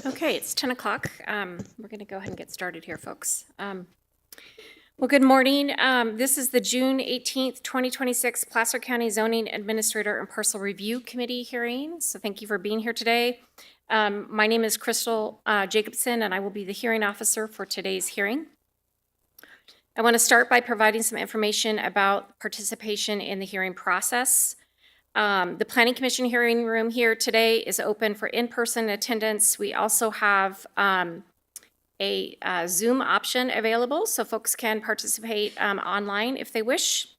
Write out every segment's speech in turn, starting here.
Okay, it's 10 o'clock. We're going to go ahead and get started here, folks. Well, good morning. This is the June 18th, 2026 Placer County Zoning Administrator and Parcel Review Committee hearing. So thank you for being here today. My name is Crystal Jacobson, and I will be the hearing officer for today's hearing. I want to start by providing some information about participation in the hearing process. The Planning Commission hearing room here today is open for in-person attendance. We also have a Zoom option available, so folks can participate online if they wish.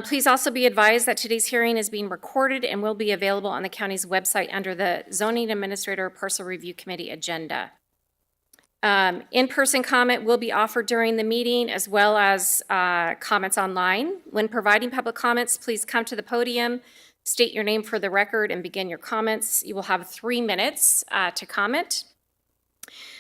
Please also be advised that today's hearing is being recorded and will be available on the county's website under the Zoning Administrator Parcel Review Committee agenda. In-person comment will be offered during the meeting as well as comments online. When providing public comments, please come to the podium, state your name for the record, and begin your comments. You will have 3 minutes to comment.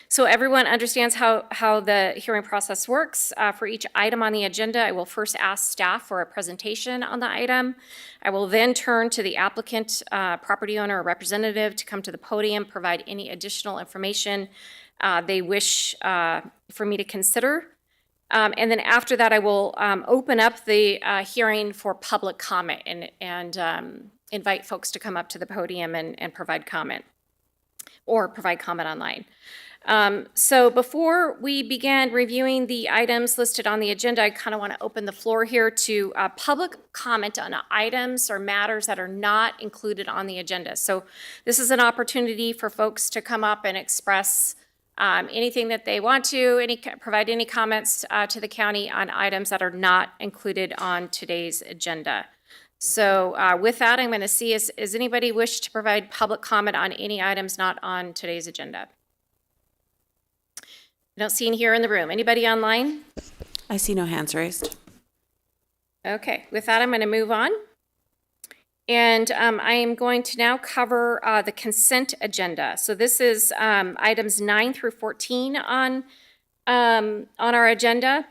So everyone understands how the hearing process works. For each item on the agenda, I will first ask staff for a presentation on the item. I will then turn to the applicant, property owner, or representative to come to the podium, provide any additional information they wish for me to consider. And then after that, I will open up the hearing for public comment and invite folks to come up to the podium and provide comment or provide comment online. So before we begin reviewing the items listed on the agenda, I kind of want to open the floor here to public comment on items or matters that are not included on the agenda. So this is an opportunity for folks to come up and express anything that they want to, provide any comments to the county on items that are not included on today's agenda. So with that, I'm going to see, is anybody wish to provide public comment on any items not on today's agenda? I don't see any here in the room. Anybody online? I see no hands raised. Okay, with that, I'm going to move on. And I am going to now cover the consent agenda. So this is items 9 through 14 on our agenda.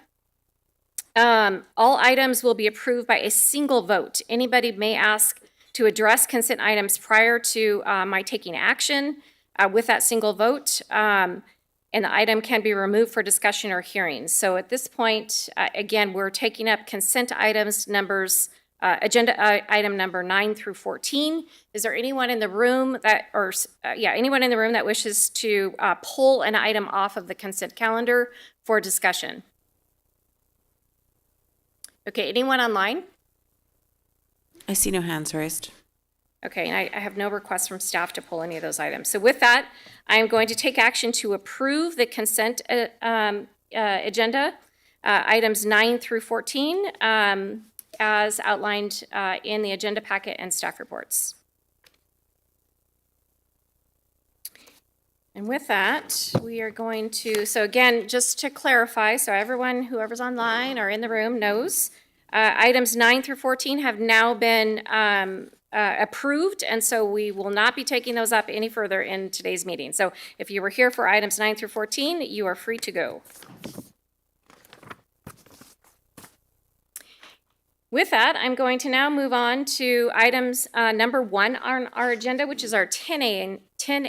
All items will be approved by a single vote. Anybody may ask to address consent items prior to my taking action with that single vote. And the item can be removed for discussion or hearing. So at this point, again, we're taking up consent items agenda item number 9 through 14. Is there anyone in the room that wishes to pull an item off of the consent calendar for discussion? Okay, anyone online? I see no hands raised. Okay, and I have no requests from staff to pull any of those items. So with that, I am going to take action to approve the consent agenda, items 9 through 14, as outlined in the agenda packet and staff reports. And with that, we are going to, so again, just to clarify, so everyone, whoever's online or in the room knows, items 9 through 14 have now been approved, and so we will not be taking those up any further in today's meeting. So if you were here for items 9 through 14, you are free to go. With that, I'm going to now move on to items number 1 on our agenda, which is our 10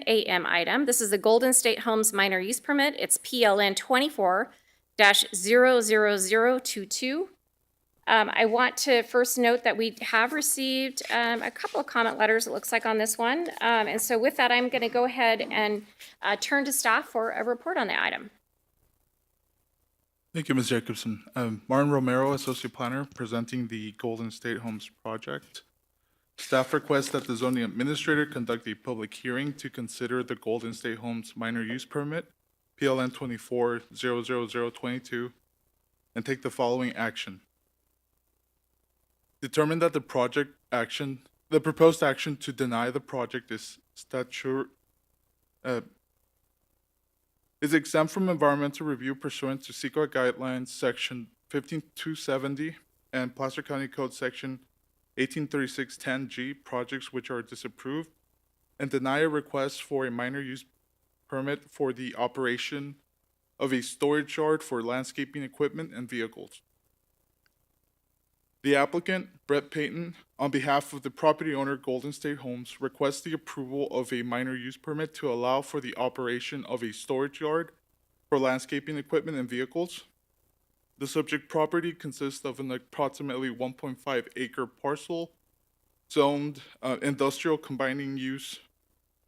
a.m. item. This is the Golden State Homes minor use permit. It's PLN 24-00022. I want to first note that we have received a couple of comment letters, it looks like, on this one. And so with that, I'm going to go ahead and turn to staff for a report on the item. Thank you, Ms. Jacobson. Martin Romero, Associate Planner, presenting the Golden State Homes project. Staff requests that the zoning administrator conduct a public hearing to consider the Golden State Homes minor use permit, PLN 24-00022, and take the following action. Determine that the proposed action to deny the project is is exempt from environmental review pursuant to CEQA Guidelines Section 15270 and Placer County Code Section 183610G, projects which are disapproved, and deny a request for a minor use permit for the operation of a storage yard for landscaping equipment and vehicles. The applicant, Brett Payton, on behalf of the property owner Golden State Homes, requests the approval of a minor use permit to allow for the operation of a storage yard for landscaping equipment and vehicles. The subject property consists of an approximately 1.5 acre parcel zoned industrial combining use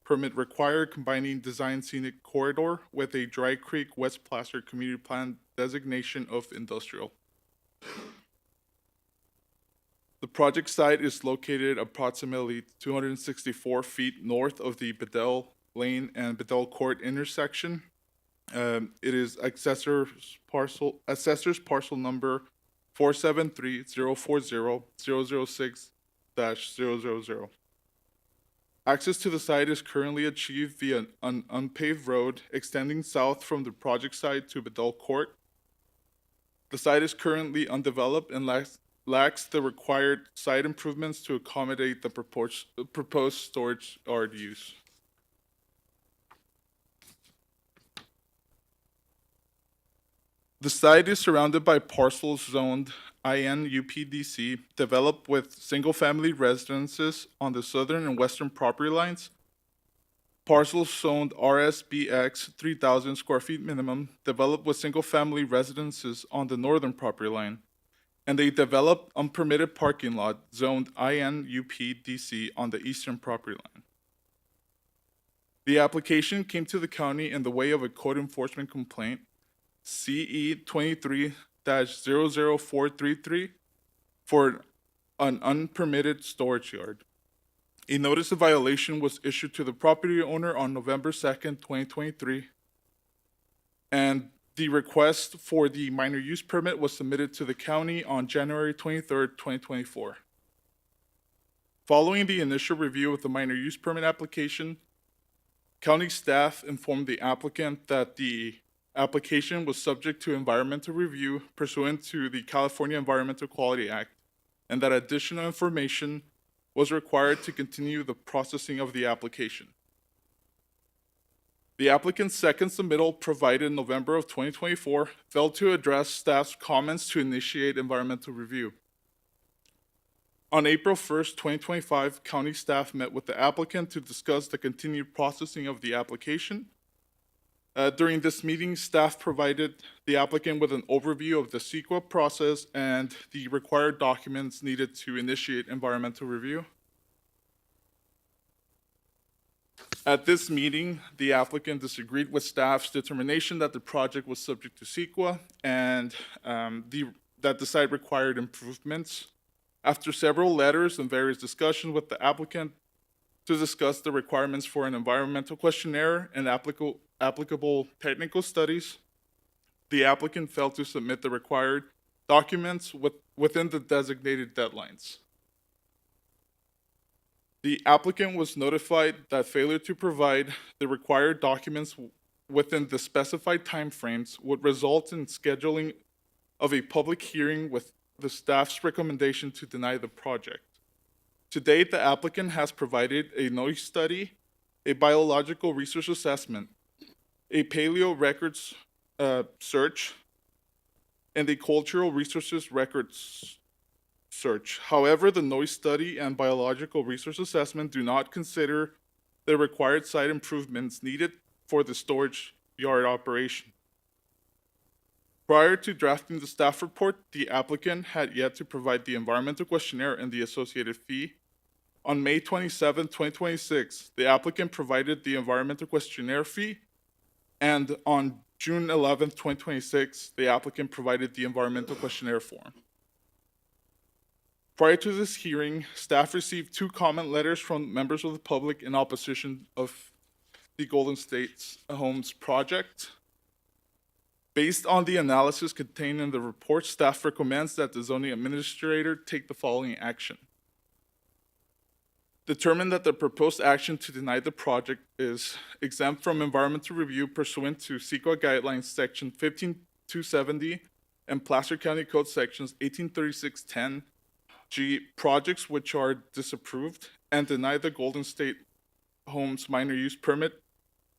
permit required, combining design scenic corridor with a Dry Creek West Placer community plan designation of industrial. The project site is located approximately 264 feet north of the Bedell Lane and Bedell Court intersection. It is assessor's parcel number 473-040-006-000. Access to the site is currently achieved via an unpaved road extending south from the project site to Bedell Court. The site is currently undeveloped and lacks the required site improvements to accommodate the proposed storage yard use. The site is surrounded by parcels zoned IN UPDC, developed with single-family residences on the southern and western property lines. Parcels zoned RSBX 3,000 square feet minimum, developed with single-family residences on the northern property line. And a developed unpermitted parking lot zoned IN UPDC on the eastern property line. The application came to the county in the way of a code enforcement complaint, CE 23-00433, for an unpermitted storage yard. A notice of violation was issued to the property owner on November 2nd, 2023, and the request for the minor use permit was submitted to the county on January 23rd, 2024. Following the initial review of the minor use permit application, county staff informed the applicant that the application was subject to environmental review pursuant to the California Environmental Quality Act, and that additional information was required to continue the processing of the application. The applicant's second submittal, provided in November of 2024, failed to address staff's comments to initiate environmental review. On April 1st, 2025, county staff met with the applicant to discuss the continued processing of the application. During this meeting, staff provided the applicant with an overview of the CEQA process and the required documents needed to initiate environmental review. At this meeting, the applicant disagreed with staff's determination that the project was subject to CEQA and that the site required improvements. After several letters and various discussions with the applicant to discuss the requirements for an environmental questionnaire and applicable technical studies, the applicant failed to submit the required documents within the designated deadlines. The applicant was notified that failure to provide the required documents within the specified timeframes would result in scheduling of a public hearing with the staff's recommendation to deny the project. To date, the applicant has provided a noise study, a biological resource assessment, a paleo records search, and a cultural resources records search. However, the noise study and biological resource assessment do not consider the required site improvements needed for the storage yard operation. Prior to drafting the staff report, the applicant had yet to provide the environmental questionnaire and the associated fee. On May 27, 2026, the applicant provided the environmental questionnaire fee, and on June 11, 2026, the applicant provided the environmental questionnaire form. Prior to this hearing, staff received 2 comment letters from members of the public in opposition of the Golden State Homes project. Based on the analysis contained in the report, staff recommends that the zoning administrator take the following action. Determine that the proposed action to deny the project is exempt from environmental review pursuant to CEQA guidelines section 15270 and Placer County Code sections 183610G, projects which are disapproved, and deny the Golden State Homes minor use permit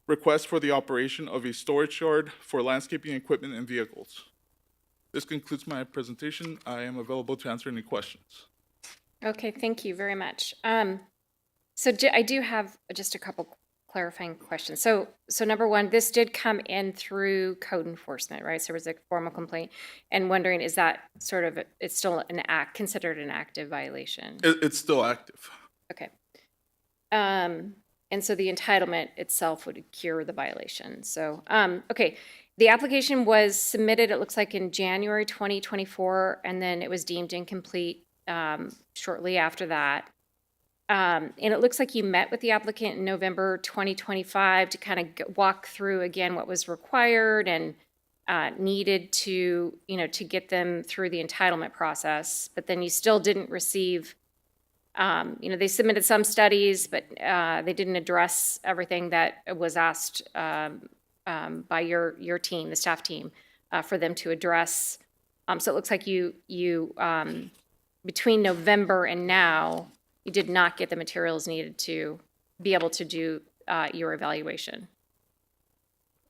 request for the operation of a storage yard for landscaping equipment and vehicles. This concludes my presentation. I am available to answer any questions. Okay, thank you very much. So I do have just a couple clarifying questions. So number one, this did come in through code enforcement, right? So it was a formal complaint, and wondering, is that sort of, it's still considered an active violation? It's still active. Okay. And so the entitlement itself would cure the violation. So, okay, the application was submitted, it looks like in January 2024, and then it was deemed incomplete shortly after that. And it looks like you met with the applicant in November 2025 to kind of walk through again what was required and needed to, to get them through the entitlement process. But then you still didn't receive, they submitted some studies, but they didn't address everything that was asked by your team, the staff team, for them to address. So it looks like you between November and now, you did not get the materials needed to be able to do your evaluation.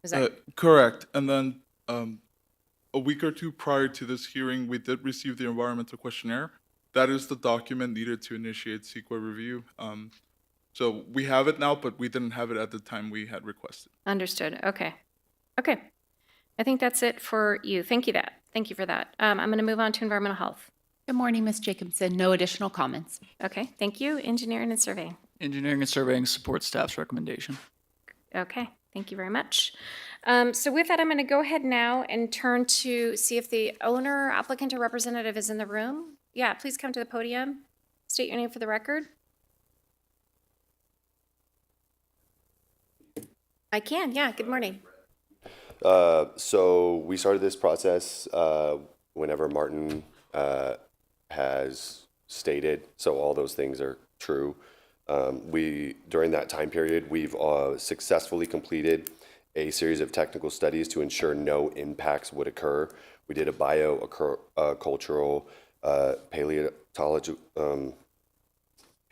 Is that Correct. And then a week or two prior to this hearing, we did receive the environmental questionnaire. That is the document needed to initiate CEQA review. So we have it now, but we didn't have it at the time we had requested. understood? Okay. Okay. I think that's it for you. Thank you for that. I'm going to move on to environmental health. Good morning, Ms. Jacobson. No additional comments. Okay, thank you. Engineering and surveying. Engineering and surveying supports staff's recommendation. Okay, thank you very much. So with that, I'm going to go ahead now and turn to see if the owner, applicant, or representative is in the room. Yeah, please come to the podium. State your name for the record. I can, yeah. Good morning. So we started this process whenever Martin has stated, so all those things are true. During that time period, we've successfully completed a series of technical studies to ensure no impacts would occur. We did a biocultural,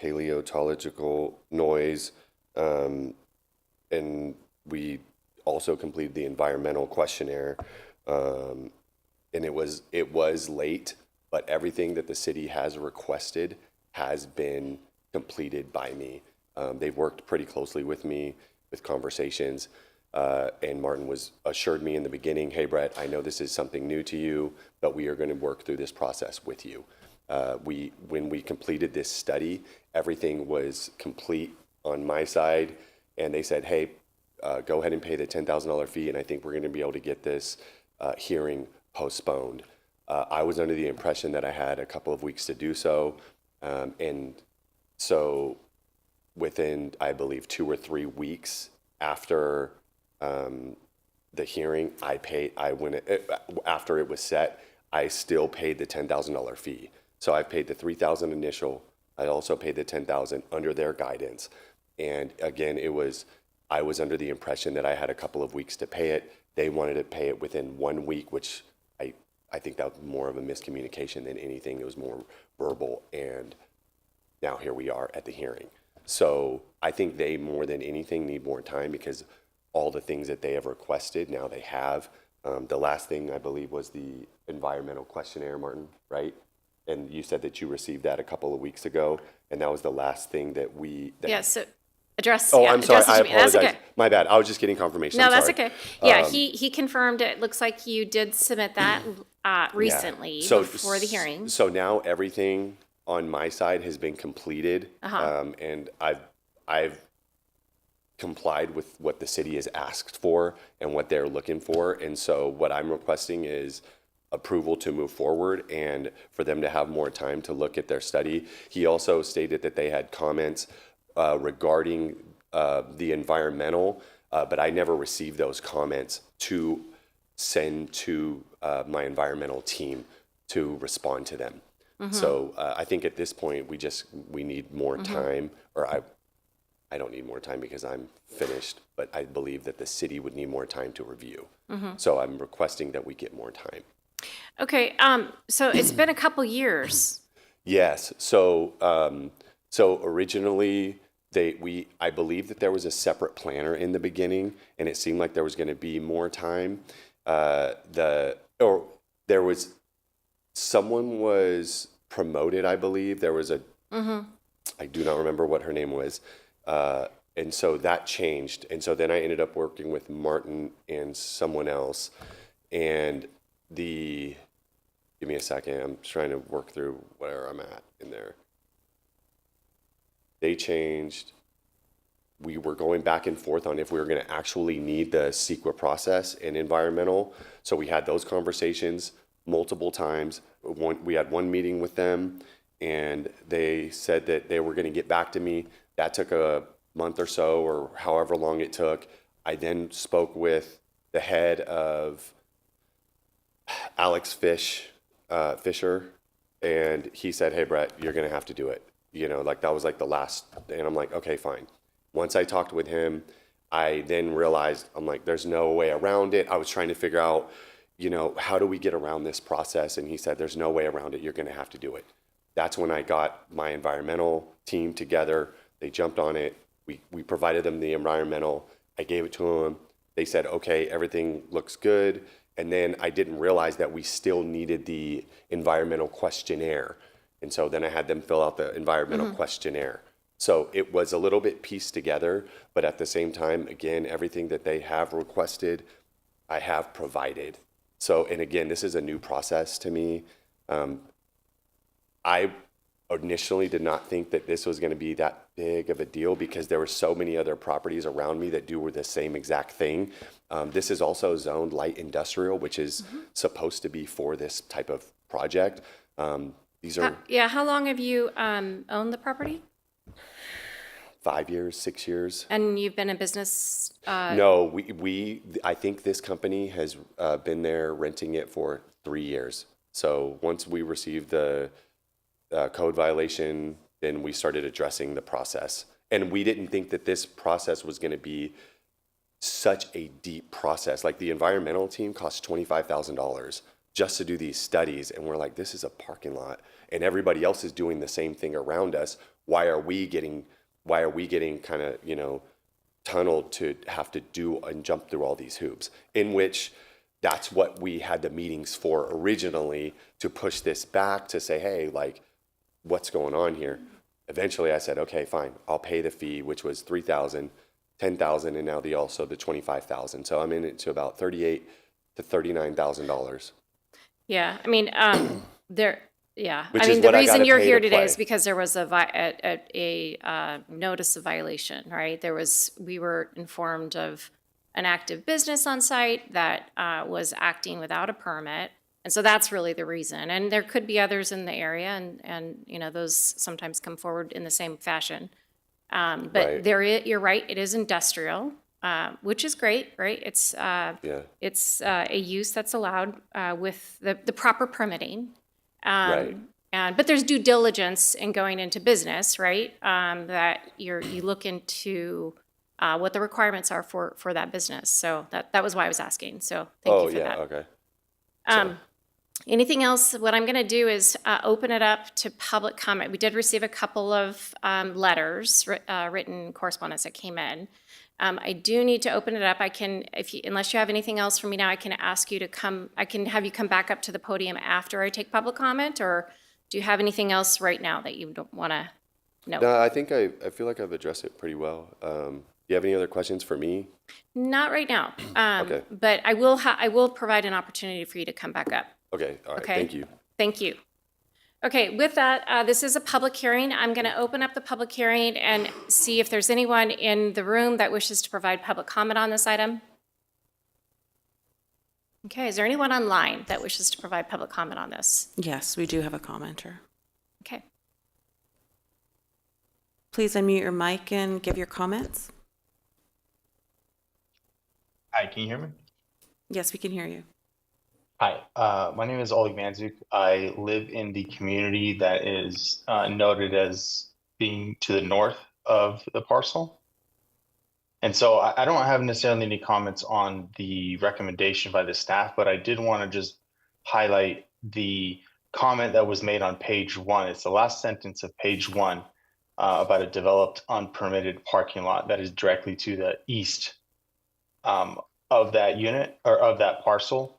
paleontological noise, and we also completed the environmental questionnaire. And it was late, but everything that the city has requested has been completed by me. They've worked pretty closely with me with conversations, and Martin assured me in the beginning, hey, Brett, I know this is something new to you, but we are going to work through this process with you. When we completed this study, everything was complete on my side, and they said, hey, go ahead and pay the $10,000 fee, and I think we're going to be able to get this hearing postponed. I was under the impression that I had a couple of weeks to do so, and so within, I believe, 2 or 3 weeks after the hearing, after it was set, I still paid the $10,000 fee. So I paid the $3,000 initial. I also paid the $10,000 under their guidance, and again, I was under the impression that I had a couple of weeks to pay it. They wanted to pay it within 1 week, which I think that was more of a miscommunication than anything. It was more verbal, and now here we are at the hearing. So I think they, more than anything, need more time because all the things that they have requested, now they have. The last thing, I believe, was the environmental questionnaire, Martin, right? And you said that you received that a couple of weeks ago, and that was the last thing that Yeah, so address. Oh, yeah, I'm sorry. address I it to me. That's apologize. okay. My bad. I was just getting confirmation. No, I'm that's sorry. okay. Yeah, he confirmed it. Looks like you did submit that recently So- before the hearing. So now everything on my side has been completed, and I've complied with what the city has asked for and what they're looking for. And so what I'm requesting is approval to move forward and for them to have more time to look at their study. He also stated that they had comments regarding the environmental, but I never received those comments to send to my environmental team to respond to them. So I think at this point we need more time, or I don't need more time because I'm finished, but I believe that the city would need more time to review. So I'm requesting that we get more time. Okay, so it's been a couple years. Yes. So originally I believe that there was a separate planner in the beginning, and it seemed like there was going to be more time. there was, someone was promoted, I believe. There was a, I do not remember what her name was. And so that changed. And so then I ended up working with Martin and someone else. And give me a second. I'm trying to work through where I'm at in there. They changed. We were going back and forth on if we were going to actually need the CEQA process and environmental. So we had those conversations multiple times. We had one meeting with them, and they said that they were going to get back to me. That took a month or so, or however long it took. I then spoke with the head of Alex Fisher, and he said, "Hey, Brett, you're going to have to do it." Like that was like the last, and I'm like, okay, fine. Once I talked with him, I then realized, I'm like, there's no way around it. I was trying to figure out, how do we get around this process? And he said, there's no way around it. You're going to have to do it. That's when I got my environmental team together. They jumped on it. We provided them the environmental. I gave it to them. They said, okay, everything looks good. And then I didn't realize that we still needed the environmental questionnaire. And so then I had them fill out the environmental questionnaire. So it was a little bit pieced together, but at the same time, again, everything that they have requested, I have provided. So, and again, this is a new process to me. I initially did not think that this was going to be that big of a deal because there were so many other properties around me that do the same exact thing. This is also zoned light industrial, which is supposed to be for this type of project. These are How long have you owned the property? 5 years, 6 years. And you've been in business? No, I think this company has been there renting it for 3 years. So once we received the code violation, then we started addressing the process. And we didn't think that this process was going to be such a deep process. Like the environmental team cost $25,000 just to do these studies. And we're like, this is a parking lot and everybody else is doing the same thing around us. Why are we getting kind of, tunneled to have to do and jump through all these hoops? In which that's what we had the meetings for originally, to push this back, to say, hey, like, what's going on here? Eventually I said, okay, fine, I'll pay the fee, which was $3,000, $10,000, and now the $25,000. So I'm in it to about $38,000 to $39,000. Yeah, I mean, yeah. Which I is mean, the what I reason gotta you're pay here to today play. is because there was a notice of violation, right? We were informed of an active business on site that was acting without a permit. And so that's really the reason. And there could be others in the area, and those sometimes come forward in the same fashion. But Right. you're right, it is industrial, which is great, right? It's Yeah. it's a use that's allowed with the proper permitting. Right. But there's due diligence in going into business, right? That you look into what the requirements are for that business. So that was why I was asking. So thank you for that. Okay. Anything else? What I'm going to do is open it up to public comment. We did receive a couple of letters, written correspondence that came in. I do need to open it up. I can, unless you have anything else for me now, I can ask you to come. I can have you come back up to the podium after I take public comment, or do you have anything else right now that you don't want to know? No, I think I feel like I've addressed it pretty well. Do you have any other questions for me? Not right now. Okay. But I will provide an opportunity for you to come back up. Okay. All right. Okay. Thank you. Thank you. Okay, with that, this is a public hearing. I'm going to open up the public hearing and see if there's anyone in the room that wishes to provide public comment on this item. Okay, is there anyone online that wishes to provide public comment on this? Yes, we do have a commenter. Okay. Please unmute your mic and give your comments. Hi, can you hear me? Yes, we can hear you. Hi, my name is Oleg Manzuk. I live in the community that is noted as being to the north of the parcel. And so I don't have necessarily any comments on the recommendation by the staff, but I did want to just highlight the comment that was made on page 1. It's the last sentence of page 1 about a developed unpermitted parking lot that is directly to the east of that unit or of that parcel.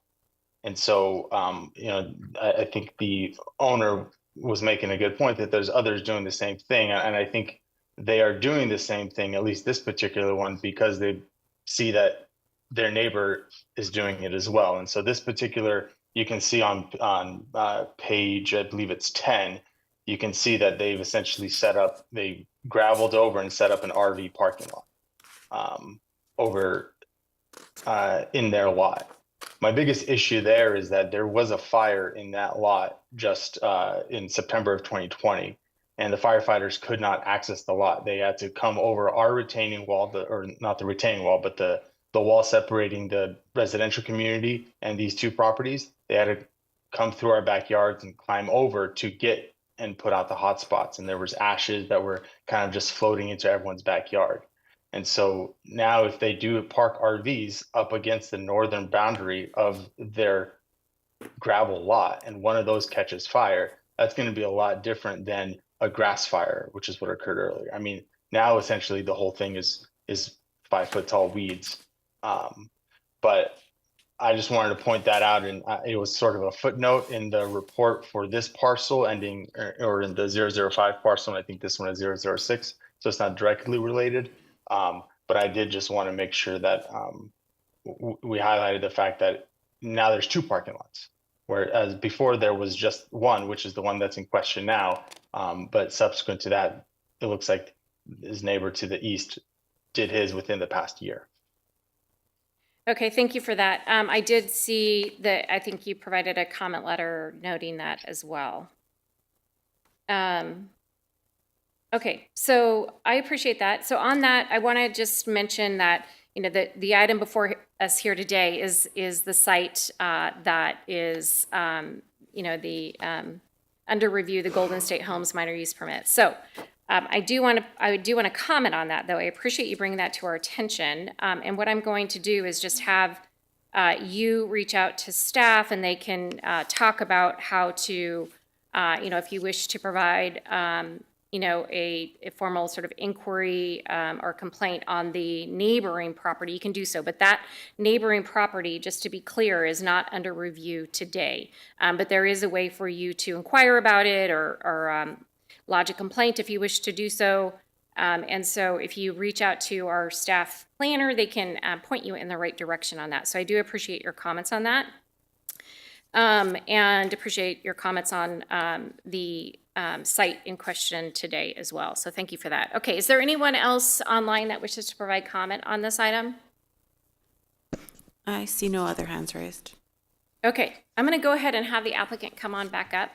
And so, I think the owner was making a good point that there's others doing the same thing. And I think they are doing the same thing, at least this particular one, because they see that their neighbor is doing it as well. And so this particular, you can see on page, I believe it's 10, you can see that they've essentially they gravelled over and set up an RV parking lot over in their lot. My biggest issue there is that there was a fire in that lot just in September of 2020, and the firefighters could not access the lot. They had to come over our retaining wall, or not the retaining wall, but the wall separating the residential community and these two properties. They had to come through our backyards and climb over to get and put out the hot spots. And there was ashes that were kind of just floating into everyone's backyard. And so now if they do park RVs up against the northern boundary of their gravel lot and one of those catches fire, that's going to be a lot different than a grass fire, which is what occurred earlier. I mean, now essentially the whole thing is 5 foot tall weeds. But I just wanted to point that out, and it was sort of a footnote in the report for this parcel ending, or in the 005 parcel, and I think this one is 006, so it's not directly related. But I did just want to make sure that we highlighted the fact that now there's 2 parking lots, whereas before there was just one, which is the one that's in question now. But subsequent to that, it looks like his neighbor to the east did his within the past year. Okay, thank you for that. I did see that, I think you provided a comment letter noting that as well. Okay, so I appreciate that. So on that, I want to just mention that, the item before us here today is the site that is, under review, the Golden State Homes minor use permit. So I do want to comment on that, though. I appreciate you bringing that to our attention. And what I'm going to do is just have you reach out to staff, and they can talk about how to, if you wish to provide, a formal sort of inquiry or complaint on the neighboring property, you can do so. But that neighboring property, just to be clear, is not under review today. But there is a way for you to inquire about it or lodge a complaint if you wish to do so. And so if you reach out to our staff planner, they can point you in the right direction on that. So I do appreciate your comments on that. And appreciate your comments on the site in question today as well. So thank you for that. Okay, is there anyone else online that wishes to provide comment on this item? I see no other hands raised. Okay, I'm going to go ahead and have the applicant come on back up.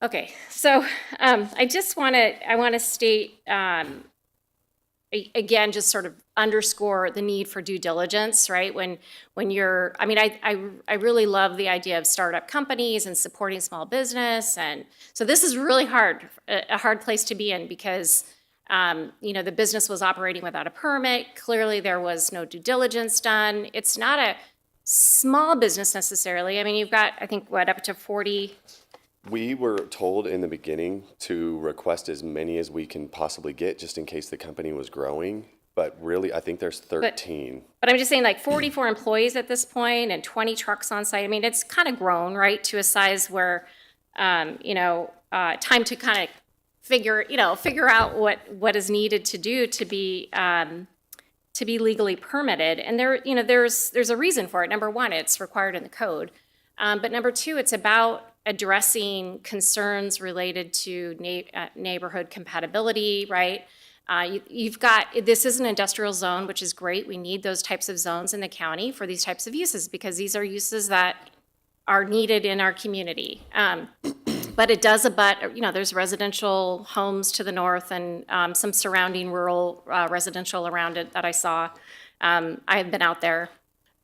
Okay, so I want to state, again, just sort of underscore the need for due diligence, right? When you're, I really love the idea of startup companies and supporting small business. And so this is really a hard place to be in because, the business was operating without a permit. Clearly there was no due diligence done. It's not a small business necessarily. I mean, you've got, I think, up to 40. We were told in the beginning to request as many as we can possibly get, just in case the company was growing. But really, I think there's 13. But I'm just saying, like 44 employees at this point and 20 trucks on site. I mean, it's kind of grown, right, to a size where, time to kind of figure out what is needed to do to be legally permitted. And there's a reason for it. Number one, it's required in the code. But number two, it's about addressing concerns related to neighborhood compatibility, right? This is an industrial zone, which is great. We need those types of zones in the county for these types of uses because these are uses that are needed in our community. But it does abut, there's residential homes to the north and some surrounding rural residential around it that I saw. I have been out there.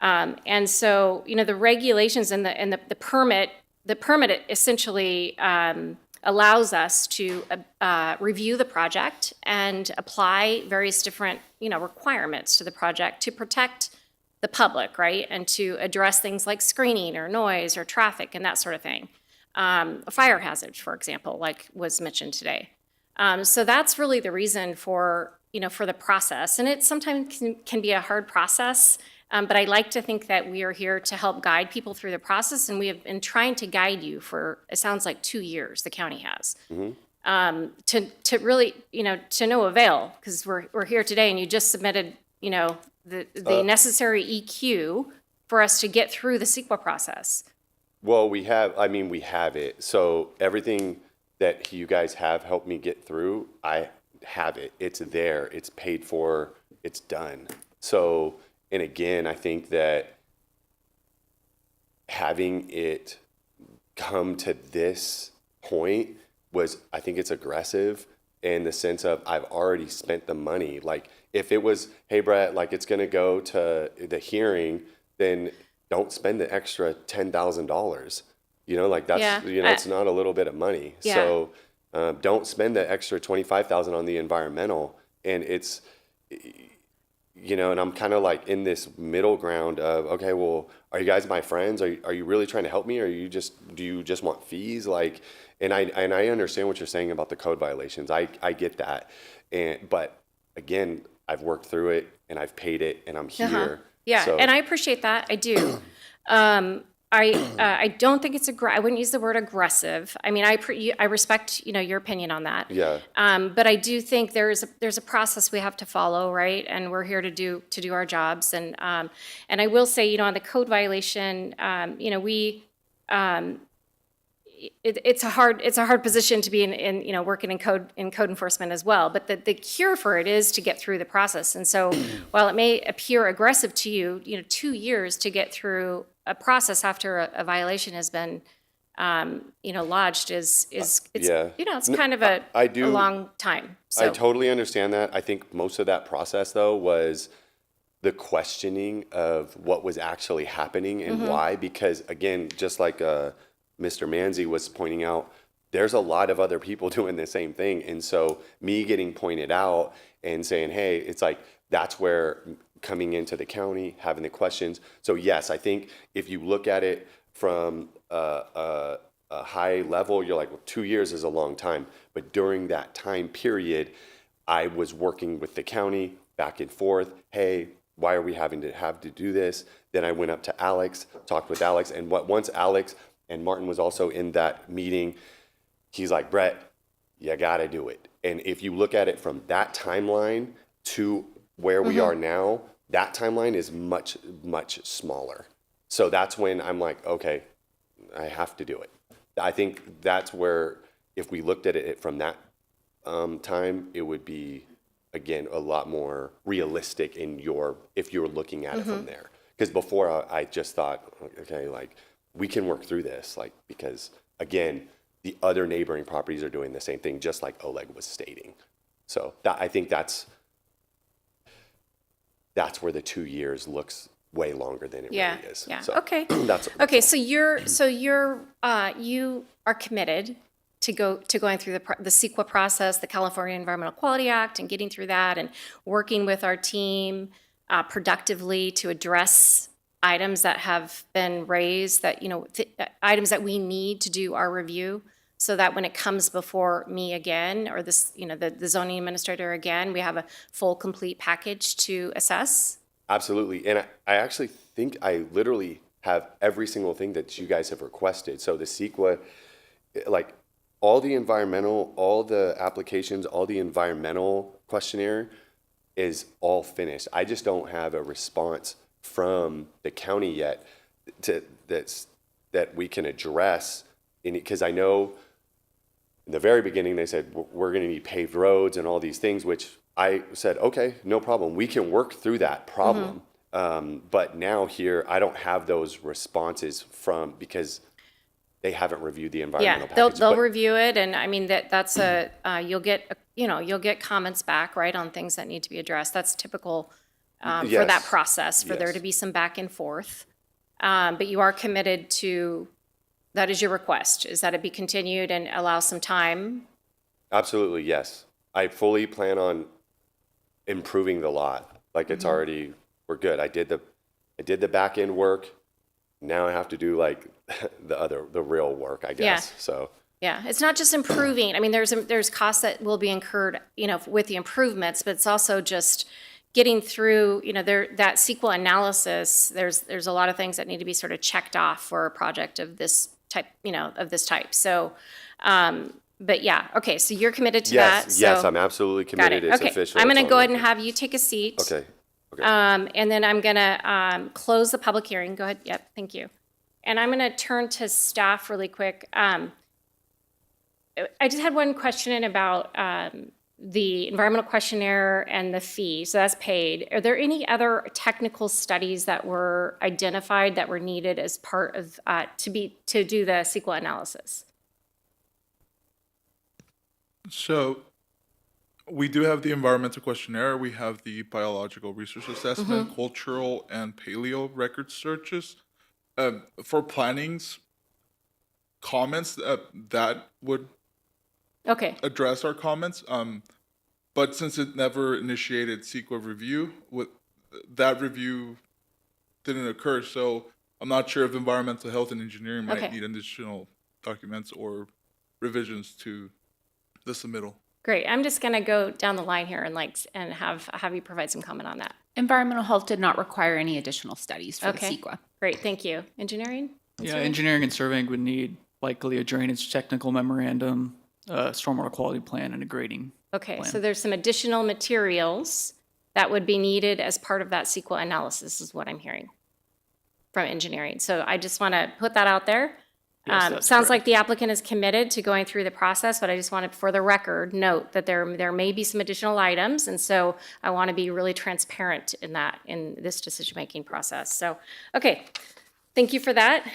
And so, the regulations and the permit essentially allows us to review the project and apply various different, requirements to the project to protect the public, right? And to address things like screening or noise or traffic and that sort of thing. A fire hazard, for example, like was mentioned today. So that's really the reason for for the process. And it sometimes can be a hard process, but I like to think that we are here to help guide people through the process, and we have been trying to guide you for, it sounds like 2 years, the county has. To really, to no avail, because we're here today and you just submitted, the necessary EQ for us to get through the CEQA process. Well, we have it. So everything that you guys have helped me get through, I have it. It's there. It's paid for. It's done. So, and again, I think that having it come to this point I think it's aggressive in the sense of I've already spent the money. Like if it was, hey, Brett, like it's going to go to the hearing, then don't spend the extra $10,000. Like that's, Yeah, it's not a little bit of money. Yeah. So don't spend the extra $25,000 on the environmental. And it's, and I'm kind of like in this middle ground of, okay, well, are you guys my friends? Are you really trying to help me? Or do you just want fees? Like, and I understand what you're saying about the code violations. I get that. But again, I've worked through it and I've paid it and I'm here. Yeah, So- and I appreciate that. I do. I don't think it's I wouldn't use the word aggressive. I mean, I respect your opinion on that. Yeah. But I do think there's a process we have to follow, right? And we're here to do our jobs. And I will say, on the code violation, it's a hard position to be in working in code enforcement as well. But the cure for it is to get through the process. And so while it may appear aggressive to you, 2 years to get through a process after a violation has been lodged is it's Yeah. it's kind of a long time. So I totally understand that. I think most of that process, though, was the questioning of what was actually happening and why. Because, again, just like Mr. Manzi was pointing out, there's a lot of other people doing the same thing. And so me getting pointed out and saying, hey, it's like that's where coming into the county, having the questions. So, yes, I think if you look at it from a high level, you're like, well, 2 years is a long time. But during that time period, I was working with the county back and forth. Hey, why are we having to do this? Then I went up to Alex, talked with Alex. And once Alex and Martin was also in that meeting, he's like, Brett, you got to do it. And if you look at it from that timeline to where we are now, that timeline is much, much smaller. So that's when I'm like, okay, I have to do it. I think that's where, if we looked at it from that time, it would be, again, a lot more realistic if you're looking at it from there. Because before I just thought, okay, like we can work through this, like, because again, the other neighboring properties are doing the same thing, just like Oleg was stating. So I think that's where the 2 years looks way longer than it yeah, really is. yeah. So Okay. That's Okay. So you are committed to going through the CEQA process, the California Environmental Quality Act, and getting through that, and working with our team productively to address items that have been raised, that items that we need to do our review, so that when it comes before me again, or this the zoning administrator again, we have a full, complete package to assess. Absolutely. And I actually think I literally have every single thing that you guys have requested. So the CEQA, like all the environmental, all the applications, all the environmental questionnaire is all finished. I just don't have a response from the county yet that we can address. Because I know in the very beginning they said we're going to need paved roads and all these things, which I said, okay, no problem. We can work through that problem. But now here, I don't have those responses because they haven't reviewed the environmental Yeah, package. they'll But review it, and I mean that's you'll get comments back, right, on things that need to be addressed. That's typical for that Yes. process, for there Yes. to be some back and forth. But you are committed to, that is your request, is that it be continued and allow some time? Absolutely, yes. I fully plan on improving the lot. Like it's already, we're good. I did the back end work. Now I have to do like the real work, I guess. So Yeah, it's not just improving. I mean, there's costs that will be incurred, with the improvements, but it's also just getting through, that SQL analysis. There's a lot of things that need to be sort of checked off for a project of this type. So, but yeah, okay. So you're committed to that. Yes, so, I'm absolutely got it. committed. It's Okay, official. I'm It's going to on go ahead and record. have you take a seat. Okay. And then I'm going to close the public hearing. Go ahead. Yep, thank you. And I'm going to turn to staff really quick. I just had one question about the environmental questionnaire and the fee. So that's paid. Are there any other technical studies that were identified that were needed as part of to do the SQL analysis? So we do have the environmental questionnaire. We have the biological research assessment, cultural and paleo record searches. For planning's comments, that would Okay. address our comments. But since it never initiated CEQA review, that review didn't occur. So I'm not sure if environmental health and engineering might Okay. need additional documents or revisions to the submittal. Great. I'm just going to go down the line here and have you provide some comment on that. Environmental health did not require any additional studies for Okay. the CEQA. Great. Thank you. Engineering? Yeah, engineering and surveying would need likely a drainage technical memorandum, stormwater quality plan, and a grading. Okay, plan. so there's some additional materials that would be needed as part of that SQL analysis, is what I'm hearing from engineering. So I just want to put that out there. Yes, that's Sounds correct. like the applicant is committed to going through the process, but I just want to, for the record, note that there may be some additional items, and so I want to be really transparent in this decision-making process. So, okay, thank you for that.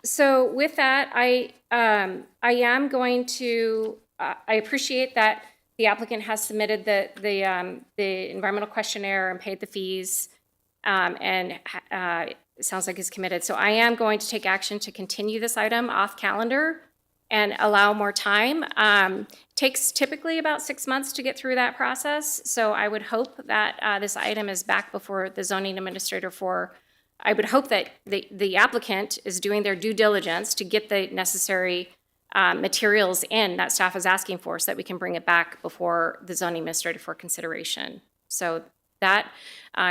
So with that, I am going to, I appreciate that the applicant has submitted the environmental questionnaire and paid the fees, and it sounds like he's committed. So I am going to take action to continue this item off calendar and allow more time. Takes typically about 6 months to get through that process. So I would hope that this item is back before the zoning administrator I would hope that the applicant is doing their due diligence to get the necessary materials in that staff is asking for so that we can bring it back before the zoning administrator for consideration. So that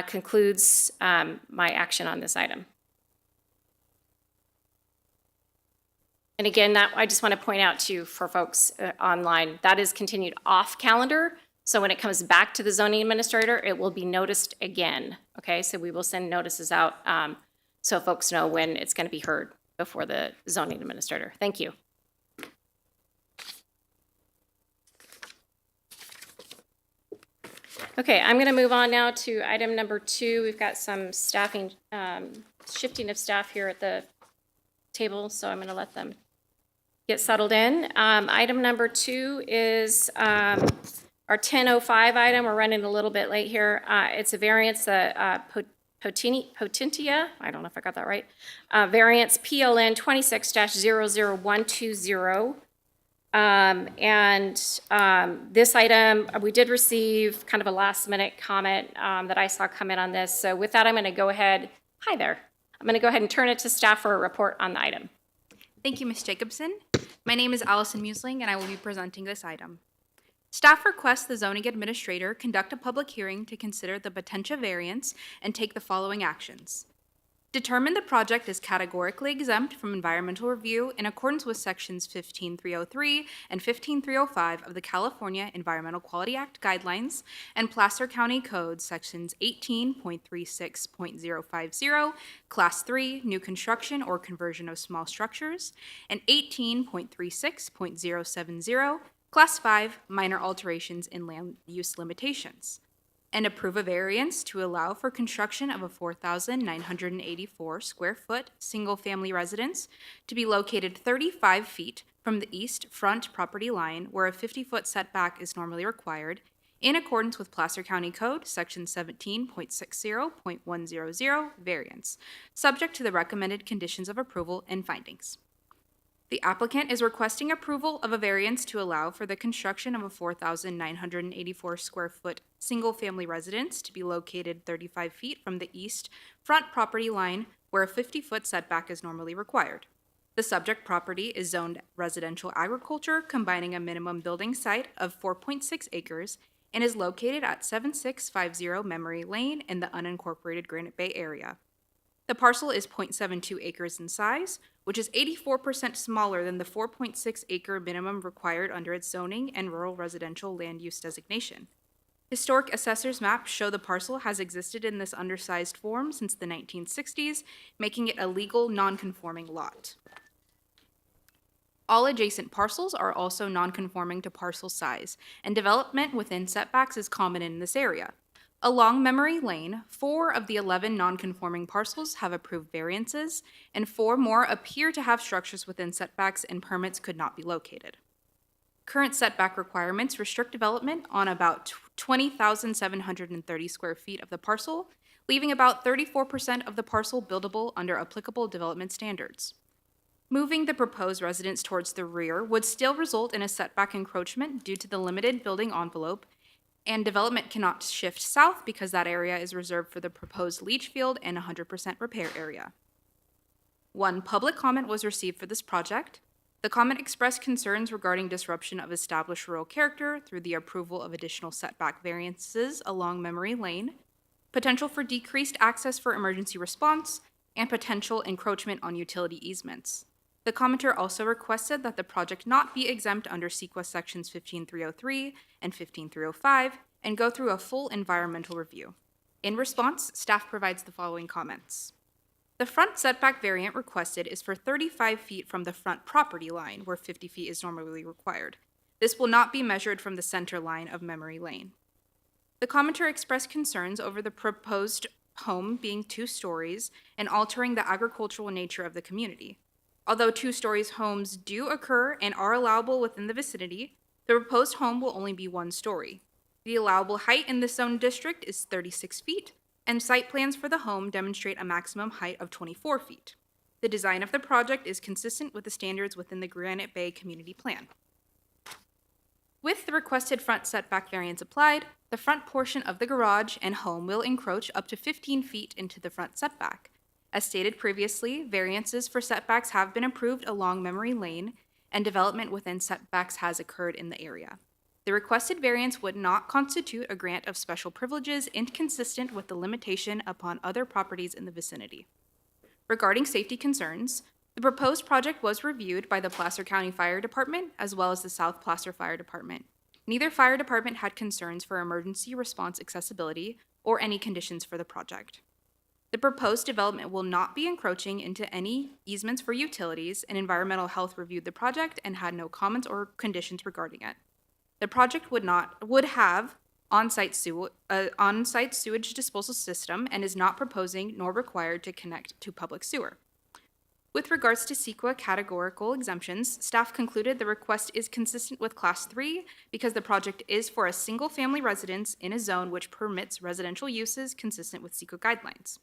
concludes my action on this item. And again, I just want to point out to you for folks online, that is continued off calendar. So when it comes back to the zoning administrator, it will be noticed again. Okay, so we will send notices out so folks know when it's going to be heard before the zoning administrator. Thank you. Okay, I'm going to move on now to item number 2. We've got some staffing, shifting of staff here at the table, so I'm going to let them get settled in. Item number 2 is our 10:05 item. We're running a little bit late here. It's a variance, Potentia, I don't know if I got that right. Variance PLN 26-00120. This item, we did receive kind of a last minute comment that I saw come in on this. So with that, I'm going to go ahead. Hi there. I'm going to go ahead and turn it to staff for a report on the item. Thank you, Ms. Jacobson. My name is Allison Musling, and I will be presenting this item. Staff requests the zoning administrator conduct a public hearing to consider the Potentia variance and take the following actions. Determine the project is categorically exempt from environmental review in accordance with sections 15303 and 15305 of the California Environmental Quality Act guidelines and Placer County Code sections 18.36.050, Class 3, new construction or conversion of small structures, and 18.36.070, Class 5, minor alterations in land use limitations, and approve a variance to allow for construction of a 4,984 square foot single-family residence to be located 35 feet from the east front property line where a 50-foot setback is normally required, in accordance with Placer County Code, Section 17.60.100, variance, subject to the recommended conditions of approval and findings. The applicant is requesting approval of a variance to allow for the construction of a 4,984 square foot single-family residence to be located 35 feet from the east front property line where a 50-foot setback is normally required. The subject property is zoned residential agriculture, combining a minimum building site of 4.6 acres and is located at 7650 Memory Lane in the unincorporated Granite Bay area. The parcel is 0.72 acres in size, which is 84% smaller than the 4.6 acre minimum required under its zoning and rural residential land use designation. Historic assessors maps show the parcel has existed in this undersized form since the 1960s, making it a legal non-conforming lot. All adjacent parcels are also non-conforming to parcel size, and development within setbacks is common in this area. Along Memory Lane, 4 of the 11 non-conforming parcels have approved variances, and 4 more appear to have structures within setbacks and permits could not be located. Current setback requirements restrict development on about 20,730 square feet of the parcel, leaving about 34% of the parcel buildable under applicable development standards. Moving the proposed residence towards the rear would still result in a setback encroachment due to the limited building envelope, and development cannot shift south because that area is reserved for the proposed leach field and 100% repair area. One public comment was received for this project. The comment expressed concerns regarding disruption of established rural character through the approval of additional setback variances along Memory Lane, potential for decreased access for emergency response, and potential encroachment on utility easements. The commenter also requested that the project not be exempt under CEQA sections 15303 and 15305 and go through a full environmental review. In response, staff provides the following comments. The front setback variant requested is for 35 feet from the front property line, where 50 feet is normally required. This will not be measured from the center line of Memory Lane. The commenter expressed concerns over the proposed home being 2 stories and altering the agricultural nature of the community. Although 2-story homes do occur and are allowable within the vicinity, the proposed home will only be 1 story. The allowable height in the zone district is 36 feet, and site plans for the home demonstrate a maximum height of 24 feet. The design of the project is consistent with the standards within the Granite Bay Community Plan. With the requested front setback variance applied, the front portion of the garage and home will encroach up to 15 feet into the front setback. As stated previously, variances for setbacks have been approved along Memory Lane, and development within setbacks has occurred in the area. The requested variance would not constitute a grant of special privileges inconsistent with the limitation upon other properties in the vicinity. Regarding safety concerns, the proposed project was reviewed by the Placer County Fire Department as well as the South Placer Fire Department. Neither fire department had concerns for emergency response accessibility or any conditions for the project. The proposed development will not be encroaching into any easements for utilities, and Environmental Health reviewed the project and had no comments or conditions regarding it. The project would have on-site sewage disposal system and is not proposing nor required to connect to public sewer. With regards to CEQA categorical exemptions, staff concluded the request is consistent with Class 3 because the project is for a single-family residence in a zone which permits residential uses consistent with CEQA guidelines.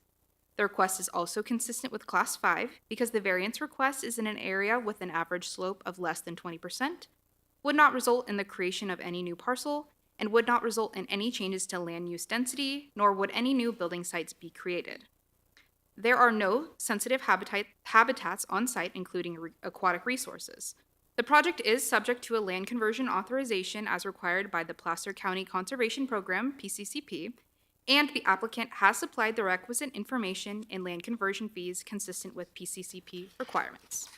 The request is also consistent with Class 5 because the variance request is in an area with an average slope of less than 20%, would not result in the creation of any new parcel, and would not result in any changes to land use density, nor would any new building sites be created. There are no sensitive habitats on site, including aquatic resources. The project is subject to a land conversion authorization as required by the Placer County Conservation Program, PCCP, and the applicant has supplied the requisite information in land conversion fees consistent with PCCP requirements.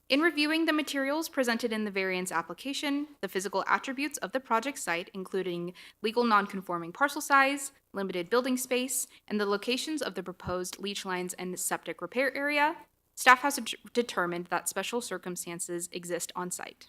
In reviewing the materials presented in the variance application, the physical attributes of the project site, including legal nonconforming parcel size, limited building space, and the locations of the proposed leach lines and septic repair area, staff has determined that special circumstances exist on site.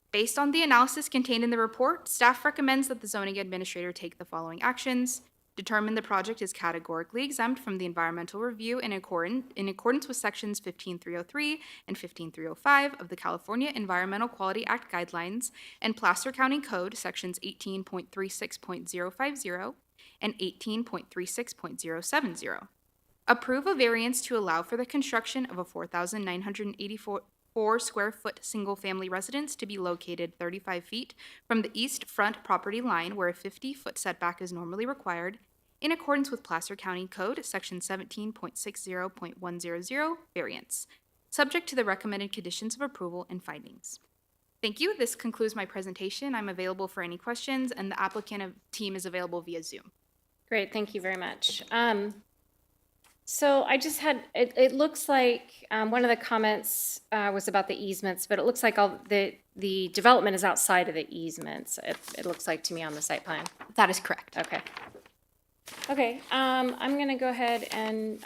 Based on the analysis contained in the report, staff recommends that the zoning administrator take the following actions: determine the project is categorically exempt from the environmental review in accordance with sections 15303 and 15305 of the California Environmental Quality Act guidelines and Placer County Code sections 18.36.050 and 18.36.070. Approve a variance to allow for the construction of a 4,984 square foot single-family residence to be located 35 feet from the east front property line where a 50-foot setback is normally required, in accordance with Placer County Code, Section 17.60.100, variance. subject to the recommended conditions of approval and findings. Thank you. This concludes my presentation. I'm available for any questions, and the applicant team is available via Zoom. Great, thank you very much. So I just had, it looks like, one of the comments was about the easements, but it looks like all the development is outside of the easements. It looks like to me on the site plan. That is correct. Okay. Okay, I'm going to go ahead and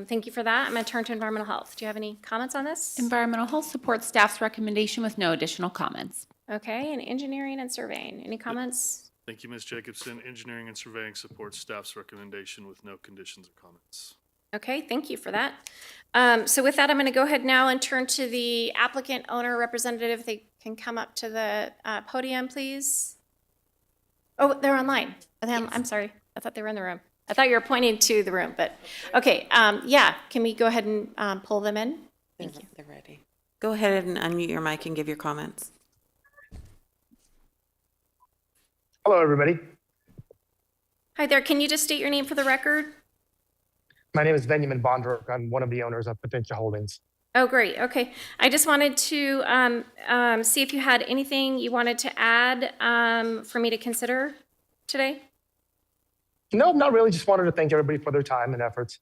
thank you for that. I'm going to turn to environmental health. Do you have any comments on this? Environmental Health supports staff's recommendation with no additional comments. Okay, and engineering and surveying. Any comments? Thank you, Ms. Jacobson. Engineering and surveying supports staff's recommendation with no conditions or comments. Okay, thank you for that. So with that, I'm going to go ahead now and turn to the applicant owner representative. If they can come up to the podium, please. Oh, they're online. I'm sorry. I thought they were in the room. I thought you were pointing to the room, but okay. Yeah, can we go ahead and pull them in? Thank you. They're ready. Go ahead and unmute your mic and give your comments. Hello, everybody. Hi there. Can you just state your name for the record? My name is Benjamin Bondrock. I'm one of the owners of Potentia Holdings. Oh, great. Okay. I just wanted to see if you had anything you wanted to add for me to consider today. No, not really. Just wanted to thank everybody for their time and efforts.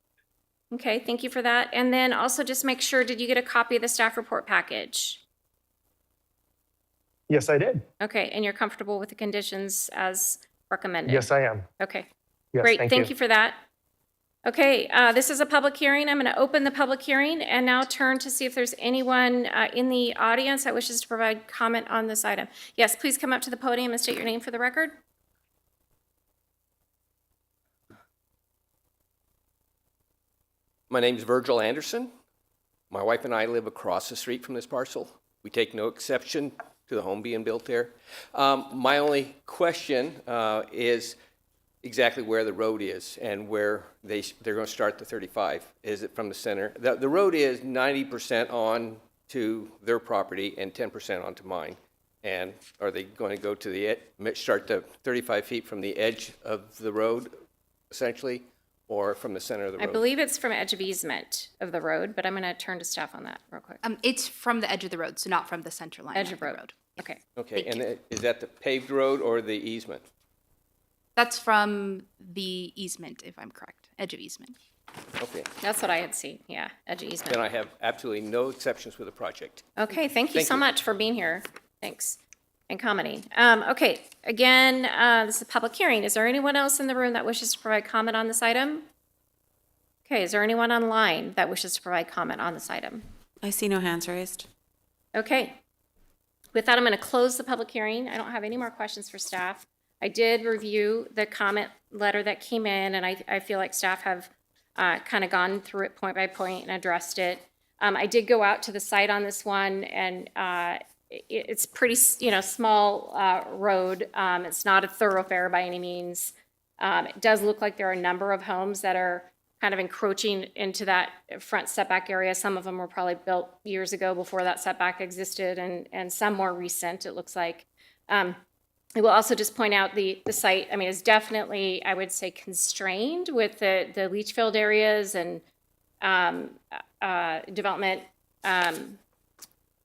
Okay, thank you for that. And then also just make sure, did you get a copy of the staff report package? Yes, I did. Okay, and you're comfortable with the conditions as recommended? Yes, I am. Okay, Yes, great. Thank you for that. Okay, this is a public hearing. I'm going to open the public hearing and now turn to see if there's anyone in the audience that wishes to provide comment on this item. Yes, please come up to the podium and state your name for the record. My name's Virgil Anderson. My wife and I live across the street from this parcel. We take no exception to the home being built there. My only question is exactly where the road is and where they're going to start the 35. Is it from the center? The road is 90% on to their property and 10% onto mine. And are they going to go to start the 35 feet from the edge of the road, essentially? Or from the center of the road? I believe it's from edge of easement of the road, but I'm going to turn to staff on that real quick. It's from the edge of the road, so not from the center line. Edge of road. Okay. Okay, Thank and you. is that the paved road or the easement? That's from the easement, if I'm correct. Edge of easement. Okay, That's what I had seen. Yeah, edge of easement. then I have absolutely no exceptions with the project. Okay, thank you Thank so you. much for being here. Thanks. And commenting. Okay, again, this is a public hearing. Is there anyone else in the room that wishes to provide comment on this item? Okay, is there anyone online that wishes to provide comment on this item? I see no hands raised. Okay. With that, I'm going to close the public hearing. I don't have any more questions for staff. I did review the comment letter that came in, and I feel like staff have kind of gone through it point by point and addressed it. I did go out to the site on this one, and it's pretty, small road. It's not a thoroughfare by any means. It does look like there are a number of homes that are kind of encroaching into that front setback area. Some of them were probably built years ago before that setback existed, and some more recent, it looks like. I will also just point out the site, is definitely, I would say, constrained with the leach field areas and development,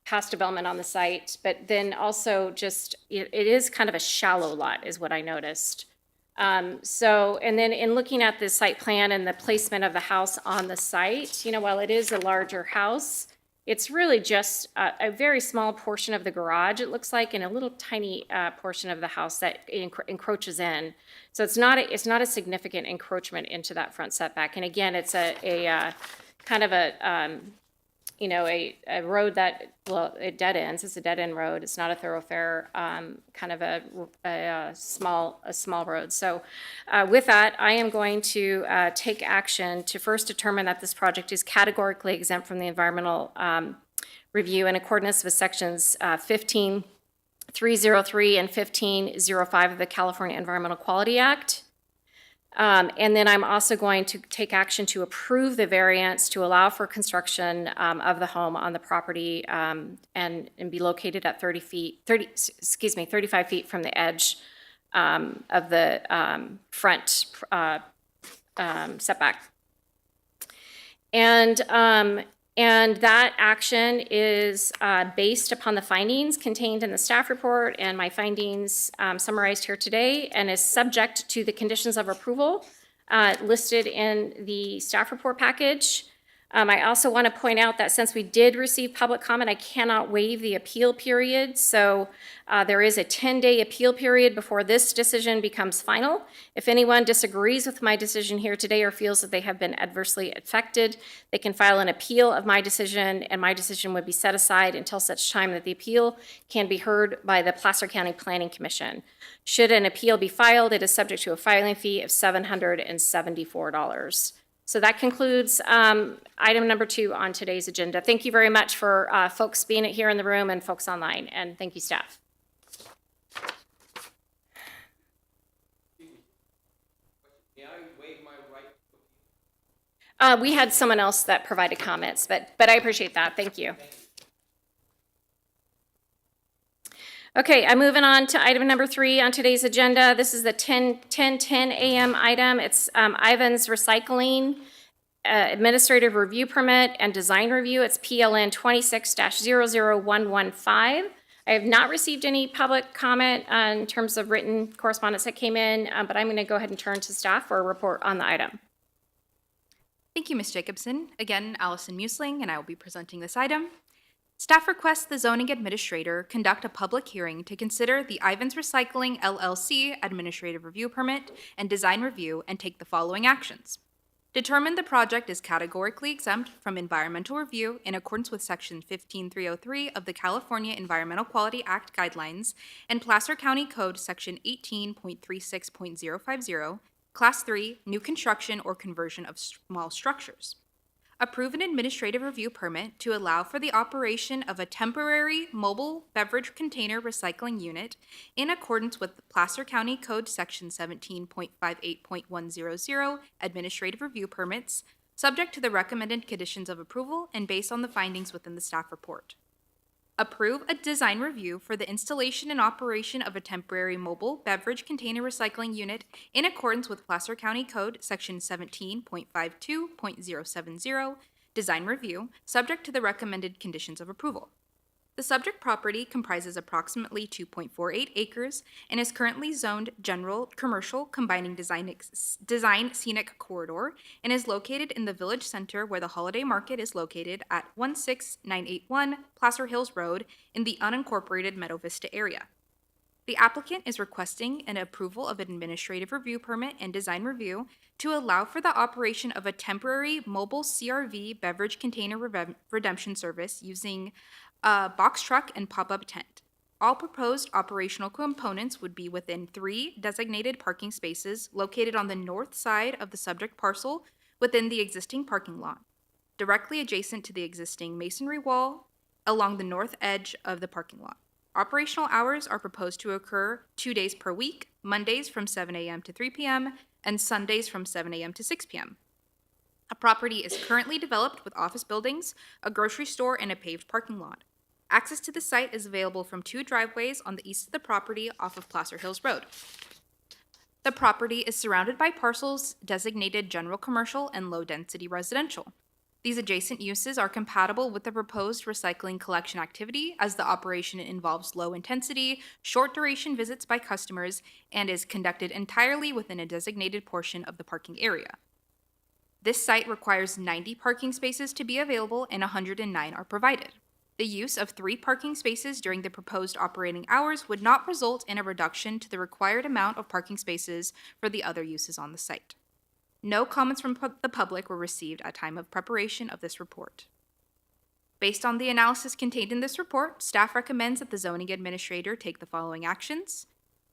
past development on the site. But then also just, it is kind of a shallow lot is what I noticed. And then in looking at the site plan and the placement of the house on the site, while it is a larger house, it's really just a very small portion of the garage, it looks like, and a little tiny portion of the house that encroaches in. So it's not a significant encroachment into that front setback. And again, it's a kind of a road that, it dead ends. It's a dead end road. It's not a thoroughfare, kind of a small road. So with that, I am going to take action to first determine that this project is categorically exempt from the environmental review in accordance with sections 15.303 and 15.05 of the California Environmental Quality Act. And then I'm also going to take action to approve the variance to allow for construction of the home on the property and be located at 35 feet from the edge of the front setback. And And that action is based upon the findings contained in the staff report and my findings summarized here today, and is subject to the conditions of approval listed in the staff report package. I also want to point out that since we did receive public comment, I cannot waive the appeal period. So there is a 10-day appeal period before this decision becomes final. If anyone disagrees with my decision here today or feels that they have been adversely affected, they can file an appeal of my decision, and my decision would be set aside until such time that the appeal can be heard by the Placer County Planning Commission. Should an appeal be filed, it is subject to a filing fee of $774. So that concludes item number 2 on today's agenda. Thank you very much for folks being here in the room and folks online, and thank you, staff. We had someone else that provided comments, but I appreciate that. Thank you. Okay, I'm moving on to item number 3 on today's agenda. This is the 10:10 a.m. item. It's Ivan's Recycling Administrative Review Permit and Design Review. It's PLN 26-00115. I have not received any public comment in terms of written correspondence that came in, but I'm going to go ahead and turn to staff for a report on the item. Thank you, Ms. Jacobson. Again, Allison Musling, and I will be presenting this item. Staff requests the zoning administrator conduct a public hearing to consider the Ivans Recycling LLC Administrative Review Permit and Design Review and take the following actions. Determine the project is categorically exempt from environmental review in accordance with Section 15303 of the California Environmental Quality Act guidelines and Placer County Code Section 18.36.050, Class 3, new construction or conversion of small structures. Approve an administrative review permit to allow for the operation of a temporary mobile beverage container recycling unit in accordance with Placer County Code Section 17.58.100 administrative review permits, subject to the recommended conditions of approval and based on the findings within the staff report. Approve a design review for the installation and operation of a temporary mobile beverage container recycling unit in accordance with Placer County Code Section 17.52.070, design review, subject to the recommended conditions of approval. The subject property comprises approximately 2.48 acres and is currently zoned general commercial combining design scenic corridor and is located in the village center where the holiday market is located at 16981 Placer Hills Road in the unincorporated Meadow Vista area. The applicant is requesting an approval of an administrative review permit and design review to allow for the operation of a temporary mobile CRV beverage container redemption service using a box truck and pop-up tent. All proposed operational components would be within 3 designated parking spaces located on the north side of the subject parcel within the existing parking lot, directly adjacent to the existing masonry wall along the north edge of the parking lot. Operational hours are proposed to occur 2 days per week, Mondays from 7 a.m. to 3 p.m. and Sundays from 7 a.m. to 6 p.m. A property is currently developed with office buildings, a grocery store, and a paved parking lot. Access to the site is available from 2 driveways on the east of the property off of Placer Hills Road. The property is surrounded by parcels designated general commercial and low-density residential. These adjacent uses are compatible with the proposed recycling collection activity as the operation involves low-intensity, short-duration visits by customers and is conducted entirely within a designated portion of the parking area. This site requires 90 parking spaces to be available and 109 are provided. The use of 3 parking spaces during the proposed operating hours would not result in a reduction to the required amount of parking spaces for the other uses on the site. No comments from the public were received at time of preparation of this report. Based on the analysis contained in this report, staff recommends that the zoning administrator take the following actions.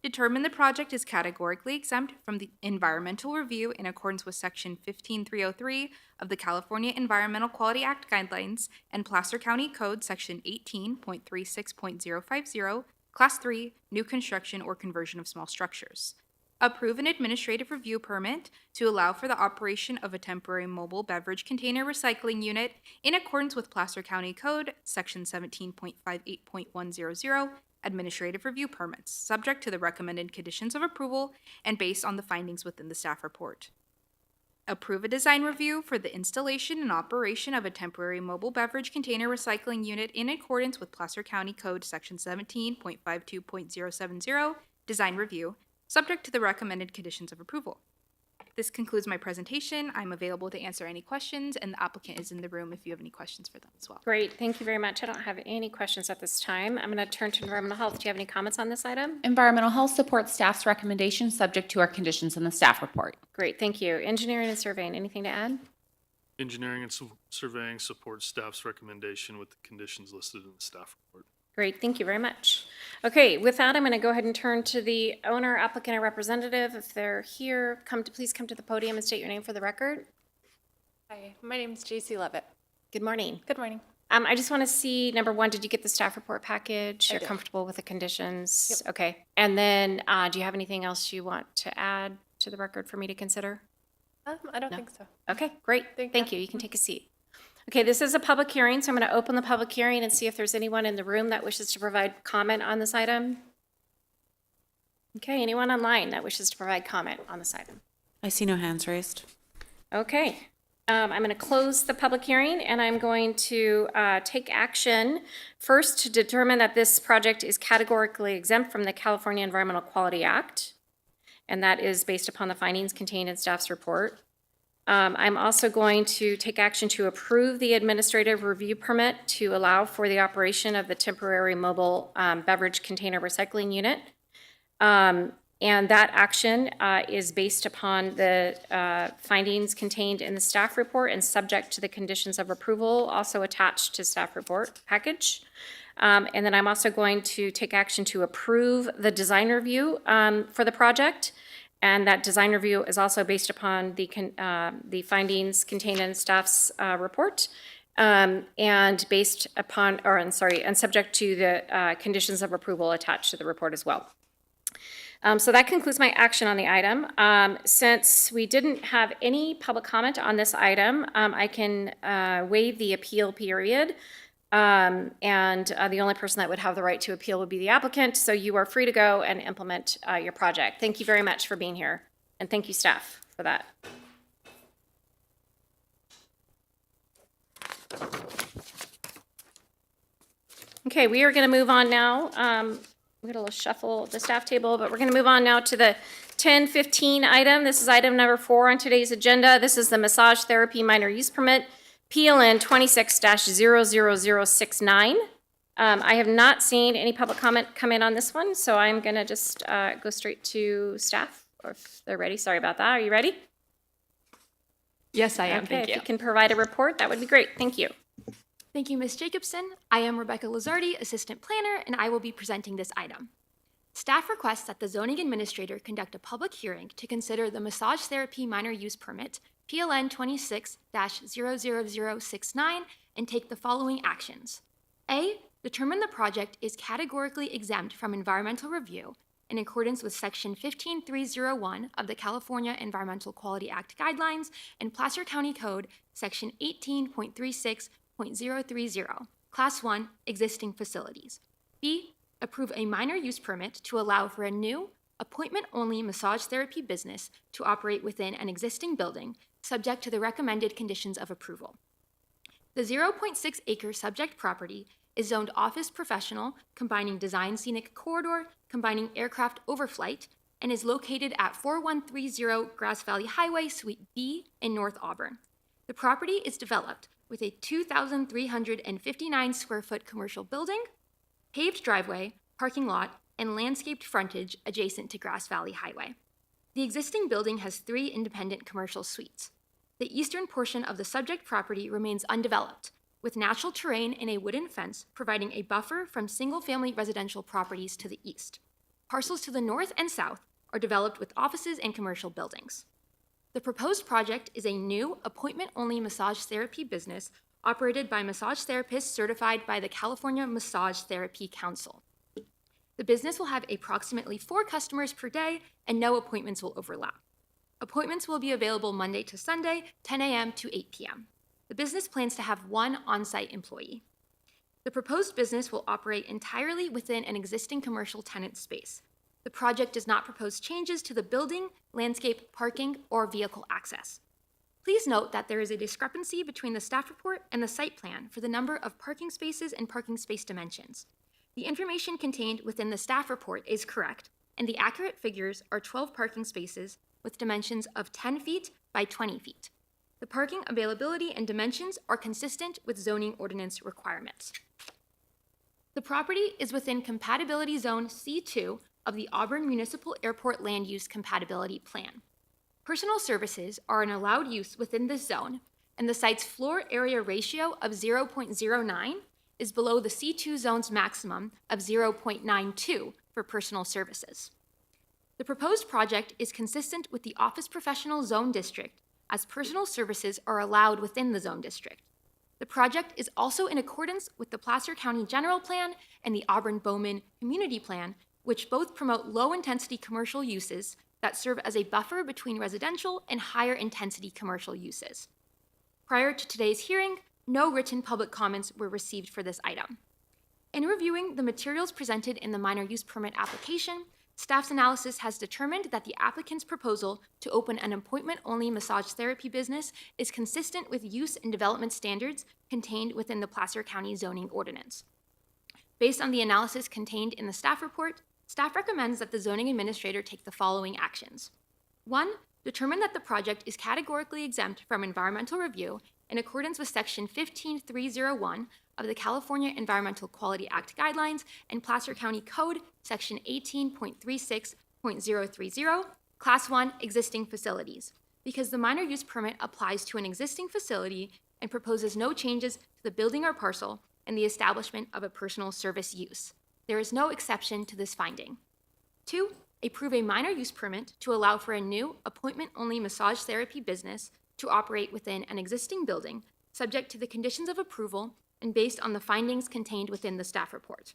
Determine the project is categorically exempt from the environmental review in accordance with Section 15303 of the California Environmental Quality Act guidelines and Placer County Code Section 18.36.050, Class 3, new construction or conversion of small structures. Approve an administrative review permit to allow for the operation of a temporary mobile beverage container recycling unit in accordance with Placer County Code Section 17.58.100, administrative review permits, subject to the recommended conditions of approval and based on the findings within the staff report. approve a design review for the installation and operation of a temporary mobile beverage container recycling unit in accordance with Placer County Code Section 17.52.070, design review, subject to the recommended conditions of approval. This concludes my presentation. I'm available to answer any questions, and the applicant is in the room if you have any questions for them as well. Great, thank you very much. I don't have any questions at this time. I'm going to turn to Environmental Health. Do you have any comments on this item? Environmental Health supports staff's recommendation, subject to our conditions in the staff report. Great, thank you. Engineering and Surveying, anything to add? Engineering and surveying supports staff's recommendation with the conditions listed in the staff report. Great, thank you very much. Okay, with that, I'm going to go ahead and turn to the owner, applicant, or representative. If they're here, please come to the podium and state your name for the record. Hi, my name is JC Levitt. Good morning. Good morning. I just want to see, number one, did you get the staff report package? I You're did. comfortable with the conditions? Yep. Okay, and then do you have anything else you want to add to the record for me to consider? I don't No. think so. Okay, great. Thank You. You can take a seat. Okay, this is a public hearing, so I'm going to open the public hearing and see if there's anyone in the room that wishes to provide comment on this item. Okay, anyone online that wishes to provide comment on this item? I see no hands raised. Okay, I'm going to close the public hearing, and I'm going to take action first to determine that this project is categorically exempt from the California Environmental Quality Act, and that is based upon the findings contained in staff's report. I'm also going to take action to approve the administrative review permit to allow for the operation of the temporary mobile beverage container recycling unit. And that action is based upon the findings contained in the staff report and subject to the conditions of approval also attached to staff report package. And then I'm also going to take action to approve the design review for the project. And that design review is also based upon the findings contained in staff's report, and based upon, and subject to the conditions of approval attached to the report as well. So that concludes my action on the item. Since we didn't have any public comment on this item, I can waive the appeal period. And the only person that would have the right to appeal would be the applicant. So you are free to go and implement your project. Thank you very much for being here. And thank you, staff, for that. Okay, we are going to move on now. We're going to shuffle the staff table, but we're going to move on now to the 1015 item. This is item number 4 on today's agenda. This is the massage therapy minor use permit, PLN 26-00069. I have not seen any public comment come in on this one, so I'm going to just go straight to staff, or if they're ready. Sorry about that. Are you ready? Yes, I am. Okay, Thank if you. you can provide a report, that would be great. Thank you. Thank you, Ms. Jacobson. I am Rebecca Lazardi, Assistant Planner, and I will be presenting this item. Staff requests that the zoning administrator conduct a public hearing to consider the massage therapy minor use permit, PLN 26-00069, and take the following actions. A, determine the project is categorically exempt from environmental review in accordance with Section 15301 of the California Environmental Quality Act guidelines and Placer County Code Section 18.36.030, Class 1, existing facilities. B, approve a minor use permit to allow for a new, appointment-only massage therapy business to operate within an existing building, subject to the recommended conditions of approval. The 0.6 acre subject property is zoned office professional, combining design scenic corridor, combining aircraft overflight, and is located at 4130 Grass Valley Highway, Suite B in North Auburn. The property is developed with a 2,359 square foot commercial building, paved driveway, parking lot, and landscaped frontage adjacent to Grass Valley Highway. The existing building has 3 independent commercial suites. The eastern portion of the subject property remains undeveloped, with natural terrain and a wooden fence providing a buffer from single-family residential properties to the east. Parcels to the north and south are developed with offices and commercial buildings. The proposed project is a new appointment-only massage therapy business operated by massage therapists certified by the California Massage Therapy Council. The business will have approximately 4 customers per day and no appointments will overlap. Appointments will be available Monday to Sunday, 10 a.m. to 8 p.m. The business plans to have 1 on-site employee. The proposed business will operate entirely within an existing commercial tenant space. The project does not propose changes to the building, landscape, parking, or vehicle access. Please note that there is a discrepancy between the staff report and the site plan for the number of parking spaces and parking space dimensions. The information contained within the staff report is correct, and the accurate figures are 12 parking spaces with dimensions of 10 feet by 20 feet. The parking availability and dimensions are consistent with zoning ordinance requirements. The property is within Compatibility Zone C2 of the Auburn Municipal Airport Land Use Compatibility Plan. Personal services are an allowed use within this zone, and the site's floor area ratio of 0.09 is below the C2 zone's maximum of 0.92 for personal services. The proposed project is consistent with the Office Professional Zone District, as personal services are allowed within the zone district. The project is also in accordance with the Placer County General Plan and the Auburn-Bowman Community Plan, which both promote low-intensity commercial uses that serve as a buffer between residential and higher-intensity commercial uses. Prior to today's hearing, no written public comments were received for this item. In reviewing the materials presented in the minor use permit application, staff's analysis has determined that the applicant's proposal to open an appointment-only massage therapy business is consistent with use and development standards contained within the Placer County zoning ordinance. Based on the analysis contained in the staff report, staff recommends that the zoning administrator take the following actions. 1, determine that the project is categorically exempt from environmental review in accordance with Section 15301 of the California Environmental Quality Act guidelines and Placer County Code, Section 18.36.030, Class 1 Existing Facilities, because the minor use permit applies to an existing facility and proposes no changes to the building or parcel and the establishment of a personal service use. There is no exception to this finding. 2, approve a minor use permit to allow for a new appointment-only massage therapy business to operate within an existing building, subject to the conditions of approval and based on the findings contained within the staff report.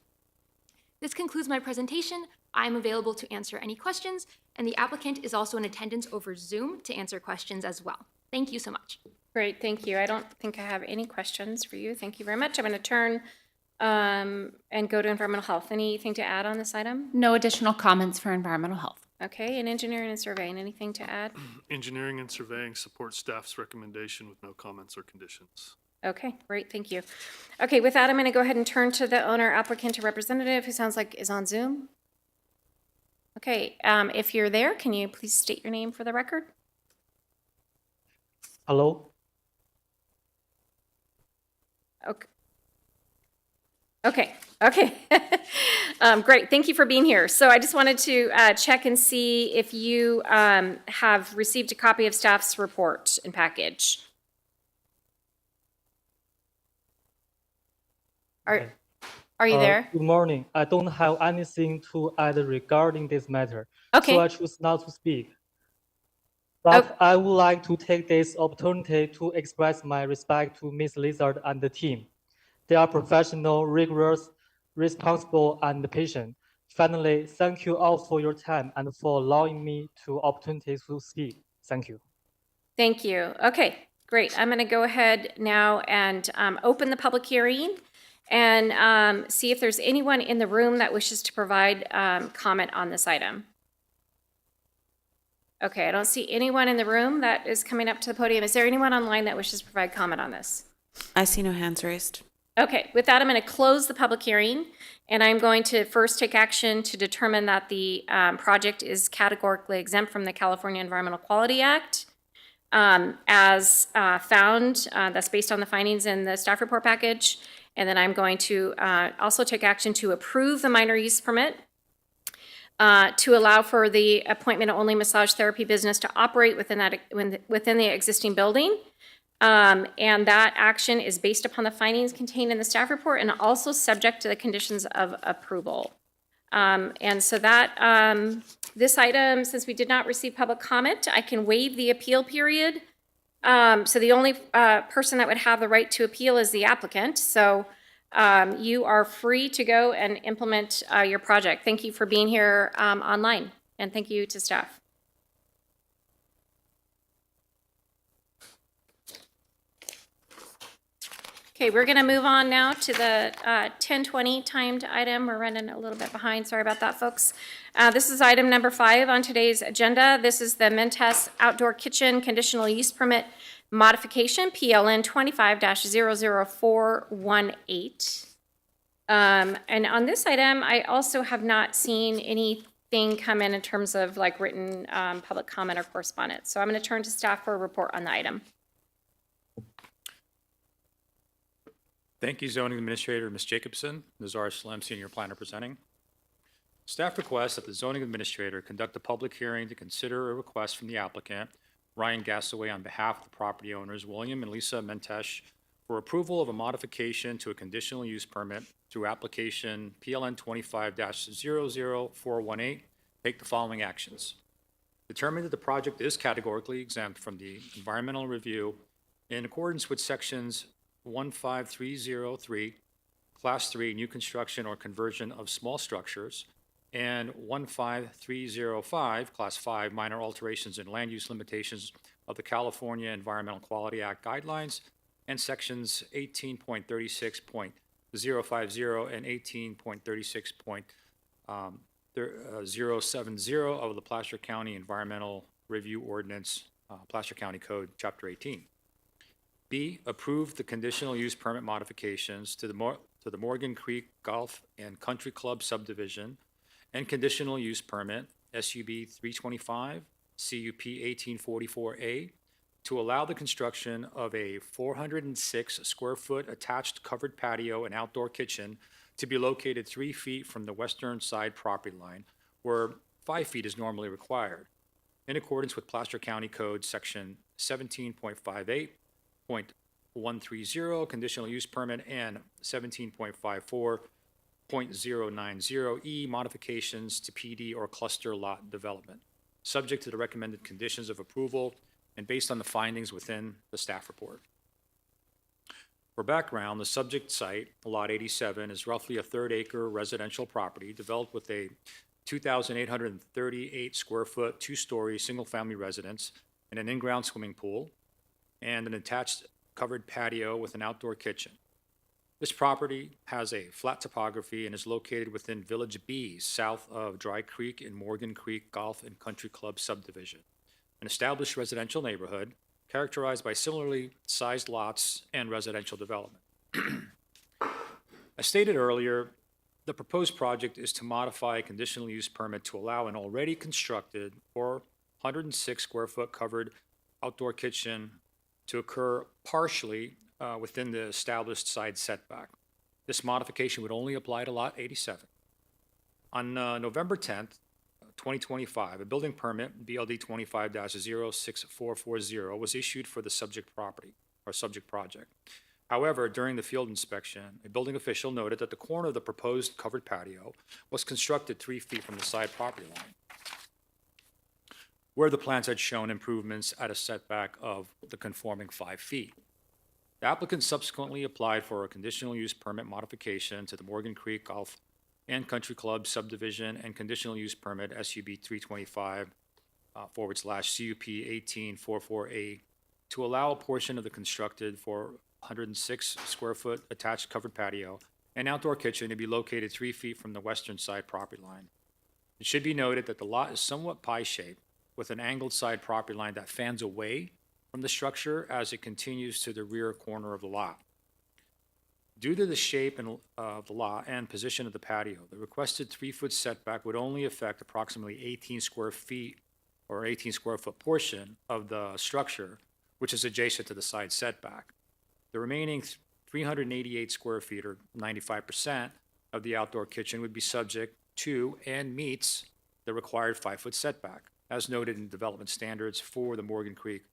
This concludes my presentation. I am available to answer any questions, and the applicant is also in attendance over Zoom to answer questions as well. Thank you so much. Great, thank you. I don't think I have any questions for you. Thank you very much. I'm going to turn and go to environmental health. Anything to add on this item? No additional comments for environmental health. Okay, and engineering and surveying, anything to add? Engineering and surveying support staff's recommendation with no comments or conditions. Okay, great, thank you. Okay, with that, I'm going to go ahead and turn to the owner applicant or representative who sounds like is on Zoom. Okay, if you're there, can you please state your name for the record? Hello. Okay. Great, thank you for being here. So I just wanted to check and see if you have received a copy of staff's report and package. Are you there? Good morning. I don't have anything to add regarding this matter. Okay. So I choose not to speak. But I would like to take this opportunity to express my respect to Ms. Lizard and the team. They are professional, rigorous, responsible, and patient. Finally, thank you all for your time and for allowing me to opportunity to speak. Thank you. Thank you. Okay, great. I'm going to go ahead now and open the public hearing and see if there's anyone in the room that wishes to provide comment on this item. Okay, I don't see anyone in the room that is coming up to the podium. Is there anyone online that wishes to provide comment on this? I see no hands raised. Okay, with that, I'm going to close the public hearing, and I'm going to first take action to determine that the project is categorically exempt from the California Environmental Quality Act as found. That's based on the findings in the staff report package. And then I'm going to also take action to approve the minor use permit to allow for the appointment-only massage therapy business to operate within the existing building. And that action is based upon the findings contained in the staff report and also subject to the conditions of approval. And so that this item, since we did not receive public comment, I can waive the appeal period. So the only person that would have the right to appeal is the applicant. So you are free to go and implement your project. Thank you for being here online, and thank you to staff. Okay, we're going to move on now to the 10:20 timed item. We're running a little bit behind. Sorry about that, folks. This is item number 5 on today's agenda. This is the Mentes Outdoor Kitchen Conditional Use Permit Modification, PLN 25-00418. And on this item, I also have not seen anything come in terms of like written public comment or correspondence. So I'm going to turn to staff for a report on the item. Thank you, Zoning Administrator Ms. Jacobson. Nazar Salem, Senior Planner presenting. Staff requests that the Zoning Administrator conduct a public hearing to consider a request from the applicant, Ryan Gassaway, on behalf of the property owners, William and Lisa Mentesh, for approval of a modification to a conditional use permit through application PLN 25-00418. Take the following actions. Determine that the project is categorically exempt from the environmental review in accordance with sections 15303, Class 3, new construction or conversion of small structures, and 15305, Class 5, minor alterations in land use limitations of the California Environmental Quality Act guidelines, and sections 18.36.050 and 18.36.070 of the Placer County Environmental Review Ordinance, Placer County Code, Chapter 18. B, approve the conditional use permit modifications to the Morgan Creek Golf and Country Club subdivision and conditional use permit, SUB 325, CUP 1844A, to allow the construction of a 406 square foot attached covered patio and outdoor kitchen to be located 3 feet from the western side property line, where 5 feet is normally required, in accordance with Placer County Code Section 17.58.130, conditional use permit, and 17.54.090E, modifications to PD or cluster lot development, subject to the recommended conditions of approval and based on the findings within the staff report. For background, the subject site, Lot 87, is roughly a third-acre residential property developed with a 2,838 square foot, two-story, single-family residence and an in-ground swimming pool, and an attached covered patio with an outdoor kitchen. This property has a flat topography and is located within Village B, south of Dry Creek in Morgan Creek Golf and Country Club subdivision, an established residential neighborhood characterized by similarly sized lots and residential development. As stated earlier, the proposed project is to modify a conditional use permit to allow an already constructed 406 square foot covered outdoor kitchen to occur partially within the established side setback. This modification would only apply to Lot 87. On November 10th, 2025, a building permit, BLD 25-06440, was issued for the subject property or subject project. However, during the field inspection, a building official noted that the corner of the proposed covered patio was constructed 3 feet from the side property line, where the plans had shown improvements at a setback of the conforming 5 feet. The applicant subsequently applied for a conditional use permit modification to the Morgan Creek Golf and Country Club subdivision and conditional use permit, SUB 325 / CUP 1844A, to allow a portion of the constructed 406 square foot attached covered patio and outdoor kitchen to be located 3 feet from the western side property line. It should be noted that the lot is somewhat pie-shaped with an angled side property line that fans away from the structure as it continues to the rear corner of the lot. Due to the shape of the lot and position of the patio, the requested 3-foot setback would only affect approximately 18 square feet or 18 square foot portion of the structure, which is adjacent to the side setback. The remaining 388 square feet, or 95%, of the outdoor kitchen would be subject to and meets the required 5-foot setback, as noted in development standards for the Morgan Creek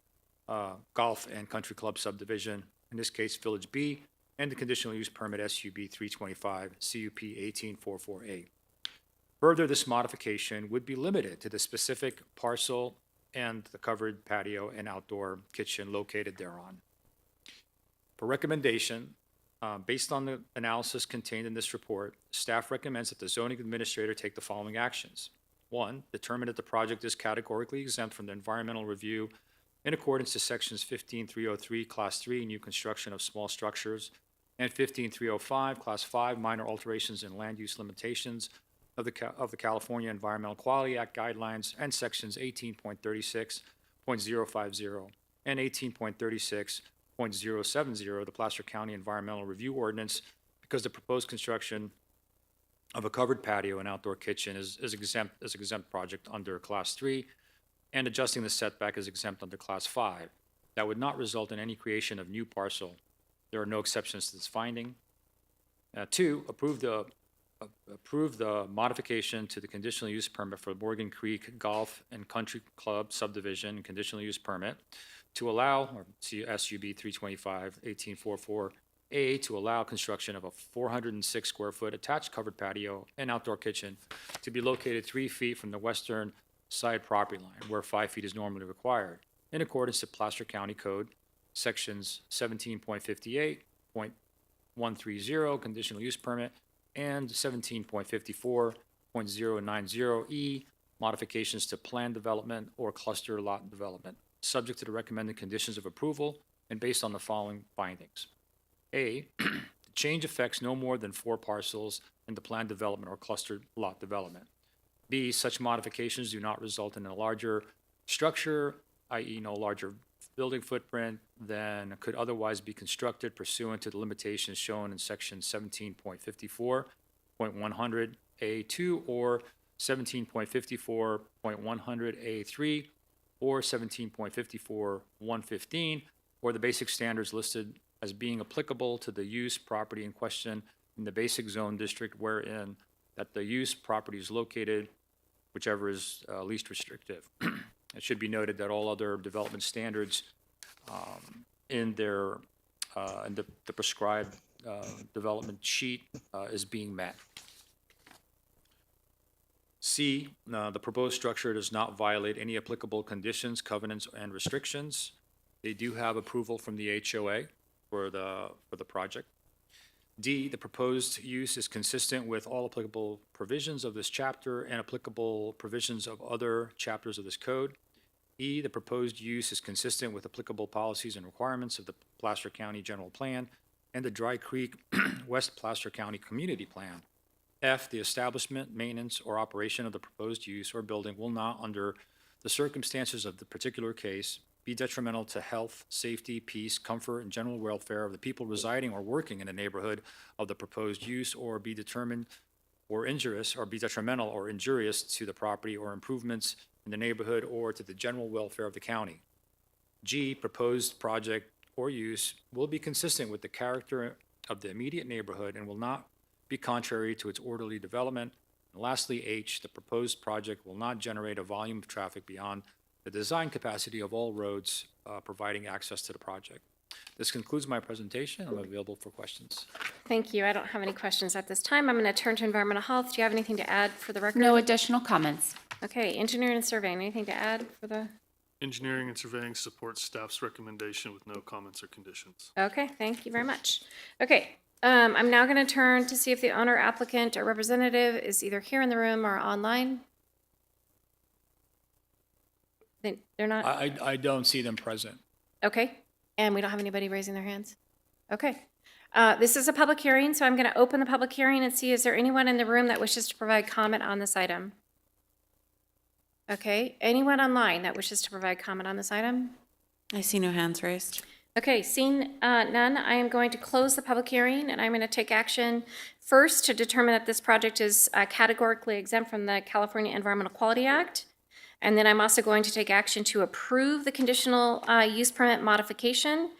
Golf and Country Club subdivision, in this case Village B, and the conditional use permit SUB 325, CUP 1844A. Further, this modification would be limited to the specific parcel and the covered patio and outdoor kitchen located thereon. For recommendation, based on the analysis contained in this report, staff recommends that the zoning administrator take the following actions. 1, determine that the project is categorically exempt from the environmental review in accordance to sections 15303, Class 3, new construction of small structures, and 15305, Class 5, minor alterations in land use limitations of the California Environmental Quality Act guidelines, and sections 18.36.050 and 18.36.070, the Placer County Environmental Review Ordinance, because the proposed construction of a covered patio and outdoor kitchen is exempt project under Class 3, and adjusting the setback is exempt under Class 5. That would not result in any creation of new parcel. There are no exceptions to this finding. 2, approve the modification to the conditional use permit for Morgan Creek Golf and Country Club subdivision and conditional use permit to allow, or SUB 325-1844A, to allow construction of a 406 square foot attached covered patio and outdoor kitchen to be located 3 feet from the western side property line, where 5 feet is normally required, in accordance to Placer County Code, sections 17.58.130, conditional use permit, and 17.54.090E, modifications to planned development or cluster lot development, subject to the recommended conditions of approval and based on the following findings. A, the change affects no more than 4 parcels in the planned development or cluster lot development. B, such modifications do not result in a larger structure, i.e. no larger building footprint than could otherwise be constructed pursuant to the limitations shown in section 17.54.100A2 or 17.54.100A3 or 17.54.115, or the basic standards listed as being applicable to the use property in question in the basic zone district wherein that the use property is located, whichever is least restrictive. It should be noted that all other development standards in the prescribed development sheet is being met. C, the proposed structure does not violate any applicable conditions, covenants, and restrictions. They do have approval from the HOA for the project. D, the proposed use is consistent with all applicable provisions of this chapter and applicable provisions of other chapters of this code. E, the proposed use is consistent with applicable policies and requirements of the Placer County General Plan and the Dry Creek West Placer County Community Plan. F, the establishment, maintenance, or operation of the proposed use or building will not, under the circumstances of the particular case, be detrimental to health, safety, peace, comfort, and general welfare of the people residing or working in the neighborhood of the proposed use, or be determined or injurious, or be detrimental or injurious to the property or improvements in the neighborhood or to the general welfare of the county. G, proposed project or use will be consistent with the character of the immediate neighborhood and will not be contrary to its orderly development. And lastly, H, the proposed project will not generate a volume of traffic beyond the design capacity of all roads providing access to the project. This concludes my presentation. I'm available for questions. Thank you. I don't have any questions at this time. I'm going to turn to environmental health. Do you have anything to add for the record? No additional comments. Okay, engineering and surveying, anything to add for the? Engineering and surveying supports staff's recommendation with no comments or conditions. Okay, thank you very much. Okay, I'm now going to turn to see if the owner, applicant, or representative is either here in the room or online. They're not? I don't see them present. Okay, and we don't have anybody raising their hands? Okay. This is a public hearing, so I'm going to open the public hearing and see, is there anyone in the room that wishes to provide comment on this item? Okay, anyone online that wishes to provide comment on this item? I see no hands raised. Okay, seeing none, I am going to close the public hearing, and I'm going to take action first to determine that this project is categorically exempt from the California Environmental Quality Act. And then I'm also going to take action to approve the conditional use permit modification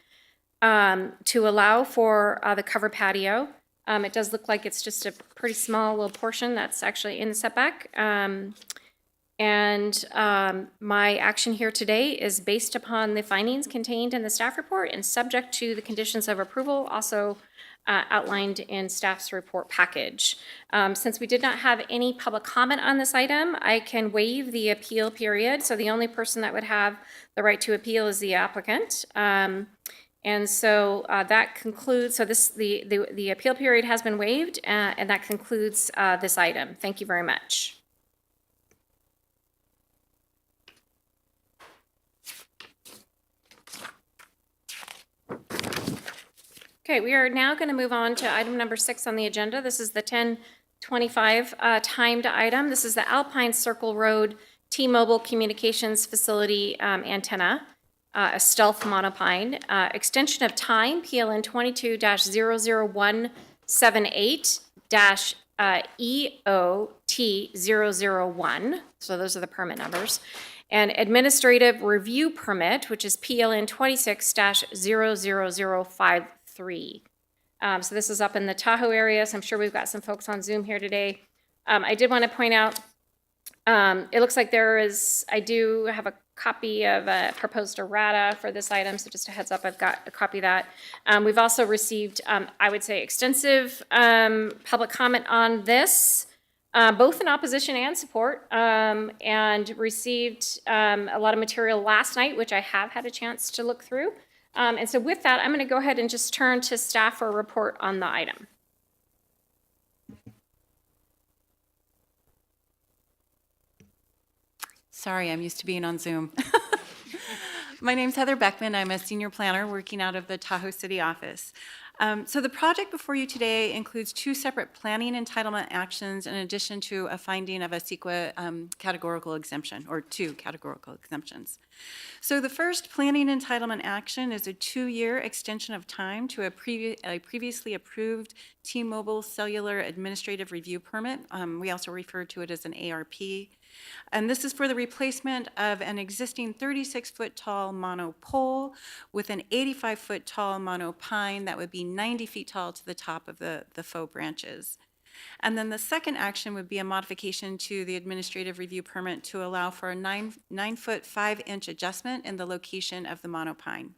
to allow for the covered patio. It does look like it's just a pretty small little portion that's actually in the setback. My action here today is based upon the findings contained in the staff report and subject to the conditions of approval also outlined in staff's report package. Since we did not have any public comment on this item, I can waive the appeal period. So the only person that would have the right to appeal is the applicant. That concludes, so the appeal period has been waived, and that concludes this item. Thank you very much. Okay, we are now going to move on to item number 6 on the agenda. This is the 10:25 timed item. This is the Alpine Circle Road T-Mobile Communications Facility antenna. a stealth monopine. Extension of time, PLN 22-00178-EOT001. So those are the permit numbers. And administrative review permit, which is PLN 26-00053. So this is up in the Tahoe area, so I'm sure we've got some folks on Zoom here today. I did want to point out, it looks like I do have a copy of a proposed errata for this item, so just a heads up, I've got a copy of that. We've also received, I would say, extensive public comment on this, both in opposition and support, and received a lot of material last night, which I have had a chance to look through. And so with that, I'm going to go ahead and just turn to staff for a report on the item. Sorry, I'm used to being on Zoom. My name's Heather Beckman. I'm a senior planner working out of the Tahoe City office. So the project before you today includes 2 separate planning entitlement actions in addition to a finding of a CEQA categorical exemption, or 2 categorical exemptions. So the first planning entitlement action is a 2-year extension of time to a previously approved T-Mobile cellular administrative review permit. We also refer to it as an ARP. And this is for the replacement of an existing 36-foot tall monopole with an 85-foot tall monopine that would be 90 feet tall to the top of the faux branches. And then the second action would be a modification to the administrative review permit to allow for a 9-foot 5-inch adjustment in the location of the monopine.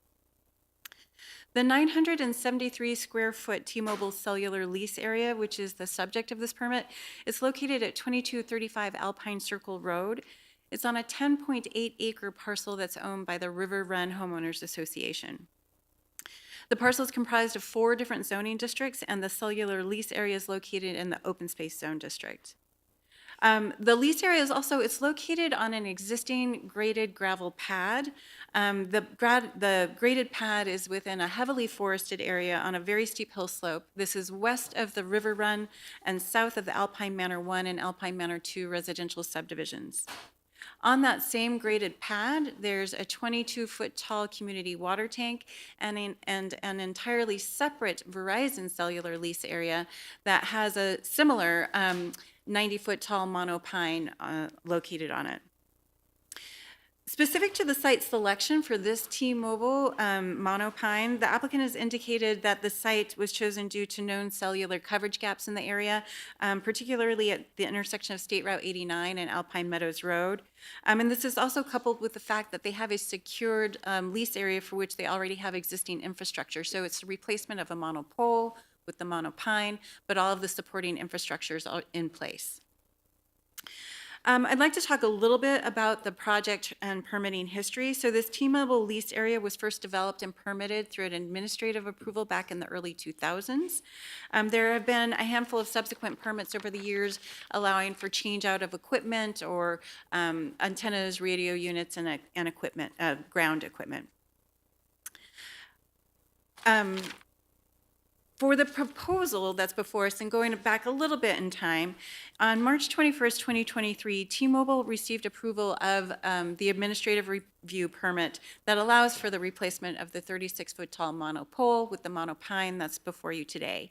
The 973 square foot T-Mobile cellular lease area, which is the subject of this permit, is located at 2235 Alpine Circle Road. It's on a 10.8 acre parcel that's owned by the River Run Homeowners Association. The parcel is comprised of 4 different zoning districts, and the cellular lease area is located in the open space zone district. The lease area is also, it's located on an existing graded gravel pad. The graded pad is within a heavily forested area on a very steep hill slope. This is west of the River Run and south of the Alpine Manor 1 and Alpine Manor 2 residential subdivisions. On that same graded pad, there's a 22-foot tall community water tank and an entirely separate Verizon cellular lease area that has a similar 90-foot tall monopine located on it. Specific to the site selection for this T-Mobile monopine, the applicant has indicated that the site was chosen due to known cellular coverage gaps in the area, particularly at the intersection of State Route 89 and Alpine Meadows Road. And this is also coupled with the fact that they have a secured lease area for which they already have existing infrastructure. So it's a replacement of a monopole with the monopine, but all of the supporting infrastructures are in place. I'd like to talk a little bit about the project and permitting history. So this T-Mobile lease area was first developed and permitted through an administrative approval back in the early 2000s. There have been a handful of subsequent permits over the years allowing for change out of equipment or antennas, radio units, and equipment, ground equipment. For the proposal that's before us, and going back a little bit in time, on March 21st, 2023, T-Mobile received approval of the administrative review permit that allows for the replacement of the 36-foot tall monopole with the monopine that's before you today.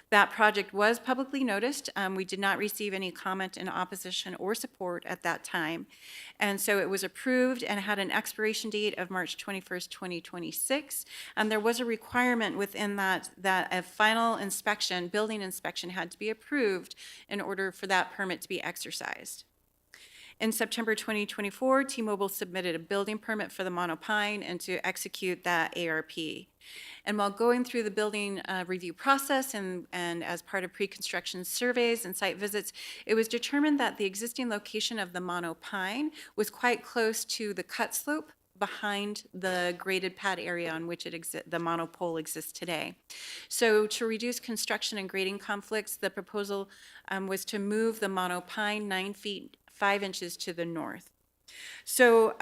That project was publicly noticed. We did not receive any comment in opposition or support at that time. And so it was approved and had an expiration date of March 21st, 2026. And there was a requirement within that a final inspection, building inspection, had to be approved in order for that permit to be exercised. In September 2024, T-Mobile submitted a building permit for the monopine and to execute that ARP. And while going through the building review process and as part of pre-construction surveys and site visits, it was determined that the existing location of the monopine was quite close to the cut slope behind the graded pad area on which the monopole exists today. So to reduce construction and grading conflicts, the proposal was to move the monopine 9 feet 5 inches to the north. So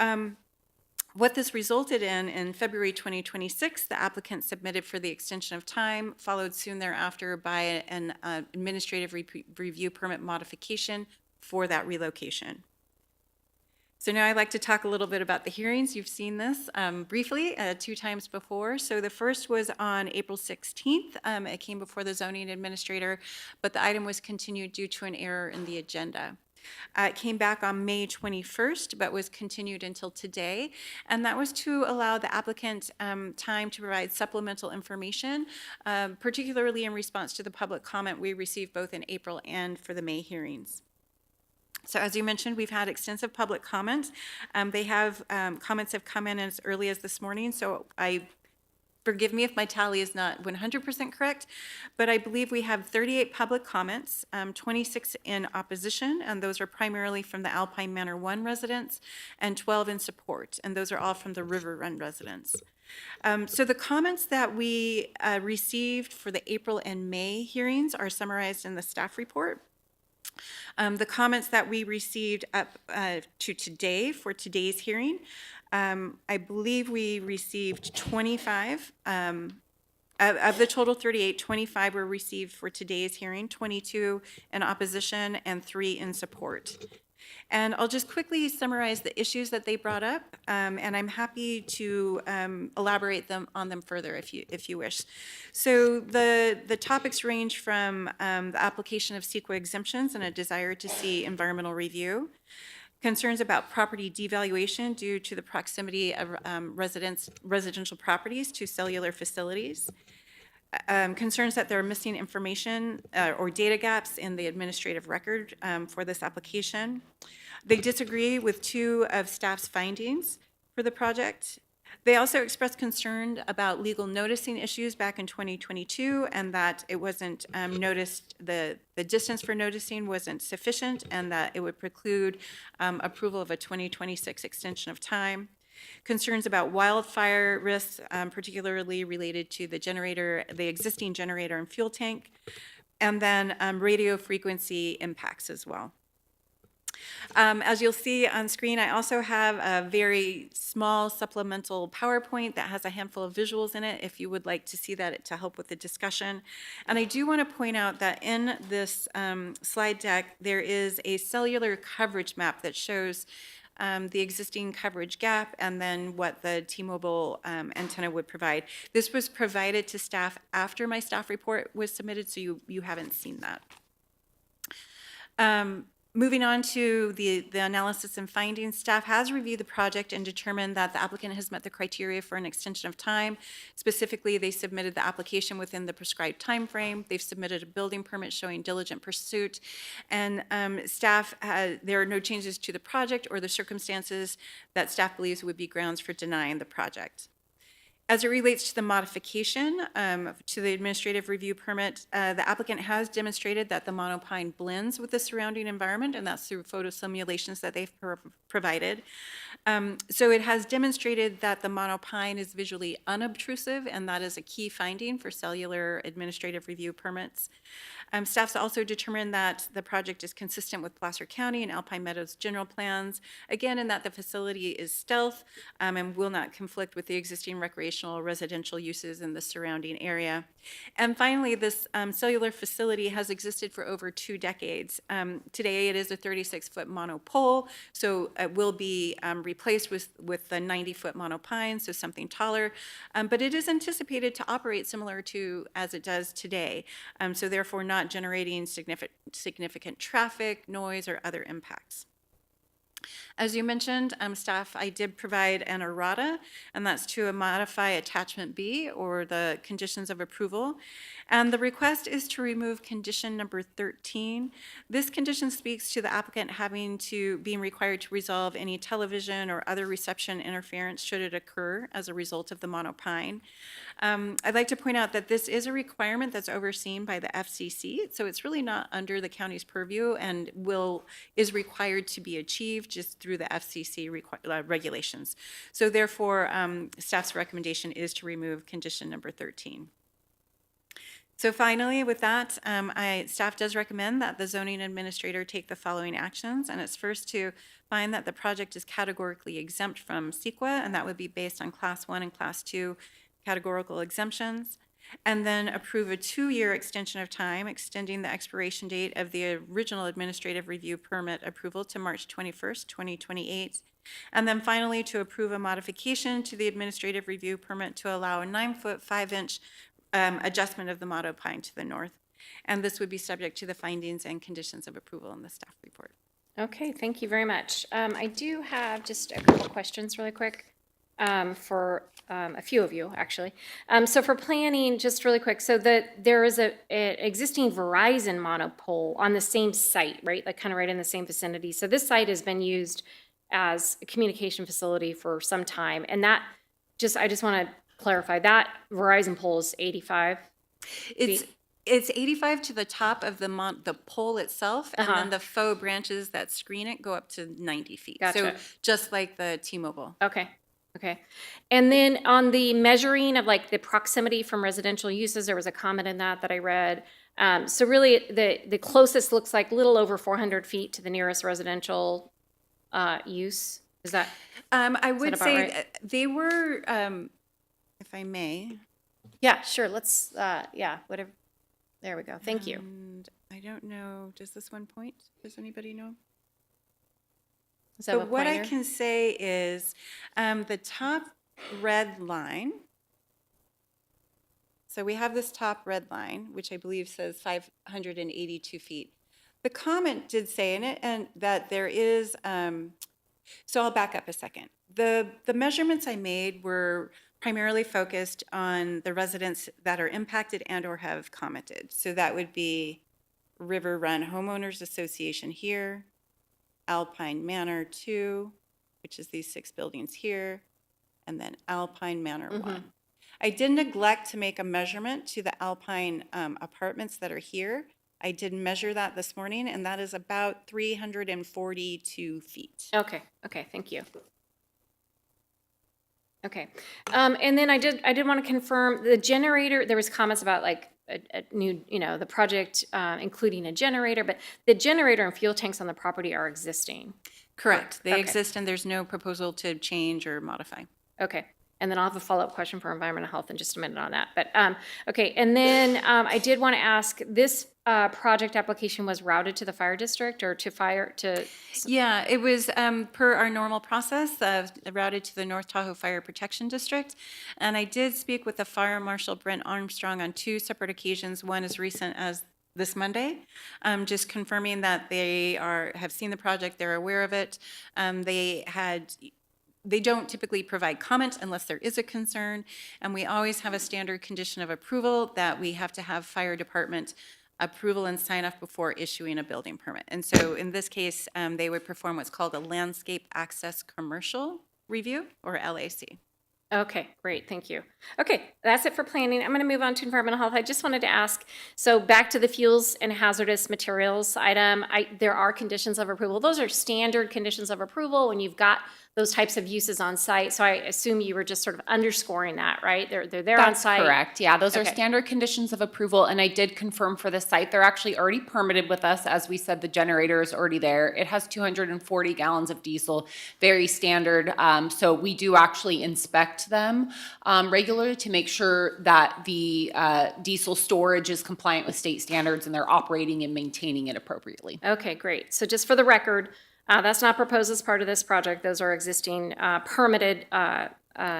what this resulted in February 2026, the applicant submitted for the extension of time, followed soon thereafter by an administrative review permit modification for that relocation. So now I'd like to talk a little bit about the hearings. You've seen this briefly 2 times before. So the first was on April 16th. It came before the zoning administrator, but the item was continued due to an error in the agenda. It came back on May 21st, but was continued until today. And that was to allow the applicant time to provide supplemental information, particularly in response to the public comment we received both in April and for the May hearings. So as you mentioned, we've had extensive public comments. Comments have come in as early as this morning, so forgive me if my tally is not 100% correct, but I believe we have 38 public comments, 26 in opposition, and those are primarily from the Alpine Manor 1 residents, and 12 in support, and those are all from the River Run residents. So the comments that we received for the April and May hearings are summarized in the staff report. The comments that we received up to today for today's hearing, I believe we received 25. Of the total 38, 25 were received for today's hearing, 22 in opposition and 3 in support. And I'll just quickly summarize the issues that they brought up, and I'm happy to elaborate on them further if you wish. So the topics range from the application of CEQA exemptions and a desire to see environmental review, concerns about property devaluation due to the proximity of residential properties to cellular facilities, concerns that there are missing information or data gaps in the administrative record for this application. They disagree with 2 of staff's findings for the project. They also expressed concern about legal noticing issues back in 2022 and that it wasn't noticed, the distance for noticing wasn't sufficient and that it would preclude approval of a 2026 extension of time. Concerns about wildfire risks, particularly related to the existing generator and fuel tank, and then radio frequency impacts as well. As you'll see on screen, I also have a very small supplemental PowerPoint that has a handful of visuals in it if you would like to see that to help with the discussion. And I do want to point out that in this slide deck, there is a cellular coverage map that shows the existing coverage gap and then what the T-Mobile antenna would provide. This was provided to staff after my staff report was submitted, so you haven't seen that. Moving on to the analysis and findings, staff has reviewed the project and determined that the applicant has met the criteria for an extension of time. Specifically, they submitted the application within the prescribed time frame. They've submitted a building permit showing diligent pursuit. And there are no changes to the project or the circumstances that staff believes would be grounds for denying the project. As it relates to the modification to the administrative review permit, the applicant has demonstrated that the monopine blends with the surrounding environment, and that's through photo simulations that they've provided. So it has demonstrated that the monopine is visually unobtrusive, and that is a key finding for cellular administrative review permits. Staff's also determined that the project is consistent with Placer County and Alpine Meadows general plans, again, in that the facility is stealth and will not conflict with the existing recreational residential uses in the surrounding area. And finally, this cellular facility has existed for over 2 decades. Today, it is a 36-foot monopole, so it will be replaced with the 90-foot monopine, so something taller. But it is anticipated to operate similar to as it does today, so therefore not generating significant traffic, noise, or other impacts. As you mentioned, staff, I did provide an errata, and that's to modify attachment B, or the conditions of approval. And the request is to remove condition number 13. This condition speaks to the applicant being required to resolve any television or other reception interference should it occur as a result of the monopine. I'd like to point out that this is a requirement that's overseen by the FCC, so it's really not under the county's purview and is required to be achieved just through the FCC regulations. So therefore, staff's recommendation is to remove condition number 13. So finally, with that, staff does recommend that the zoning administrator take the following actions, and it's first to find that the project is categorically exempt from CEQA, and that would be based on Class 1 and Class 2 categorical exemptions. and then approve a 2-year extension of time, extending the expiration date of the original administrative review permit approval to March 21st, 2028. And then finally, to approve a modification to the administrative review permit to allow a 9-foot, 5-inch adjustment of the motto pine to the north. And this would be subject to the findings and conditions of approval in the staff report. Okay, thank you very much. I do have just a couple questions really quick for a few of you, actually. So for planning, just really quick, so there is a existing Verizon monopole on the same site, right? Like kind of right in the same vicinity. So this site has been used as a communication facility for some time. And that I just want to clarify, that Verizon pole is 85 feet? It's 85 to the top of the pole itself, and then the faux branches that screen it go up to 90 feet. Gotcha. So just like the T-Mobile. Okay. And then on the measuring of like the proximity from residential uses, there was a comment in that I read. So really the closest looks like a little over 400 feet to the nearest residential use. Is that? I would say right? they were, if I may. Yeah, sure. Let's, whatever. There we go. Thank you. And I don't know, does this one point? Does anybody know? Is that So a what I pointer? can say is the top red line. So we have this top red line, which I believe says 582 feet. The comment did say in it and that there is, so I'll back up a second. The measurements I made were primarily focused on the residents that are impacted and or have commented. So that would be River Run Homeowners Association here, Alpine Manor 2, which is these 6 buildings here, and then Alpine Manor 1. I did neglect to make a measurement to the Alpine apartments that are here. I did measure that this morning, and that is about 342 feet. Okay, thank you. Okay, and then I did want to confirm the generator. There was comments about like a new, the project including a generator, but the generator and fuel tanks on the property are existing. Correct. They Okay. exist, and there's no proposal to change or modify. Okay, and then I'll have a follow-up question for environmental health in just a minute on that. But okay, and then I did want to ask, this project application was routed to the fire district or to fire to? Yeah, it was per our normal process, routed to the North Tahoe Fire Protection District. And I did speak with the Fire Marshal Brent Armstrong on 2 separate occasions, one as recent as this Monday, just confirming that they have seen the project, they're aware of it. They don't typically provide comment unless there is a concern, and we always have a standard condition of approval that we have to have fire department approval and sign off before issuing a building permit. And so in this case, they would perform what's called a landscape access commercial review, or LAC. Okay, great, thank you. Okay, that's it for planning. I'm going to move on to environmental health. I just wanted to ask, so back to the fuels and hazardous materials item, there are conditions of approval. Those are standard conditions of approval when you've got those types of uses on site. So I assume you were just sort of underscoring that, right? They're there on That's site. correct. Yeah, those are Okay. standard conditions of approval, and I did confirm for the site, they're actually already permitted with us. As we said, the generator is already there. It has 240 gallons of diesel, very standard. So we do actually inspect them regularly to make sure that the diesel storage is compliant with state standards and they're operating and maintaining it appropriately. Okay, great. So just for the record, that's not proposed as part of this project. Those are existing permitted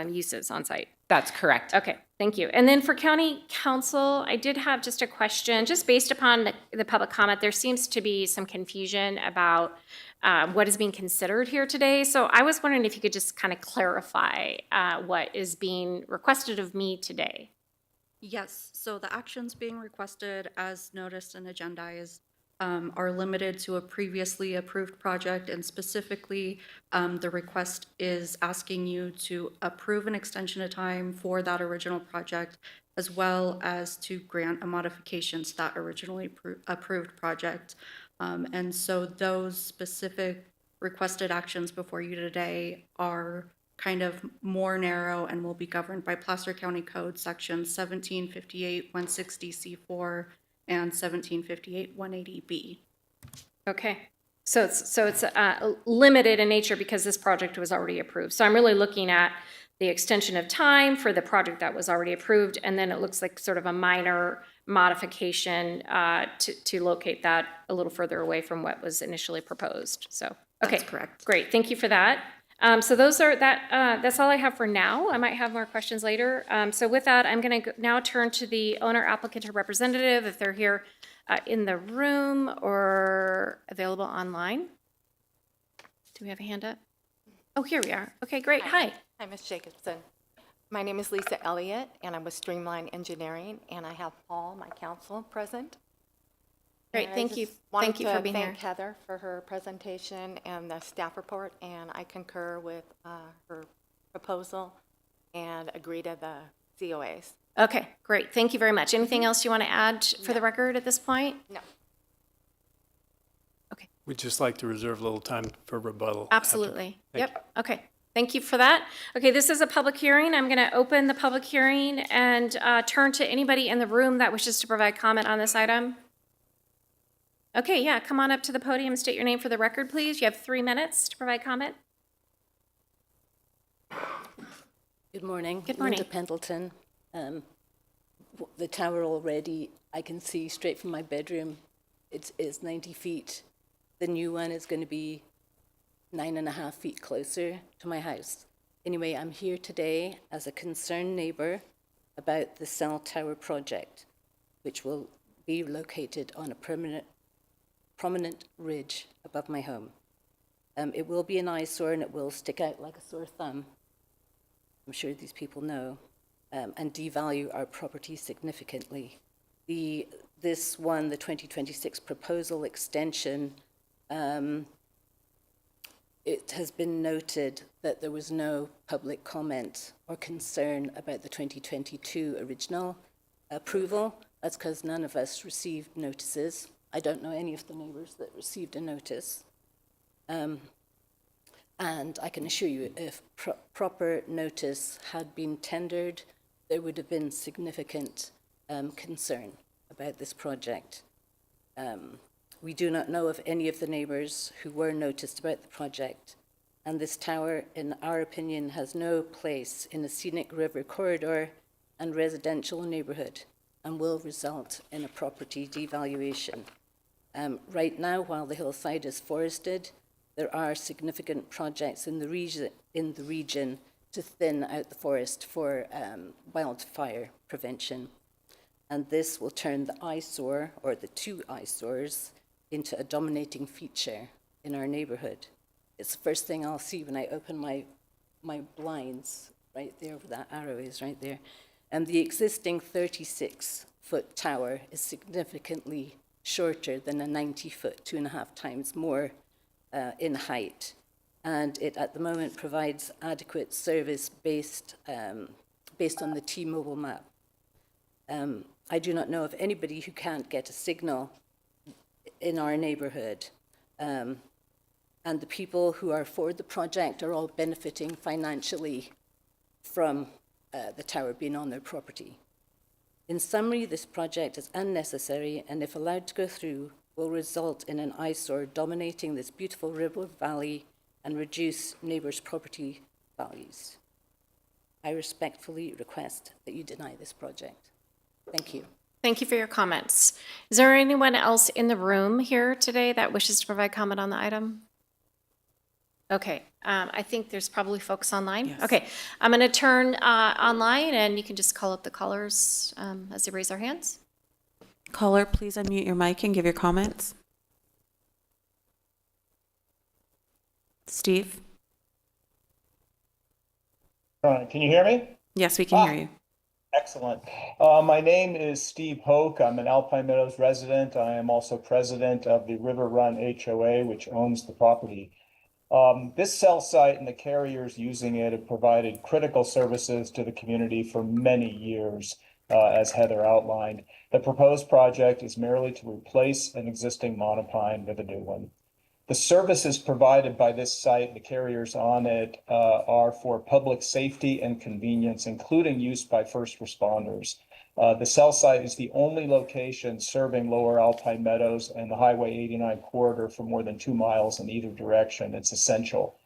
uses on site. That's correct. Okay, thank you. And then for county council, I did have just a question, just based upon the public comment, there seems to be some confusion about what is being considered here today. So I was wondering if you could just kind of clarify what is being requested of me today. Yes, so the actions being requested as noticed and agendized are limited to a previously approved project, and specifically the request is asking you to approve an extension of time for that original project, as well as to grant a modification to that originally approved project. And so those specific requested actions before you today are kind of more narrow and will be governed by Placer County Code Section 1758-160C4 and 1758-180B. Okay, so it's limited in nature because this project was already approved. So I'm really looking at the extension of time for the project that was already approved, and then it looks like sort of a minor modification to locate that a little further away from what was initially proposed. So, okay. That's correct. Great, thank you for that. So those are that's all I have for now. I might have more questions later. So with that, I'm going to now turn to the owner applicant or representative if they're here in the room or available online. Do we have a hand up? Oh, here we are. Okay, great. Hi. Hi, Ms. Jacobson. My name is Lisa Elliott, and I'm with Streamline Engineering, and I have Paul, my counsel, present. Great, And I thank you. just wanted Thank you for to being here. Thank Heather for her presentation and the staff report, and I concur with her proposal and agree to the COAs. Okay, great. Thank you very much. Anything else you want to add for the record at this point? No. We'd just like to reserve a little time for rebuttal. Absolutely. Thank Yep. Okay. Thank you for that. Okay, this is a public hearing. I'm going to open the public hearing and turn to anybody in the room that wishes to provide comment on this item. Okay, yeah, come on up to the podium, state your name for the record, please. You have 3 minutes to provide comment. Good morning. Good morning. Linda Pendleton. The tower already, I can see straight from my bedroom, it's 90 feet. The new one is going to be 9.5 feet closer to my house. Anyway, I'm here today as a concerned neighbor about the cell tower project, which will be located on a prominent ridge above my home. It will be an eyesore and it will stick out like a sore thumb. I'm sure these people know, and devalue our property significantly. This one, the 2026 proposal extension, it has been noted that there was no public comment or concern about the 2022 original approval. That's because none of us received notices. I don't know any of the neighbors that received a notice. And I can assure you, if proper notice had been tendered, there would have been significant concern about this project. We do not know of any of the neighbors who were noticed about the project, and this tower, in our opinion, has no place in a scenic river corridor and residential neighborhood and will result in a property devaluation. Right now, while the hillside is forested, there are significant projects in the region to thin out the forest for wildfire prevention. And this will turn the eyesore, or the two eyesores, into a dominating feature in our neighborhood. It's the first thing I'll see when I open my blinds, right there, where that arrow is right there. And the existing 36-foot tower is significantly shorter than a 90-foot, 2.5 times more in height. And it, at the moment, provides adequate service based on the T-Mobile map. I do not know of anybody who can't get a signal in our neighborhood. And the people who are for the project are all benefiting financially from the tower being on their property. In summary, this project is unnecessary, and if allowed to go through, will result in an eyesore dominating this beautiful river valley and reduce neighbors' property values. I respectfully request that you deny this project. Thank you. Thank you for your comments. Is there anyone else in the room here today that wishes to provide comment on the item? Okay, I think there's probably folks online. Yes. Okay, I'm going to turn online, and you can just call up the callers as they raise their hands. Caller, please unmute your mic and give your comments. Steve? Can you hear me? Yes, we can hear you. Excellent. My name is Steve Hoke. I'm an Alpine Meadows resident. I am also president of the River Run HOA, which owns the property. This cell site and the carriers using it have provided critical services to the community for many years, as Heather outlined. The proposed project is merely to replace an existing monopine with a new one. The services provided by this site and the carriers on it are for public safety and convenience, including use by first responders. The cell site is the only location serving Lower Alpine Meadows and the Highway 89 corridor for more than 2 miles in either direction. It's essential.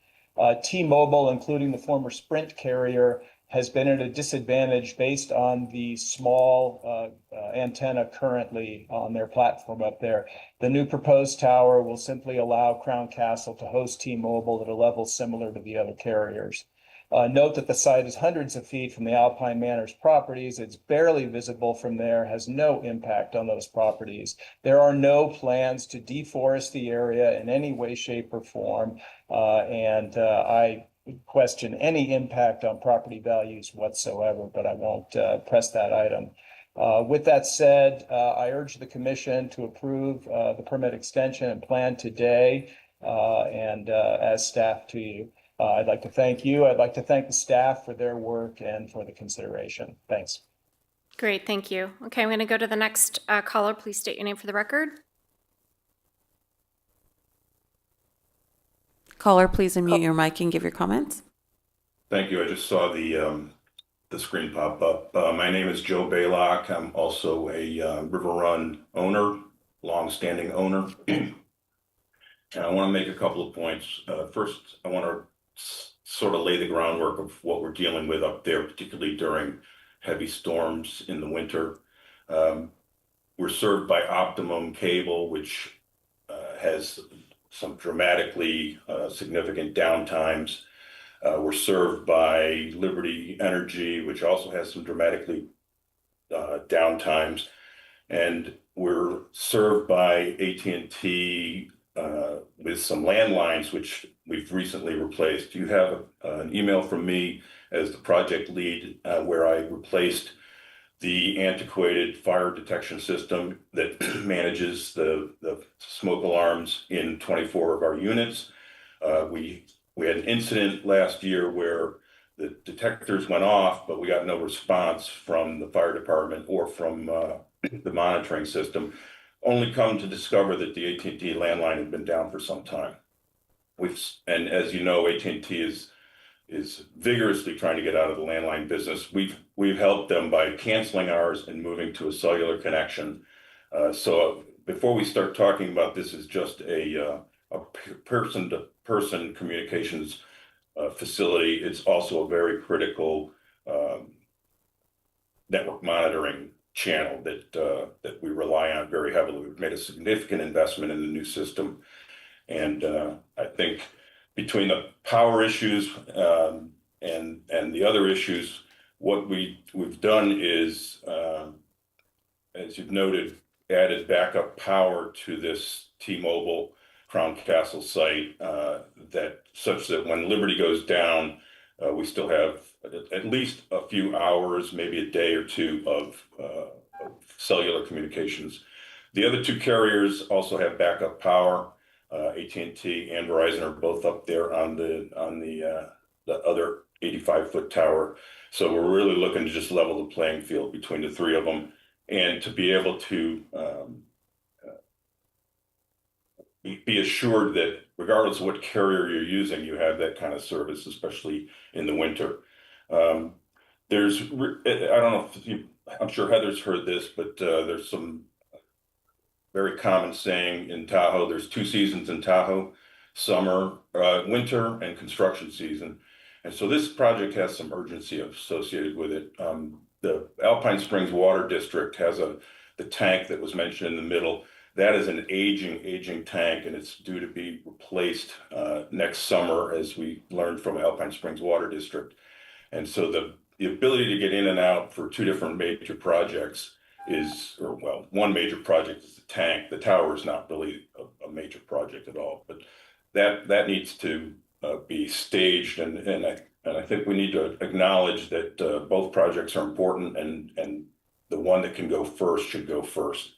T-Mobile, including the former Sprint carrier, has been at a disadvantage based on the small antenna currently on their platform up there. The new proposed tower will simply allow Crown Castle to host T-Mobile at a level similar to the other carriers. Note that the site is hundreds of feet from the Alpine Manors properties. It's barely visible from there, has no impact on those properties. There are no plans to deforest the area in any way, shape, or form. I question any impact on property values whatsoever, but I won't press that item. With that said, I urge the commission to approve the permit extension and plan today and as staff to you. I'd like to thank you. I'd like to thank the staff for their work and for the consideration. Thanks. Great, thank you. Okay, I'm going to go to the next caller. Please state your name for the record. Caller, please unmute your mic and give your comments. Thank you. I just saw the screen pop up. My name is Joe Baylock. I'm also a River Run owner, long-standing owner. And I want to make a couple of points. First, I want to sort of lay the groundwork of what we're dealing with up there, particularly during heavy storms in the winter. We're served by Optimum Cable, which has some dramatically significant downtimes. We're served by Liberty Energy, which also has some dramatically downtimes. And we're served by AT&T with some landlines, which we've recently replaced. You have an email from me as the project lead where I replaced the antiquated fire detection system that manages the smoke alarms in 24 of our units. We had an incident last year where the detectors went off, but we got no response from the fire department or from the monitoring system. Only come to discover that the AT&T landline had been down for some time. And as you know, AT&T is vigorously trying to get out of the landline business. We've helped them by canceling ours and moving to a cellular connection. So before we start talking about this as just a person-to-person communications facility, it's also a very critical network monitoring channel that we rely on very heavily. We've made a significant investment in the new system. And I think between the power issues and the other issues, what we've done is, as you've noted, added backup power to this T-Mobile Crown Castle site that such that when Liberty goes down, we still have at least a few hours, maybe a day or two of cellular communications. The other two carriers also have backup power. AT&T and Verizon are both up there on the other 85-foot tower. So we're really looking to just level the playing field between the three of them and to be able to be assured that regardless of what carrier you're using, you have that kind of service, especially in the winter. I don't know if I'm sure Heather's heard this, but there's some very common saying in Tahoe. There's two seasons in Tahoe: summer, winter, and construction season. And so this project has some urgency associated with it. The Alpine Springs Water District has the tank that was mentioned in the middle. That is an aging tank, and it's due to be replaced next summer, as we learned from Alpine Springs Water District. And so the ability to get in and out for two different major projects one major project is the tank. The tower is not really a major project at all, but that needs to be staged, and I think we need to acknowledge that both projects are important, and the one that can go first should go first.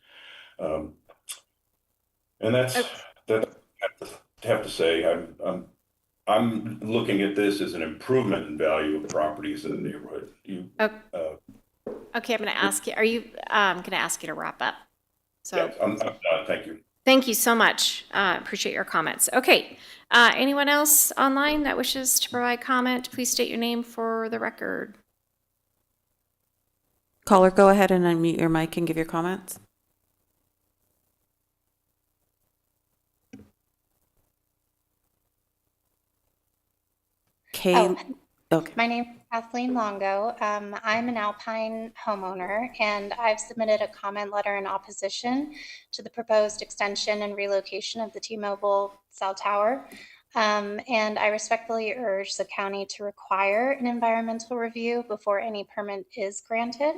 And that's that. I have to say, I'm looking at this as an improvement in value of properties in the neighborhood. Okay, I'm going to ask you. I'm going to ask you to wrap up. So yes, I'm done. Thank you. Thank you so much. Appreciate your comments. Okay, anyone else online that wishes to provide comment? Please state your name for the record. Caller, go ahead and unmute your mic and give your comments. Kay, okay. My name is Kathleen Longo. I'm an Alpine homeowner, and I've submitted a comment letter in opposition to the proposed extension and relocation of the T-Mobile cell tower. And I respectfully urge the county to require an environmental review before any permit is granted.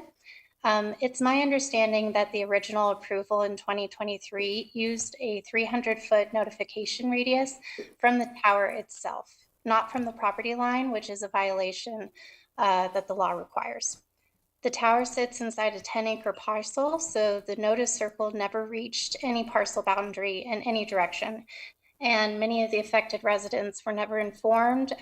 It's my understanding that the original approval in 2023 used a 300-foot notification radius from the tower itself, not from the property line, which is a violation that the law requires. The tower sits inside a 10-acre parcel, so the notice circle never reached any parcel boundary in any direction. And many of the affected residents were never informed,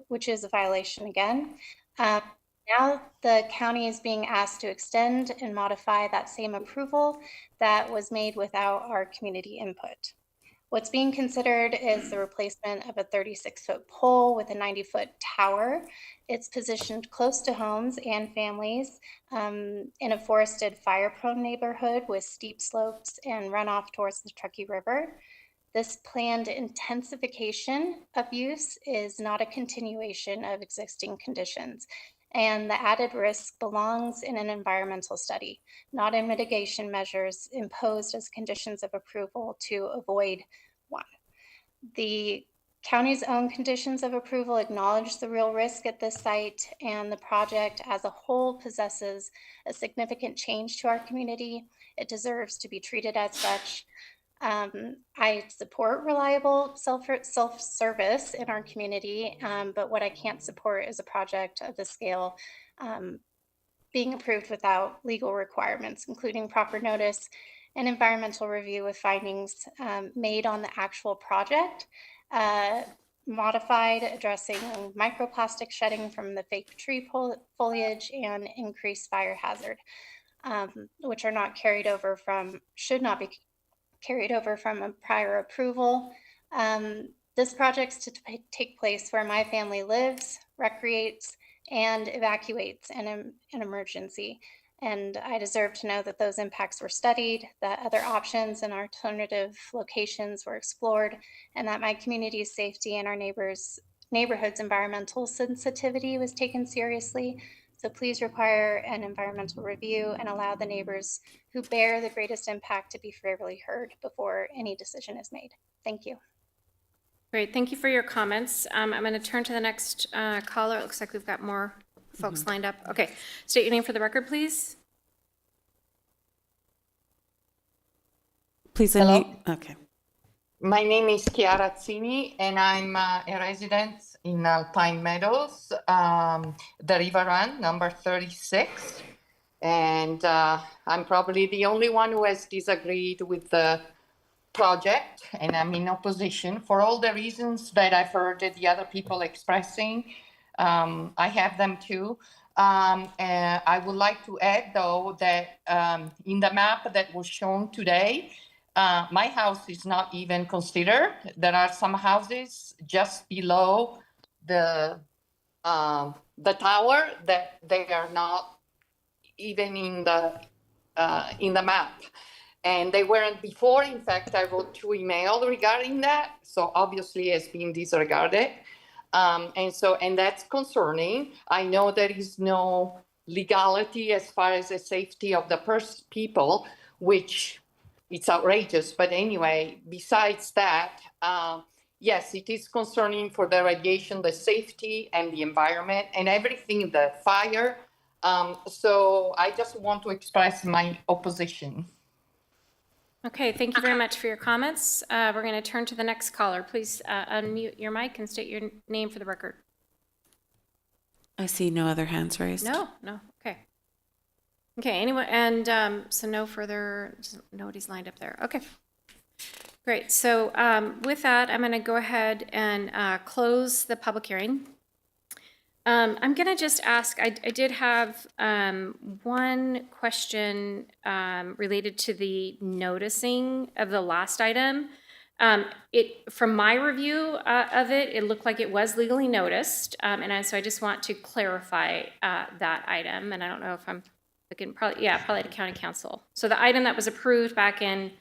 which is a violation again. Now the county is being asked to extend and modify that same approval that was made without our community input. What's being considered is the replacement of a 36-foot pole with a 90-foot tower. It's positioned close to homes and families in a forested, fire-prone neighborhood with steep slopes and runoff towards the Truckee River. This planned intensification of use is not a continuation of existing conditions, and the added risk belongs in an environmental study, not in mitigation measures imposed as conditions of approval to avoid one. The county's own conditions of approval acknowledge the real risk at this site, and the project as a whole possesses a significant change to our community. It deserves to be treated as such. I support reliable self-service in our community, but what I can't support is a project of this scale being approved without legal requirements, including proper notice and environmental review with findings made on the actual project, modified addressing microplastic shedding from the fake tree foliage and increased fire hazard, which are not carried over from, should not be carried over from a prior approval. This project's to take place where my family lives, recreates, and evacuates in an emergency. And I deserve to know that those impacts were studied, that other options and alternative locations were explored, and that my community's safety and our neighborhood's environmental sensitivity was taken seriously. So please require an environmental review and allow the neighbors who bear the greatest impact to be fairly heard before any decision is made. Thank you. Great, thank you for your comments. I'm going to turn to the next caller. It looks like we've got more folks lined up. Okay, state your name for the record, please. Please unmute. Okay. My name is Chiara Zini, and I'm a resident in Alpine Meadows, the River Run, number 36. And I'm probably the only one who has disagreed with the project, and I'm in opposition for all the reasons that I've heard the other people expressing. I have them too. And I would like to add, though, that in the map that was shown today, my house is not even considered. There are some houses just below the tower that they are not even in the map. And they weren't before. In fact, I wrote 2 emails regarding that. So obviously it's been disregarded. And that's concerning. I know there is no legality as far as the safety of the people, which it's outrageous. But anyway, besides that, yes, it is concerning for the radiation, the safety and the environment and everything, the fire. So I just want to express my opposition. Okay, thank you very much for your comments. We're going to turn to the next caller. Please unmute your mic and state your name for the record. I see no other hands raised. No, okay. Okay, anyone, and so no further, nobody's lined up there. Okay, great. So with that, I'm going to go ahead and close the public hearing. I'm going to just ask, I did have one question related to the noticing of the last item. From my review of it, it looked like it was legally noticed. So I just want to clarify that item. And I don't know if I'm looking, probably to county council. So the item that was approved back in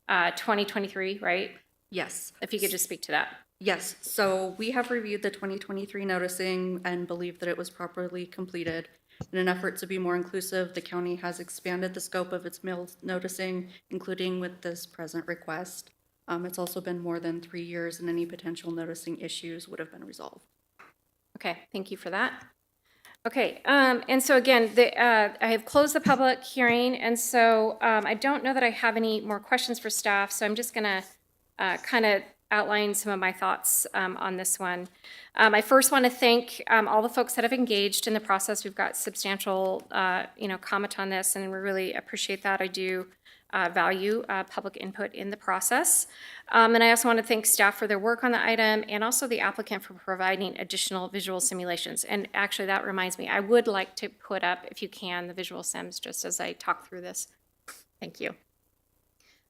2023, right? Yes. If you could just speak to that. Yes, so we have reviewed the 2023 noticing and believe that it was properly completed. In an effort to be more inclusive, the county has expanded the scope of its mail noticing, including with this present request. It's also been more than 3 years, and any potential noticing issues would have been resolved. Okay, thank you for that. Okay, and so again, I have closed the public hearing, and so I don't know that I have any more questions for staff, so I'm just gonna kind of outline some of my thoughts on this one. I first want to thank all the folks that have engaged in the process. We've got substantial, comment on this, and we really appreciate that. I do value public input in the process. And I also want to thank staff for their work on the item and also the applicant for providing additional visual simulations. And actually, that reminds me, I would like to put up, if you can, the visual sims just as I talk through this. Thank you.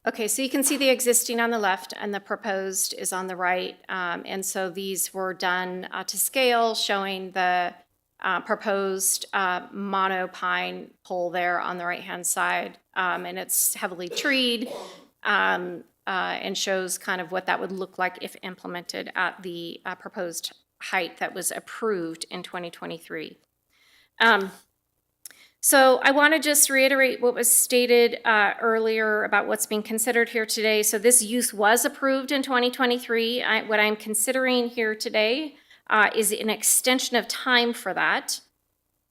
Okay, so you can see the existing on the left and the proposed is on the right. And so these were done to scale, showing the proposed monopine pole there on the right-hand side. And it's heavily treed and shows kind of what that would look like if implemented at the proposed height that was approved in 2023. So I want to just reiterate what was stated earlier about what's being considered here today. So this use was approved in 2023. What I'm considering here today is an extension of time for that.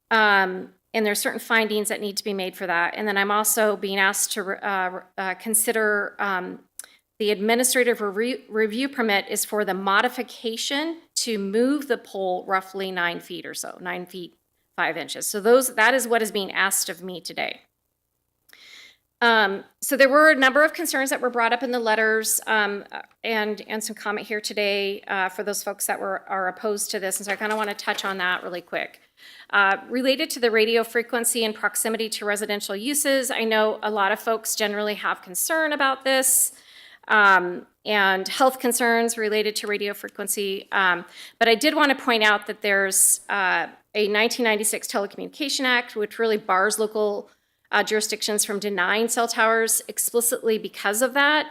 And there's certain findings that need to be made for that. And then I'm also being asked to consider the administrative review permit is for the modification to move the pole roughly 9 feet or so, 9 feet 5 inches. So that is what is being asked of me today. So there were a number of concerns that were brought up in the letters and some comment here today for those folks that are opposed to this. And so I kind of want to touch on that really quick. Related to the radio frequency and proximity to residential uses, I know a lot of folks generally have concern about this. And health concerns related to radio frequency. But I did want to point out that there's a 1996 Telecommunication Act, which really bars local jurisdictions from denying cell towers explicitly because of that.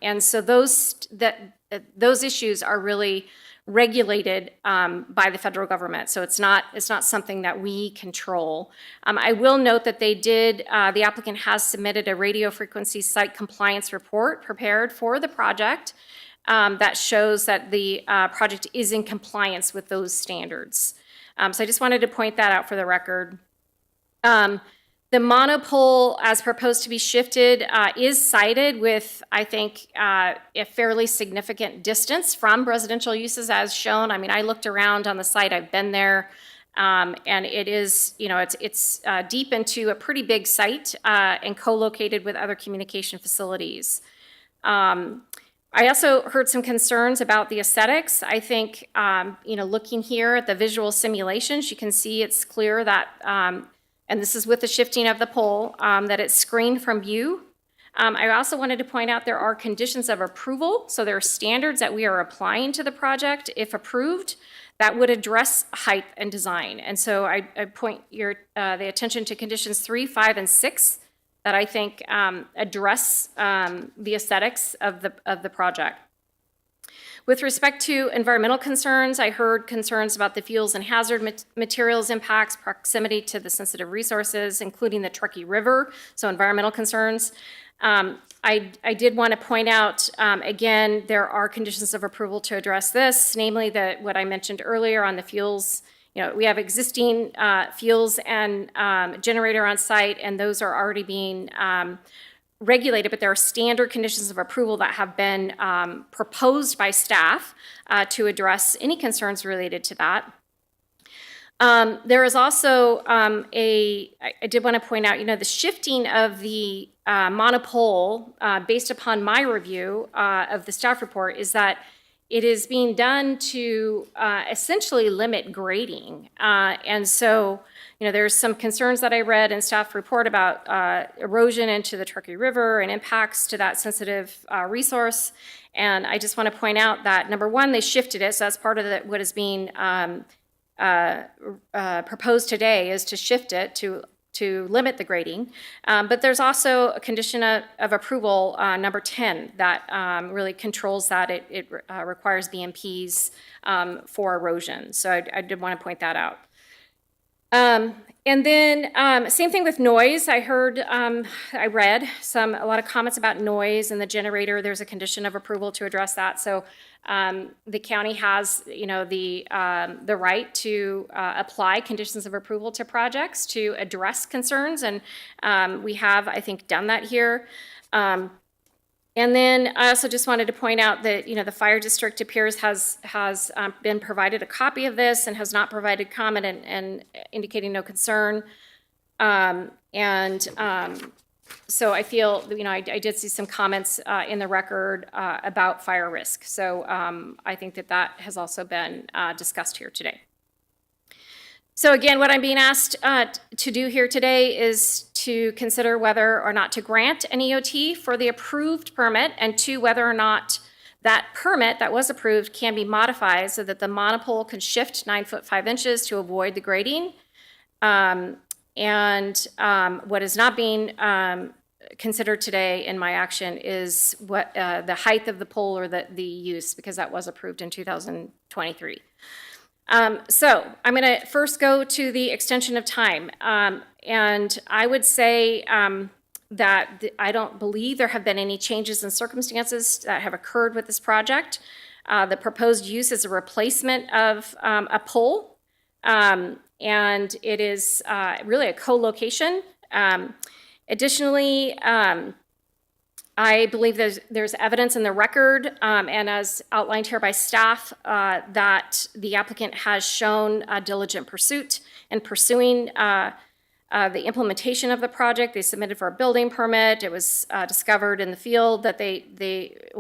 And so those issues are really regulated by the federal government. So it's not something that we control. I will note that the applicant has submitted a radio frequency site compliance report prepared for the project that shows that the project is in compliance with those standards. So I just wanted to point that out for the record. The monopole, as proposed to be shifted, is sited with, I think, a fairly significant distance from residential uses as shown. I mean, I looked around on the site, I've been there, and it is, it's deep into a pretty big site and co-located with other communication facilities. I also heard some concerns about the aesthetics. I think, looking here at the visual simulations, you can see it's clear that and this is with the shifting of the pole, that it's screened from view. I also wanted to point out there are conditions of approval. So there are standards that we are applying to the project, if approved, that would address height and design. And so I point the attention to conditions 3, 5, and 6 that I think address the aesthetics of the project. With respect to environmental concerns, I heard concerns about the fuels and hazard materials impacts, proximity to the sensitive resources, including the Truckee River, so environmental concerns. I did want to point out, again, there are conditions of approval to address this, namely what I mentioned earlier on the fuels. We have existing fuels and generator on site, and those are already being regulated, but there are standard conditions of approval that have been proposed by staff to address any concerns related to that. There is also I did want to point out, the shifting of the monopole based upon my review of the staff report is that it is being done to essentially limit grading. And so, there's some concerns that I read in staff report about erosion into the Truckee River and impacts to that sensitive resource. And I just want to point out that, number one, they shifted it. So that's part of what is being proposed today, is to shift it to to limit the grading. But there's also a condition of approval, number 10, that really controls that. It requires BMPs for erosion. So I did want to point that out. And then same thing with noise. I read a lot of comments about noise and the generator. There's a condition of approval to address that. So the county has, the right to apply conditions of approval to projects to address concerns, and we have, I think, done that here. And then I also just wanted to point out that, the fire district appears has been provided a copy of this and has not provided comment and indicating no concern. So I feel, I did see some comments in the record about fire risk. So I think that has also been discussed here today. So again, what I'm being asked to do here today is to consider whether or not to grant an EOT for the approved permit, and two, whether or not that permit that was approved can be modified so that the monopole can shift 9 foot 5 inches to avoid the grading. What is not being considered today in my action is what the height of the pole or the use, because that was approved in 2023. So I'm going to first go to the extension of time. And I would say that I don't believe there have been any changes in circumstances that have occurred with this project. The proposed use is a replacement of a pole, and it is really a co-location. Additionally, I believe there's evidence in the record, and as outlined here by staff, that the applicant has shown a diligent pursuit in pursuing the implementation of the project. They submitted for a building permit. It was discovered in the field that they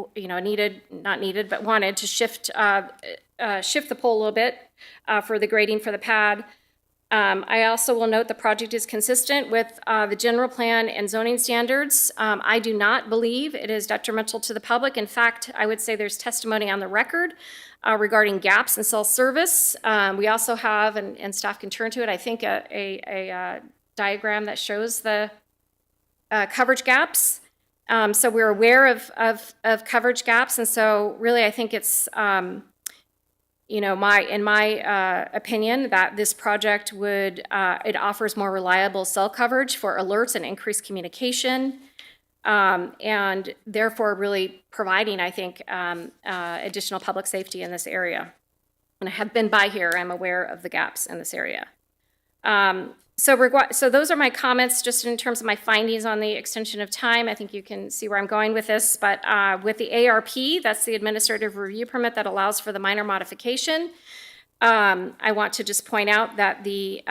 wanted to shift the pole a little bit for the grading for the pad. I also will note the project is consistent with the general plan and zoning standards. I do not believe it is detrimental to the public. In fact, I would say there's testimony on the record regarding gaps in cell service. We also have, and staff can turn to it, I think a diagram that shows the coverage gaps. So we're aware of coverage gaps, and so really I think it's in my opinion, that this project it offers more reliable cell coverage for alerts and increased communication, and therefore really providing, I think, additional public safety in this area. And I have been by here, I'm aware of the gaps in this area. So those are my comments just in terms of my findings on the extension of time. I think you can see where I'm going with this, but with the ARP, that's the administrative review permit that allows for the minor modification. I want to just point out that the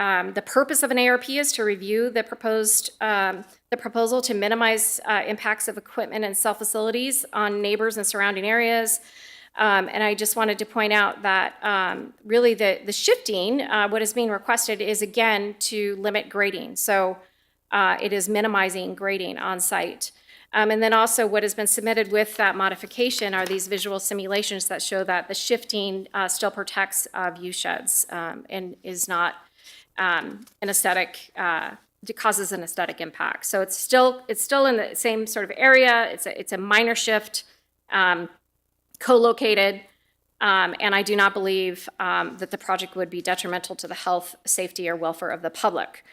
purpose of an ARP is to review the proposal to minimize impacts of equipment and cell facilities on neighbors and surrounding areas. And I just wanted to point out that really the shifting, what is being requested is, again, to limit grading. So it is minimizing grading on site. And then also what has been submitted with that modification are these visual simulations that show that the shifting still protects view sheds and is not an aesthetic, causes an aesthetic impact. So it's still in the same sort of area. It's a minor shift. Co-located, and I do not believe that the project would be detrimental to the health, safety, or welfare of the public.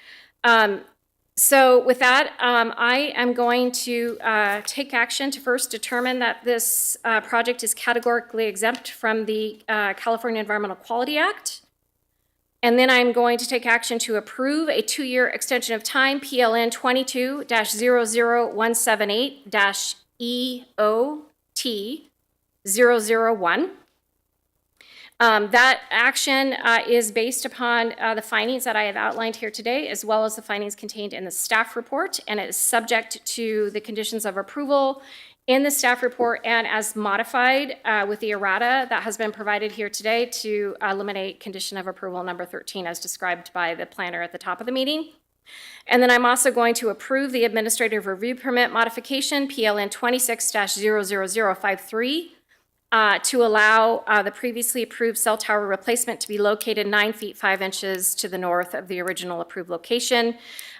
So with that, I am going to take action to first determine that this project is categorically exempt from the California Environmental Quality Act. And then I'm going to take action to approve a 2-year extension of time, PLN 22-00178-EOT 001. That action is based upon the findings that I have outlined here today, as well as the findings contained in the staff report, and it is subject to the conditions of approval in the staff report and as modified with the errata that has been provided here today to eliminate condition of approval number 13 as described by the planner at the top of the meeting. And then I'm also going to approve the administrative review permit modification, PLN 26-00053, to allow the previously approved cell tower replacement to be located 9 feet 5 inches to the north of the original approved location.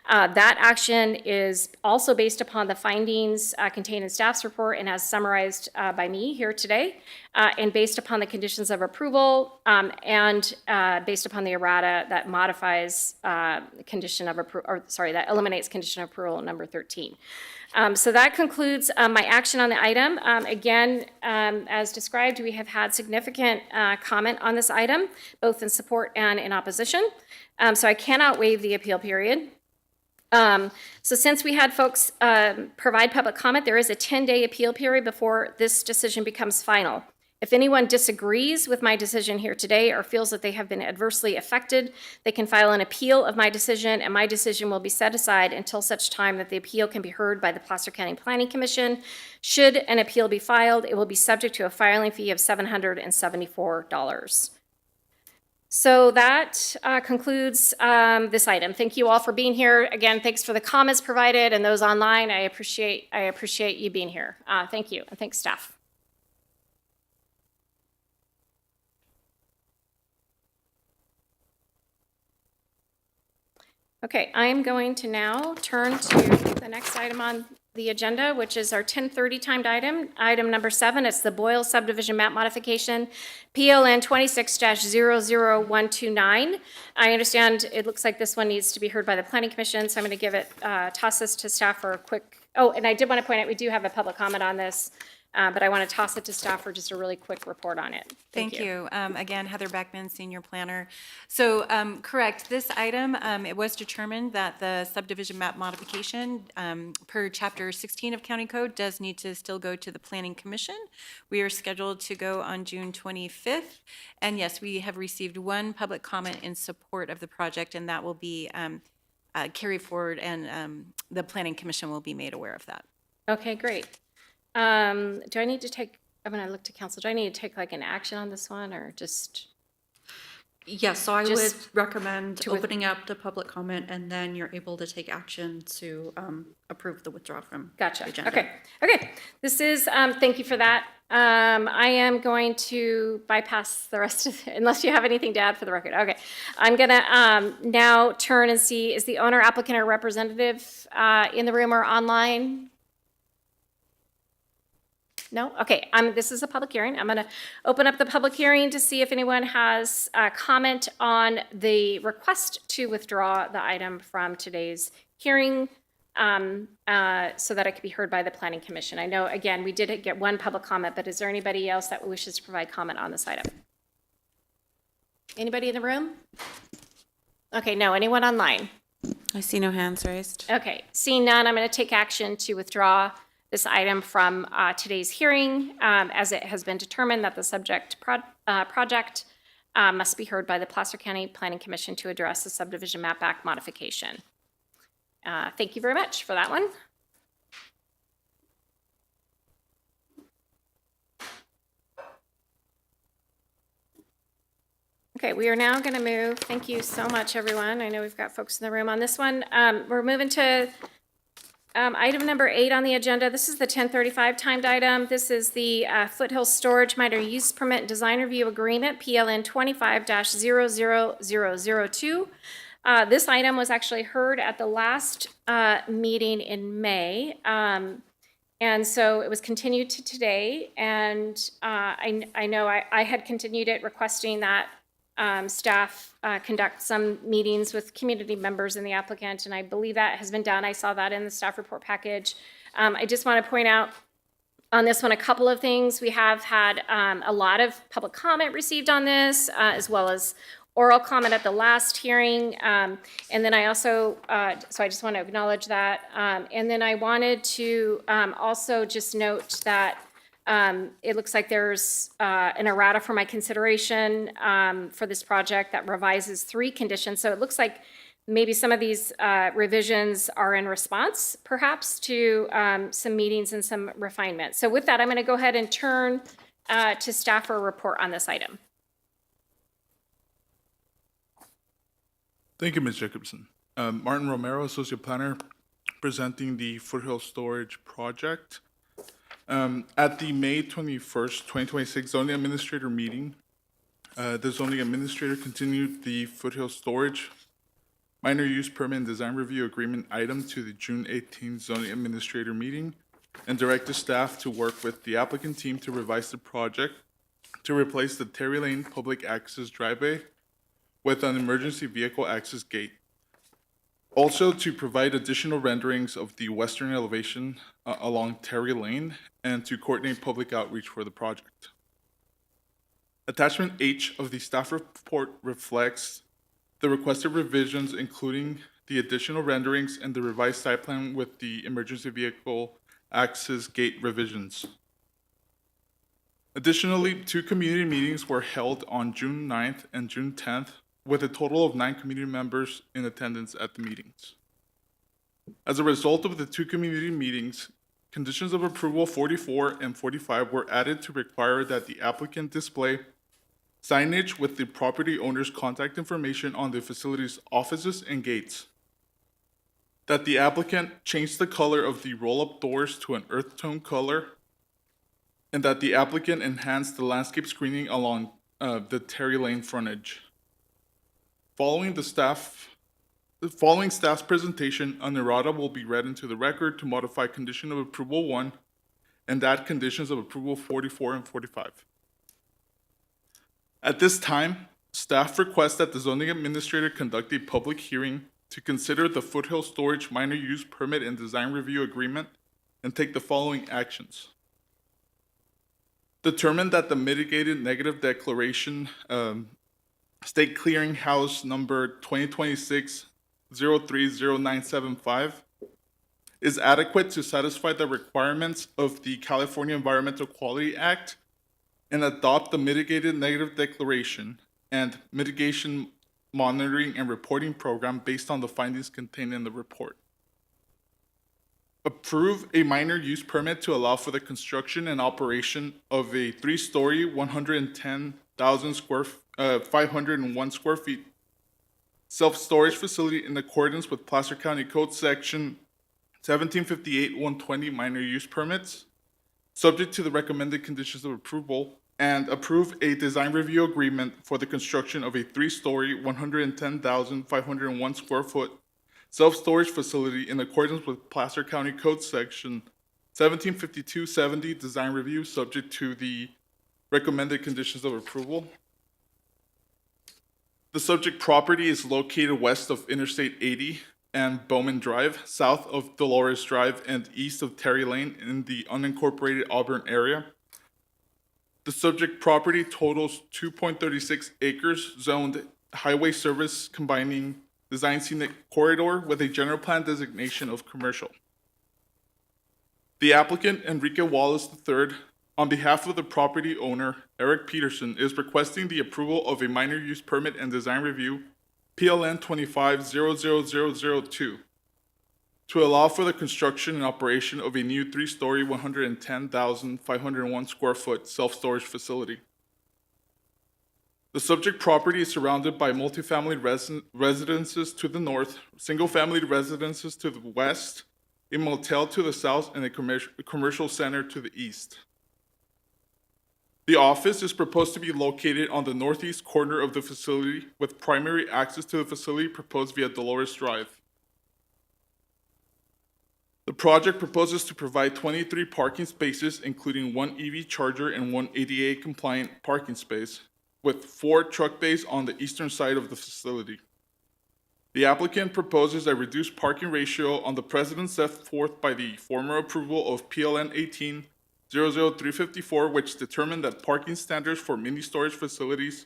That action is also based upon the findings contained in staff's report and as summarized by me here today, and based upon the conditions of approval, and based upon the errata that modifies condition of approval, or sorry, that eliminates condition of approval number 13. So that concludes my action on the item. Again, as described, we have had significant comment on this item, both in support and in opposition. So I cannot waive the appeal period. So since we had folks provide public comment, there is a 10-day appeal period before this decision becomes final. If anyone disagrees with my decision here today or feels that they have been adversely affected, they can file an appeal of my decision, and my decision will be set aside until such time that the appeal can be heard by the Placer County Planning Commission. Should an appeal be filed, it will be subject to a filing fee of $774. So that concludes this item. Thank you all for being here. Again, thanks for the comments provided, and those online. I appreciate you being here. Thank you, and thanks staff. Okay, I'm going to now turn to the next item on the agenda, which is our 10:30 timed item. Item number 7, it's the Boyle subdivision map modification, PLN 26-00129. I understand it looks like this one needs to be heard by the Planning Commission, so I'm going to give it, toss this to staff for a quick, oh, and I did want to point out, we do have a public comment on this, but I want to toss it to staff for just a really quick report on it. Thank you. Again, Heather Beckman, Senior Planner. So, correct, this item, it was determined that the subdivision map modification per Chapter 16 of County Code does need to still go to the Planning Commission. We are scheduled to go on June 25th. And yes, we have received one public comment in support of the project, and that will be carried forward, and the Planning Commission will be made aware of that. Okay, great. Do I need to take, I'm going to look to council, do I need to take like an action on this one, or just? Yes, so I would Just recommend to with- opening up the public comment, and then you're able to take action to approve the withdrawal from the Gotcha. agenda. Okay. This is, thank you for that. I am going to bypass the rest of, unless you have anything to add for the record. Okay. I'm going to now turn and see, is the owner, applicant, or representative in the room or online? No? Okay, this is a public hearing. I'm going to open up the public hearing to see if anyone has a comment on the request to withdraw the item from today's hearing, so that it could be heard by the Planning Commission. I know, again, we did get one public comment, but is there anybody else that wishes to provide comment on this item? Anybody in the room? Okay, no. Anyone online? I see no hands raised. Okay, seeing none, I'm going to take action to withdraw this item from today's hearing, as it has been determined that the subject project must be heard by the Placer County Planning Commission to address the subdivision map act modification. Thank you very much for that one. Okay, we are now going to move. Thank you so much, everyone. I know we've got folks in the room on this one. We're moving to item number 8 on the agenda. This is the 10:35 timed item. This is the Foothill Storage Minor Use Permit and Design Review Agreement, PLN 25-00002. This item was actually heard at the last meeting in May. And so it was continued to today. And I know I had continued it, requesting that staff conduct some meetings with community members and the applicant, and I believe that has been done. I saw that in the staff report package. I just want to point out on this one a couple of things. We have had a lot of public comment received on this, as well as oral comment at the last hearing. And then I also, so I just want to acknowledge that. And then I wanted to also just note that it looks like there's an errata for my consideration for this project that revises 3 conditions. So it looks like maybe some of these revisions are in response, perhaps, to some meetings and some refinement. So with that, I'm going to go ahead and turn to staff for a report on this item. Thank you, Ms. Jacobson. Martin Romero, Associate Planner, presenting the Foothill Storage Project. At the May 21st, 2026 Zoning Administrator meeting, the Zoning Administrator continued the Foothill Storage minor use permit and design review agreement item to the June 18th zoning administrator meeting and direct the staff to work with the applicant team to revise the project to replace the Terry Lane public access driveway with an emergency vehicle access gate. Also, to provide additional renderings of the western elevation along Terry Lane and to coordinate public outreach for the project. Attachment H of the staff report reflects the requested revisions, including the additional renderings and the revised site plan with the emergency vehicle access gate revisions. Additionally, 2 community meetings were held on June 9th and June 10th, with a total of 9 community members in attendance at the meetings. As a result of the 2 community meetings, conditions of approval 44 and 45 were added to require that the applicant display signage with the property owner's contact information on the facility's offices and gates, that the applicant change the color of the roll-up doors to an earth tone color, and that the applicant enhance the landscape screening along the Terry Lane frontage. Following staff's presentation, an errata will be read into the record to modify condition of approval 1 and add conditions of approval 44 and 45. At this time, staff requests that the zoning administrator conduct a public hearing to consider the Foothill Storage minor use permit and design review agreement and take the following actions. Determine that the mitigated negative declaration State Clearinghouse number 2026-030975 is adequate to satisfy the requirements of the California Environmental Quality Act and adopt the mitigated negative declaration and mitigation monitoring and reporting program based on the findings contained in the report. Approve a minor use permit to allow for the construction and operation of a 3-story, 501 square feet self-storage facility in accordance with Placer County Code Section 1758-120 minor use permits, subject to the recommended conditions of approval, and approve a design review agreement for the construction of a 3-story, 110,501 square foot self-storage facility in accordance with Placer County Code Section 1752-70 design review, subject to the recommended conditions of approval. The subject property is located west of Interstate 80 and Bowman Drive, south of Dolores Drive, and east of Terry Lane in the unincorporated Auburn area. The subject property totals 2.36 acres, zoned highway service combining design scenic corridor with a general plan designation of commercial. The applicant, Enrique Wallace III, on behalf of the property owner, Eric Peterson, is requesting the approval of a minor use permit and design review, PLN 25-00002, to allow for the construction and operation of a new 3-story, 110,501 square foot self-storage facility. The subject property is surrounded by multifamily residences to the north, single-family residences to the west, a motel to the south, and a commercial center to the east. The office is proposed to be located on the northeast corner of the facility, with primary access to the facility proposed via Dolores Drive. The project proposes to provide 23 parking spaces, including 1 EV charger and 1 ADA-compliant parking space, with 4 truck bays on the eastern side of the facility. The applicant proposes a reduced parking ratio on the precedent set forth by the former approval of PLN 18-00354, which determined that parking standards for mini storage facilities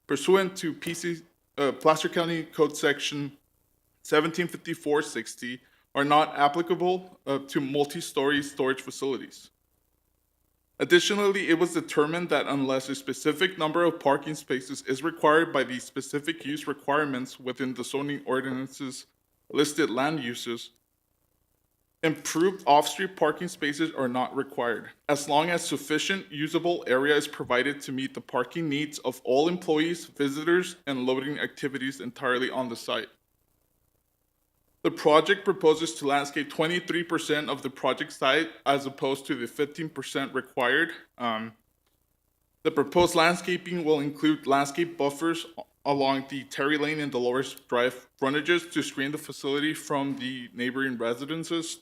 pursuant to Placer County Code Section 1754-60 are not applicable to multi-story storage facilities. Additionally, it was determined that unless a specific number of parking spaces is required by the specific use requirements within the zoning ordinance's listed land uses, improved off-street parking spaces are not required, as long as sufficient usable area is provided to meet the parking needs of all employees, visitors, and loading activities entirely on the site. The project proposes to landscape 23% of the project site as opposed to the 15% required. The proposed landscaping will include landscape buffers along the Terry Lane and Dolores Drive frontages to screen the facility from the neighboring residences.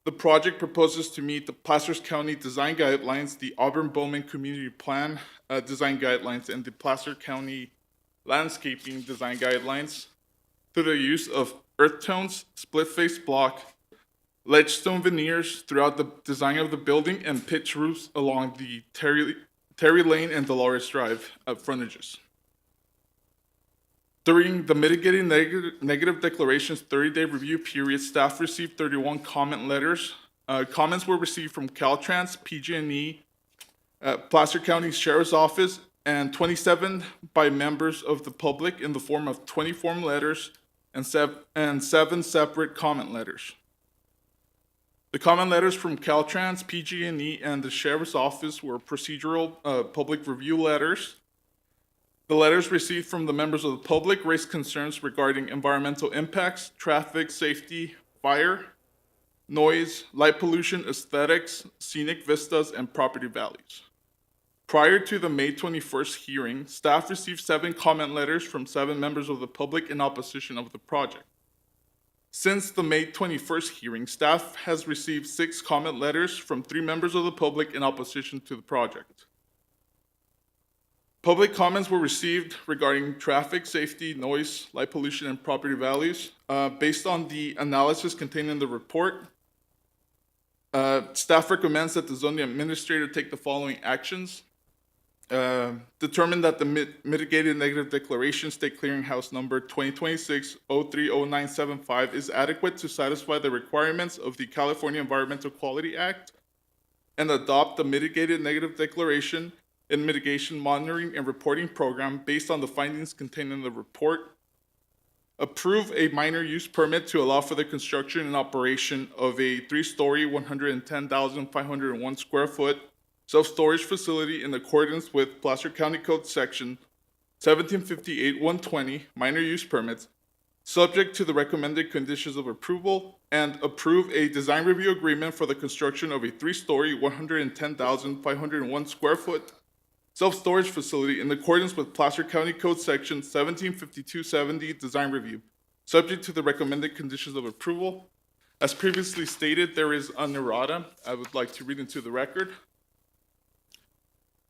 The project proposes to meet the Placer's County Design Guidelines, the Auburn-Bowman Community Plan Design Guidelines, and the Placer County Landscaping Design Guidelines through the use of earth tones, split-face block, ledgestone veneers throughout the design of the building, and pitch roofs along the Terry Lane and Dolores Drive frontages. During the mitigating negative declarations 30-day review period, staff received 31 comment letters. Comments were received from Caltrans, PG&E, Placer County Sheriff's Office, and 27 by members of the public in the form of 20 form letters and 7 separate comment letters. The comment letters from Caltrans, PG&E, and the Sheriff's Office were procedural public review letters. The letters received from the members of the public raised concerns regarding environmental impacts, traffic safety, fire, noise, light pollution, aesthetics, scenic vistas, and property values. Prior to the May 21st hearing, staff received 7 comment letters from 7 members of the public in opposition of the project. Since the May 21st hearing, staff has received 6 comment letters from 3 members of the public in opposition to the project. Public comments were received regarding traffic, safety, noise, light pollution, and property values. Based on the analysis contained in the report, staff recommends that the zoning administrator take the following actions. Determine that the mitigated negative declaration state clearinghouse number 2026-030975 is adequate to satisfy the requirements of the California Environmental Quality Act, and adopt the mitigated negative declaration and mitigation monitoring and reporting program based on the findings contained in the report. Approve a minor use permit to allow for the construction and operation of a 3-story, 110,501 square foot self-storage facility in accordance with Placer County Code Section 1758-120, minor use permits, subject to the recommended conditions of approval, and approve a design review agreement for the construction of a 3-story, 110,501 square foot self-storage facility in accordance with Placer County Code Section 1752-70 design review, subject to the recommended conditions of approval. As previously stated, there is an errata I would like to read into the record.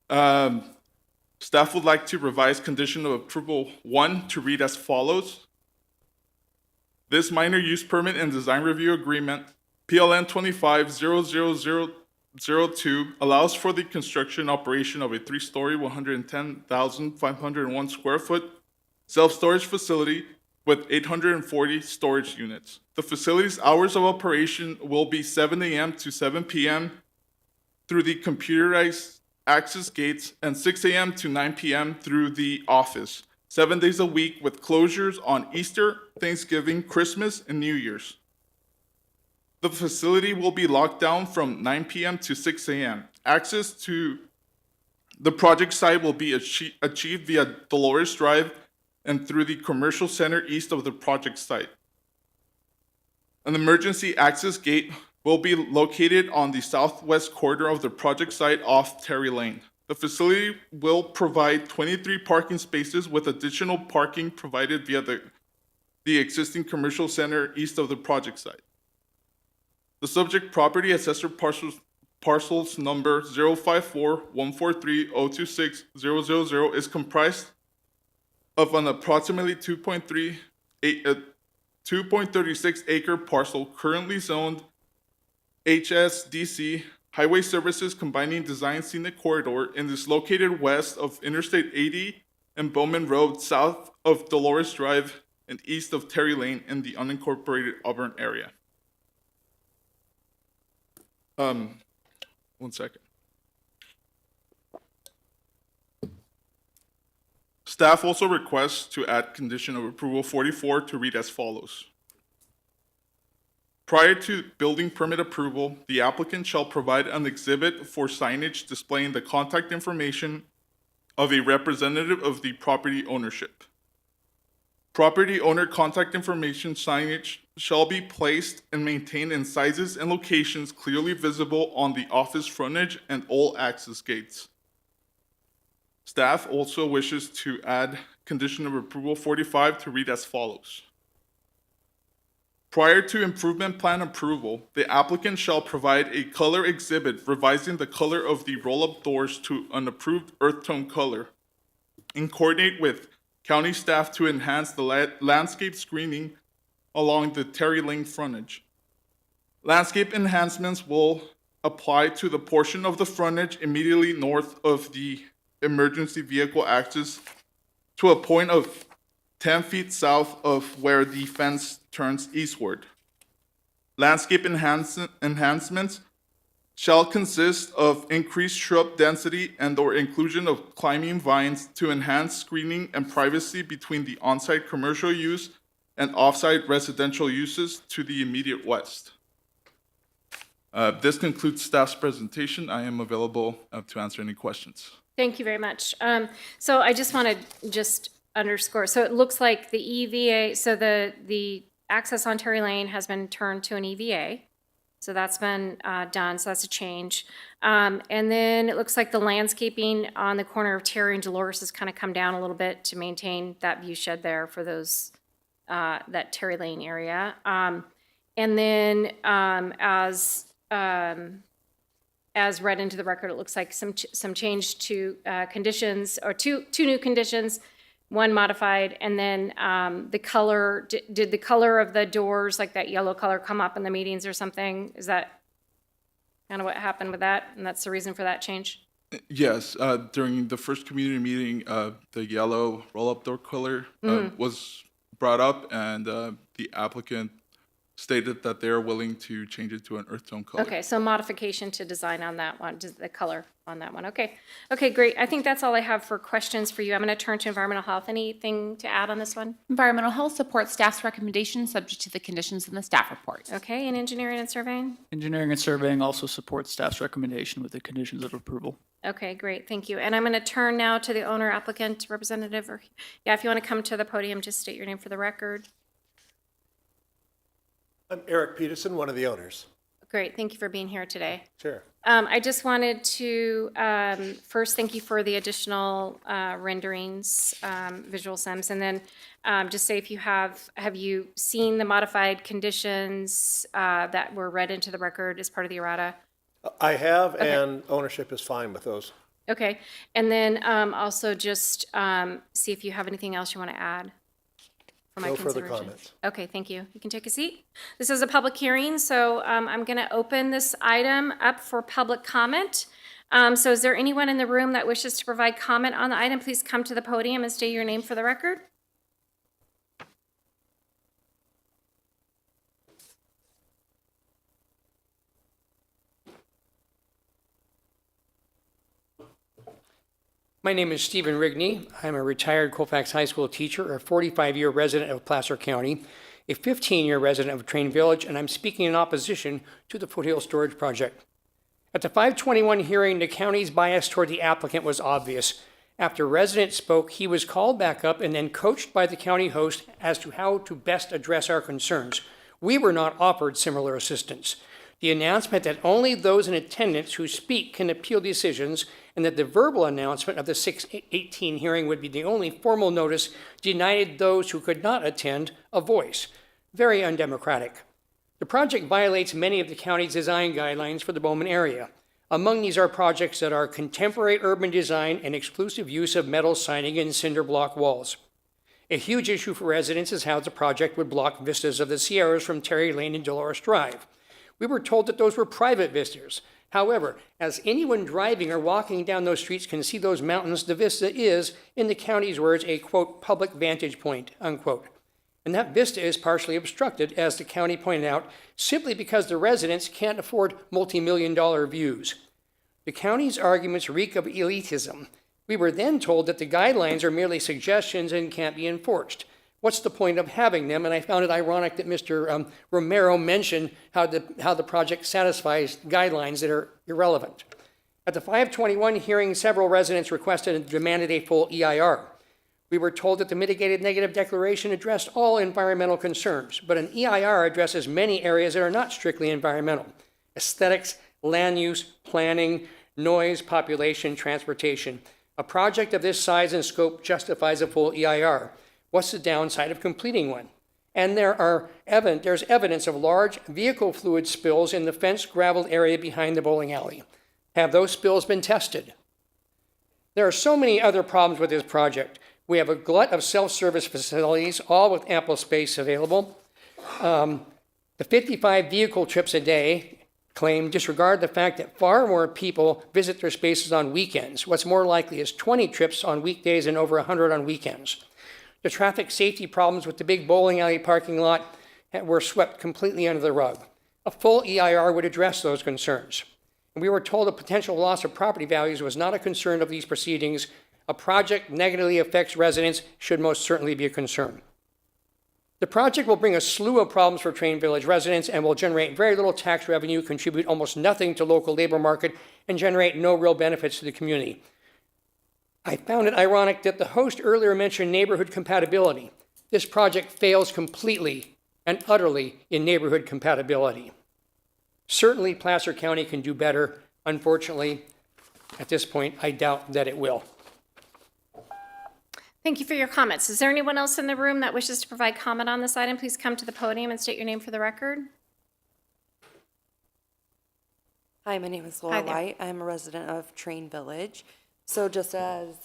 Staff would like to revise condition of approval 1 to read as follows. This minor use permit and design review agreement, PLN 25-00002, allows for the construction and operation of a 3-story, 110,501 square foot self-storage facility with 840 storage units. The facility's hours of operation will be 7 a.m. to 7 p.m. through the computerized access gates, and 6 a.m. to 9 p.m. through the office, 7 days a week with closures on Easter, Thanksgiving, Christmas, and New Year's. The facility will be locked down from 9 p.m. to 6 a.m. Access to the project site will be achieved via Dolores Drive and through the commercial center east of the project site. An emergency access gate will be located on the southwest corner of the project site off Terry Lane. The facility will provide 23 parking spaces with additional parking provided via the existing commercial center east of the project site. The subject property assessor parcels number 054-143-026-000 is comprised of an approximately 2.36 acre parcel currently zoned HSDC Highway Services Combining Design Scenic Corridor and is located west of Interstate 80 and Bowman Road, south of Dolores Drive, and east of Terry Lane in the unincorporated Auburn area. One second. Staff also requests to add condition of approval 44 to read as follows. Prior to building permit approval, the applicant shall provide an exhibit for signage displaying the contact information of a representative of the property ownership. Property owner contact information signage shall be placed and maintained in sizes and locations clearly visible on the office frontage and all access gates. Staff also wishes to add condition of approval 45 to read as follows. Prior to improvement plan approval, the applicant shall provide a color exhibit revising the color of the roll-up doors to an approved earth tone color, and coordinate with county staff to enhance the landscape screening along the Terry Lane frontage. Landscape enhancements will apply to the portion of the frontage immediately north of the emergency vehicle access to a point of 10 feet south of where the fence turns eastward. Landscape enhancements shall consist of increased shrub density and/or inclusion of climbing vines to enhance screening and privacy between the on-site commercial use and off-site residential uses to the immediate west. This concludes staff's presentation. I am available to answer any questions. Thank you very much. So I just want to underscore, so it looks like the EVA, so the access on Terry Lane has been turned to an EVA. So that's been done, so that's a change. And then it looks like the landscaping on the corner of Terry and Dolores has kind of come down a little bit to maintain that view shed there for those, that Terry Lane area. And then as read into the record, it looks like some change to conditions, or two new conditions, one modified, and then the color, did the color of the doors, like that yellow color, come up in the meetings or something? Is that kind of what happened with that, and that's the reason for that change? Yes, during the first community meeting, the yellow roll-up door color was brought up, and the applicant stated that they're willing to change it to an earth tone color. Okay, so modification to design on that one, just the color on that one. Okay, great. I think that's all I have for questions for you. I'm going to turn to environmental health. Anything to add on this one? Environmental Health supports staff's recommendation subject to the conditions in the staff report. Okay, and engineering and surveying? Engineering and surveying also supports staff's recommendation with the conditions of approval. Okay, great, thank you. And I'm going to turn now to the owner applicant representative, or, yeah, if you want to come to the podium, just state your name for the record. I'm Eric Peterson, one of the owners. Great, thank you for being here today. Sure. I just wanted to first thank you for the additional renderings, visual sims, and then just say if you have you seen the modified conditions that were read into the record as part of the errata? I have, Okay. and ownership is fine with those. Okay, and then also just see if you have anything else you want to add for my No further consideration. comments. Okay, thank you. You can take a seat. This is a public hearing, so I'm going to open this item up for public comment. So is there anyone in the room that wishes to provide comment on the item? Please come to the podium and state your name for the record. My name is Stephen Rigney. I'm a retired Colfax High School teacher, a 45-year resident of Placer County, a 15-year resident of Train Village, and I'm speaking in opposition to the Foothill Storage Project. At the 521 hearing, the county's bias toward the applicant was obvious. After residents spoke, he was called back up and then coached by the county host as to how to best address our concerns. We were not offered similar assistance. The announcement that only those in attendance who speak can appeal decisions, and that the verbal announcement of the 6/18 hearing would be the only formal notice, denied those who could not attend a voice. Very undemocratic. The project violates many of the county's design guidelines for the Bowman area. Among these are projects that are contemporary urban design and exclusive use of metal siding and cinder block walls. A huge issue for residents is how the project would block vistas of the Sierras from Terry Lane and Dolores Drive. We were told that those were private vistas. However, as anyone driving or walking down those streets can see those mountains, the vista is, in the county's words, a, quote, public vantage point, unquote. And that vista is partially obstructed, as the county pointed out, simply because the residents can't afford multi-million-dollar views. The county's arguments reek of elitism. We were then told that the guidelines are merely suggestions and can't be enforced. What's the point of having them? And I found it ironic that Mr. Romero mentioned how the project satisfies guidelines that are irrelevant. At the 521 hearing, several residents requested and demanded a full EIR. We were told that the mitigated negative declaration addressed all environmental concerns, but an EIR addresses many areas that are not strictly environmental: aesthetics, land use, planning, noise, population, transportation. A project of this size and scope justifies a full EIR. What's the downside of completing one? And there's evidence of large vehicle fluid spills in the fenced gravel area behind the bowling alley. Have those spills been tested? There are so many other problems with this project. We have a glut of self-service facilities, all with ample space available. The 55 vehicle trips a day claim disregard the fact that far more people visit their spaces on weekends. What's more likely is 20 trips on weekdays and over 100 on weekends. The traffic safety problems with the big bowling alley parking lot were swept completely under the rug. A full EIR would address those concerns. And we were told a potential loss of property values was not a concern of these proceedings. A project negatively affects residents should most certainly be a concern. The project will bring a slew of problems for Train Village residents and will generate very little tax revenue, contribute almost nothing to local labor market, and generate no real benefits to the community. I found it ironic that the host earlier mentioned neighborhood compatibility. This project fails completely and utterly in neighborhood compatibility. Certainly, Placer County can do better. Unfortunately, at this point, I doubt that it will. Thank you for your comments. Is there anyone else in the room that wishes to provide comment on this item? Please come to the podium and state your name for the record. Hi, my name is Hi Laura there. White. I'm a resident of Train Village. So just as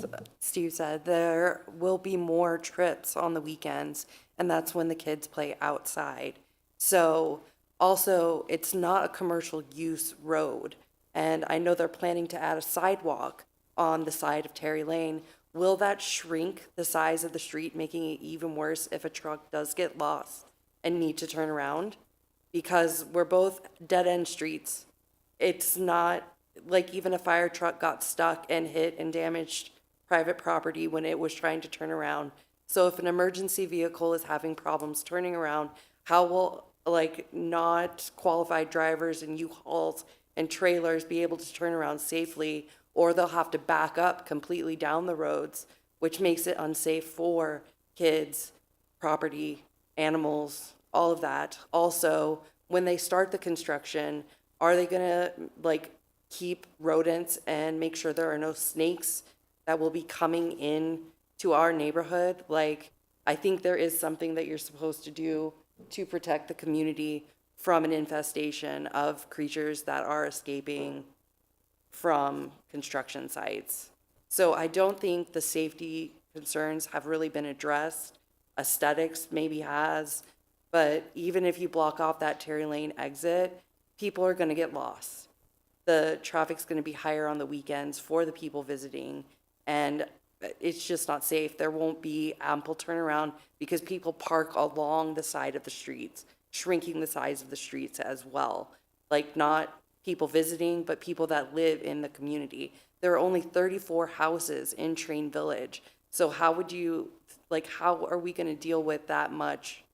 Steve said, there will be more trips on the weekends, and that's when the kids play outside. So also, it's not a commercial use road, and I know they're planning to add a sidewalk on the side of Terry Lane. Will that shrink the size of the street, making it even worse if a truck does get lost and need to turn around? Because we're both dead-end streets. It's not like even a fire truck got stuck and hit and damaged private property when it was trying to turn around. So if an emergency vehicle is having problems turning around, how will not qualified drivers and U-Hauls and trailers be able to turn around safely, or they'll have to back up completely down the roads, which makes it unsafe for kids, property, animals, all of that. Also, when they start the construction, are they gonna keep rodents and make sure there are no snakes that will be coming in to our neighborhood? I think there is something that you're supposed to do to protect the community from an infestation of creatures that are escaping from construction sites. So I don't think the safety concerns have really been addressed. Aesthetics maybe has, but even if you block off that Terry Lane exit, people are gonna get lost. The traffic's gonna be higher on the weekends for the people visiting, and it's just not safe. There won't be ample turnaround because people park along the side of the streets, shrinking the size of the streets as well. Not people visiting, but people that live in the community. There are only 34 houses in Train Village. So how are we gonna deal with that much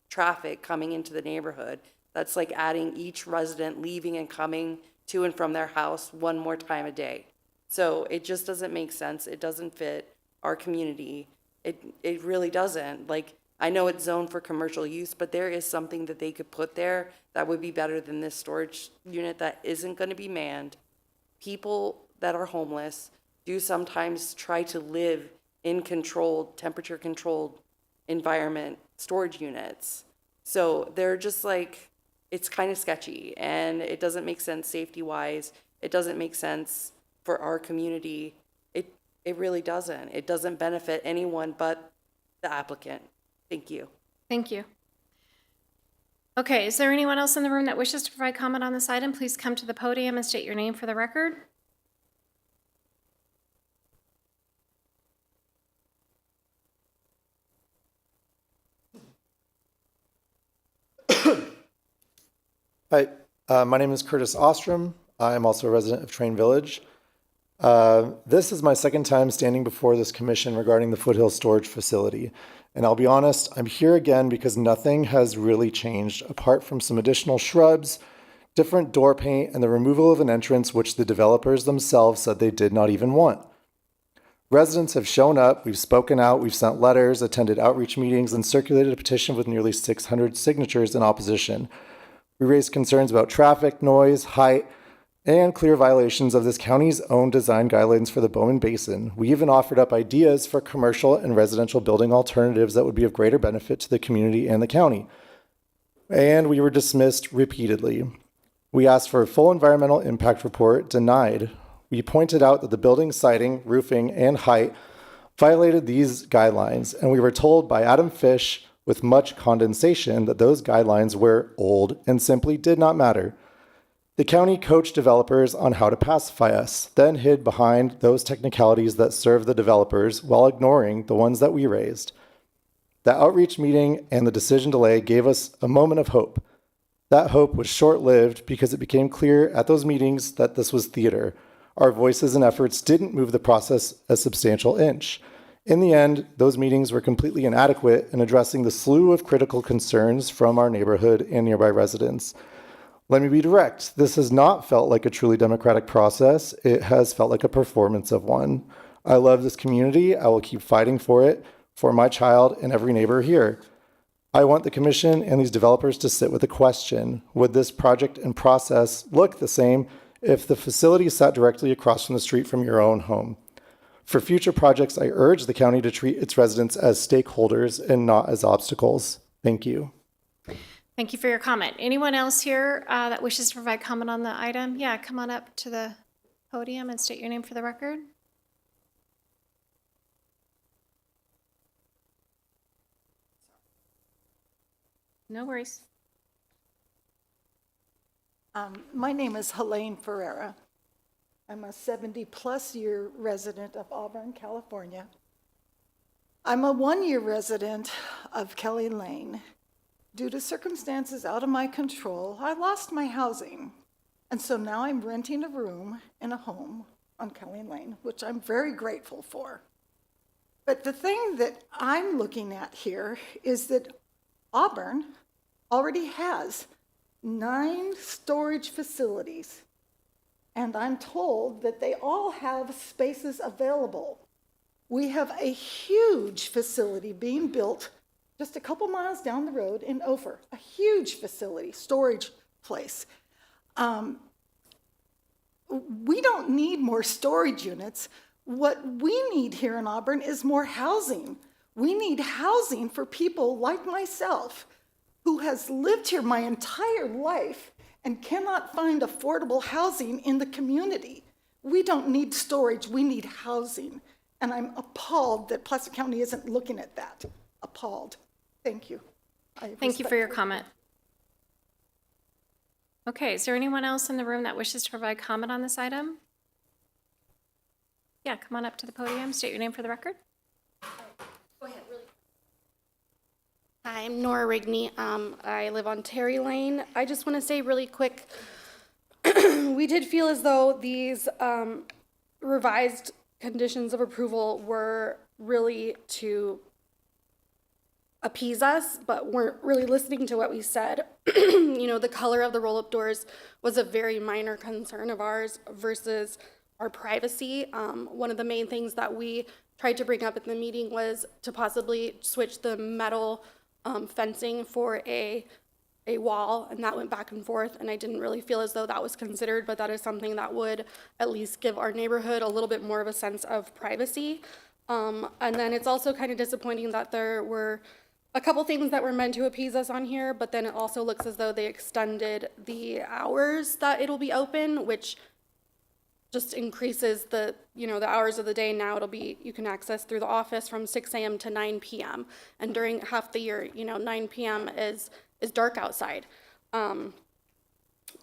traffic coming into the neighborhood? That's like adding each resident leaving and coming to and from their house one more time a day. So it just doesn't make sense. It doesn't fit our community. It really doesn't. I know it's zoned for commercial use, but there is something that they could put there that would be better than this storage unit that isn't going to be manned. People that are homeless do sometimes try to live in temperature controlled environment storage units. So they're just it's kind of sketchy, and it doesn't make sense safety wise. It doesn't make sense for our community. It really doesn't. It doesn't benefit anyone but the applicant. Thank you. Thank you. Okay, is there anyone else in the room that wishes to provide comment on this item? Please come to the podium and state your name for the record. Hi, my name is Curtis Ostrom. I am also a resident of Train Village. This is my second time standing before this commission regarding the Foothill Storage Facility. And I'll be honest, I'm here again because nothing has really changed apart from some additional shrubs, different door paint, and the removal of an entrance which the developers themselves said they did not even want. Residents have shown up, we've spoken out, we've sent letters, attended outreach meetings, and circulated a petition with nearly 600 signatures in opposition. We raised concerns about traffic, noise, height, and clear violations of this county's own design guidelines for the Bowman Basin. We even offered up ideas for commercial and residential building alternatives that would be of greater benefit to the community and the county. And we were dismissed repeatedly. We asked for a full environmental impact report, denied. We pointed out that the building siding, roofing, and height violated these guidelines, and we were told by Adam Fish with much condensation that those guidelines were old and simply did not matter. The county coached developers on how to pacify us, then hid behind those technicalities that serve the developers while ignoring the ones that we raised. The outreach meeting and the decision delay gave us a moment of hope. That hope was short-lived because it became clear at those meetings that this was theater. Our voices and efforts didn't move the process a substantial inch. In the end, those meetings were completely inadequate in addressing the slew of critical concerns from our neighborhood and nearby residents. Let me be direct. This has not felt like a truly democratic process. It has felt like a performance of one. I love this community. I will keep fighting for it, for my child and every neighbor here. I want the commission and these developers to sit with a question. Would this project and process look the same if the facility sat directly across from the street from your own home? For future projects, I urge the county to treat its residents as stakeholders and not as obstacles. Thank you. Thank you for your comment. Anyone else here that wishes to provide comment on the item? Yeah, come on up to the podium and state your name for the record. No worries. My name is Helene Ferreira. I'm a 70-plus year resident of Auburn, California. I'm a 1-year resident of Kelly Lane. Due to circumstances out of my control, I lost my housing. And so now I'm renting a room in a home on Kelly Lane, which I'm very grateful for. But the thing that I'm looking at here is that Auburn already has 9 storage facilities. And I'm told that they all have spaces available. We have a huge facility being built just a couple miles down the road in Ophir, a huge facility, storage place. We don't need more storage units. What we need here in Auburn is more housing. We need housing for people like myself who has lived here my entire life and cannot find affordable housing in the community. We don't need storage, we need housing. And I'm appalled that Placer County isn't looking at that. Appalled. Thank you. Thank you for your comment. Okay, is there anyone else in the room that wishes to provide comment on this item? Yeah, come on up to the podium, state your name for the record. Go ahead, really. Hi, I'm Nora Rigney. I live on Terry Lane. I just want to say really quick, we did feel as though these revised conditions of approval were really to appease us, but weren't really listening to what we said. You know, the color of the roll-up doors was a very minor concern of ours versus our privacy. One of the main things that we tried to bring up at the meeting was to possibly switch the metal fencing for a wall, and that went back and forth, and I didn't really feel as though that was considered, but that is something that would at least give our neighborhood a little bit more of a sense of privacy. And then it's also kind of disappointing that there were a couple things that were meant to appease us on here, but then it also looks as though they extended the hours that it'll be open, which just increases the, you know, the hours of the day. Now it'll be, you can access through the office from 6 a.m. to 9 p.m. And during half the year, you know, 9 p.m. is dark outside. That's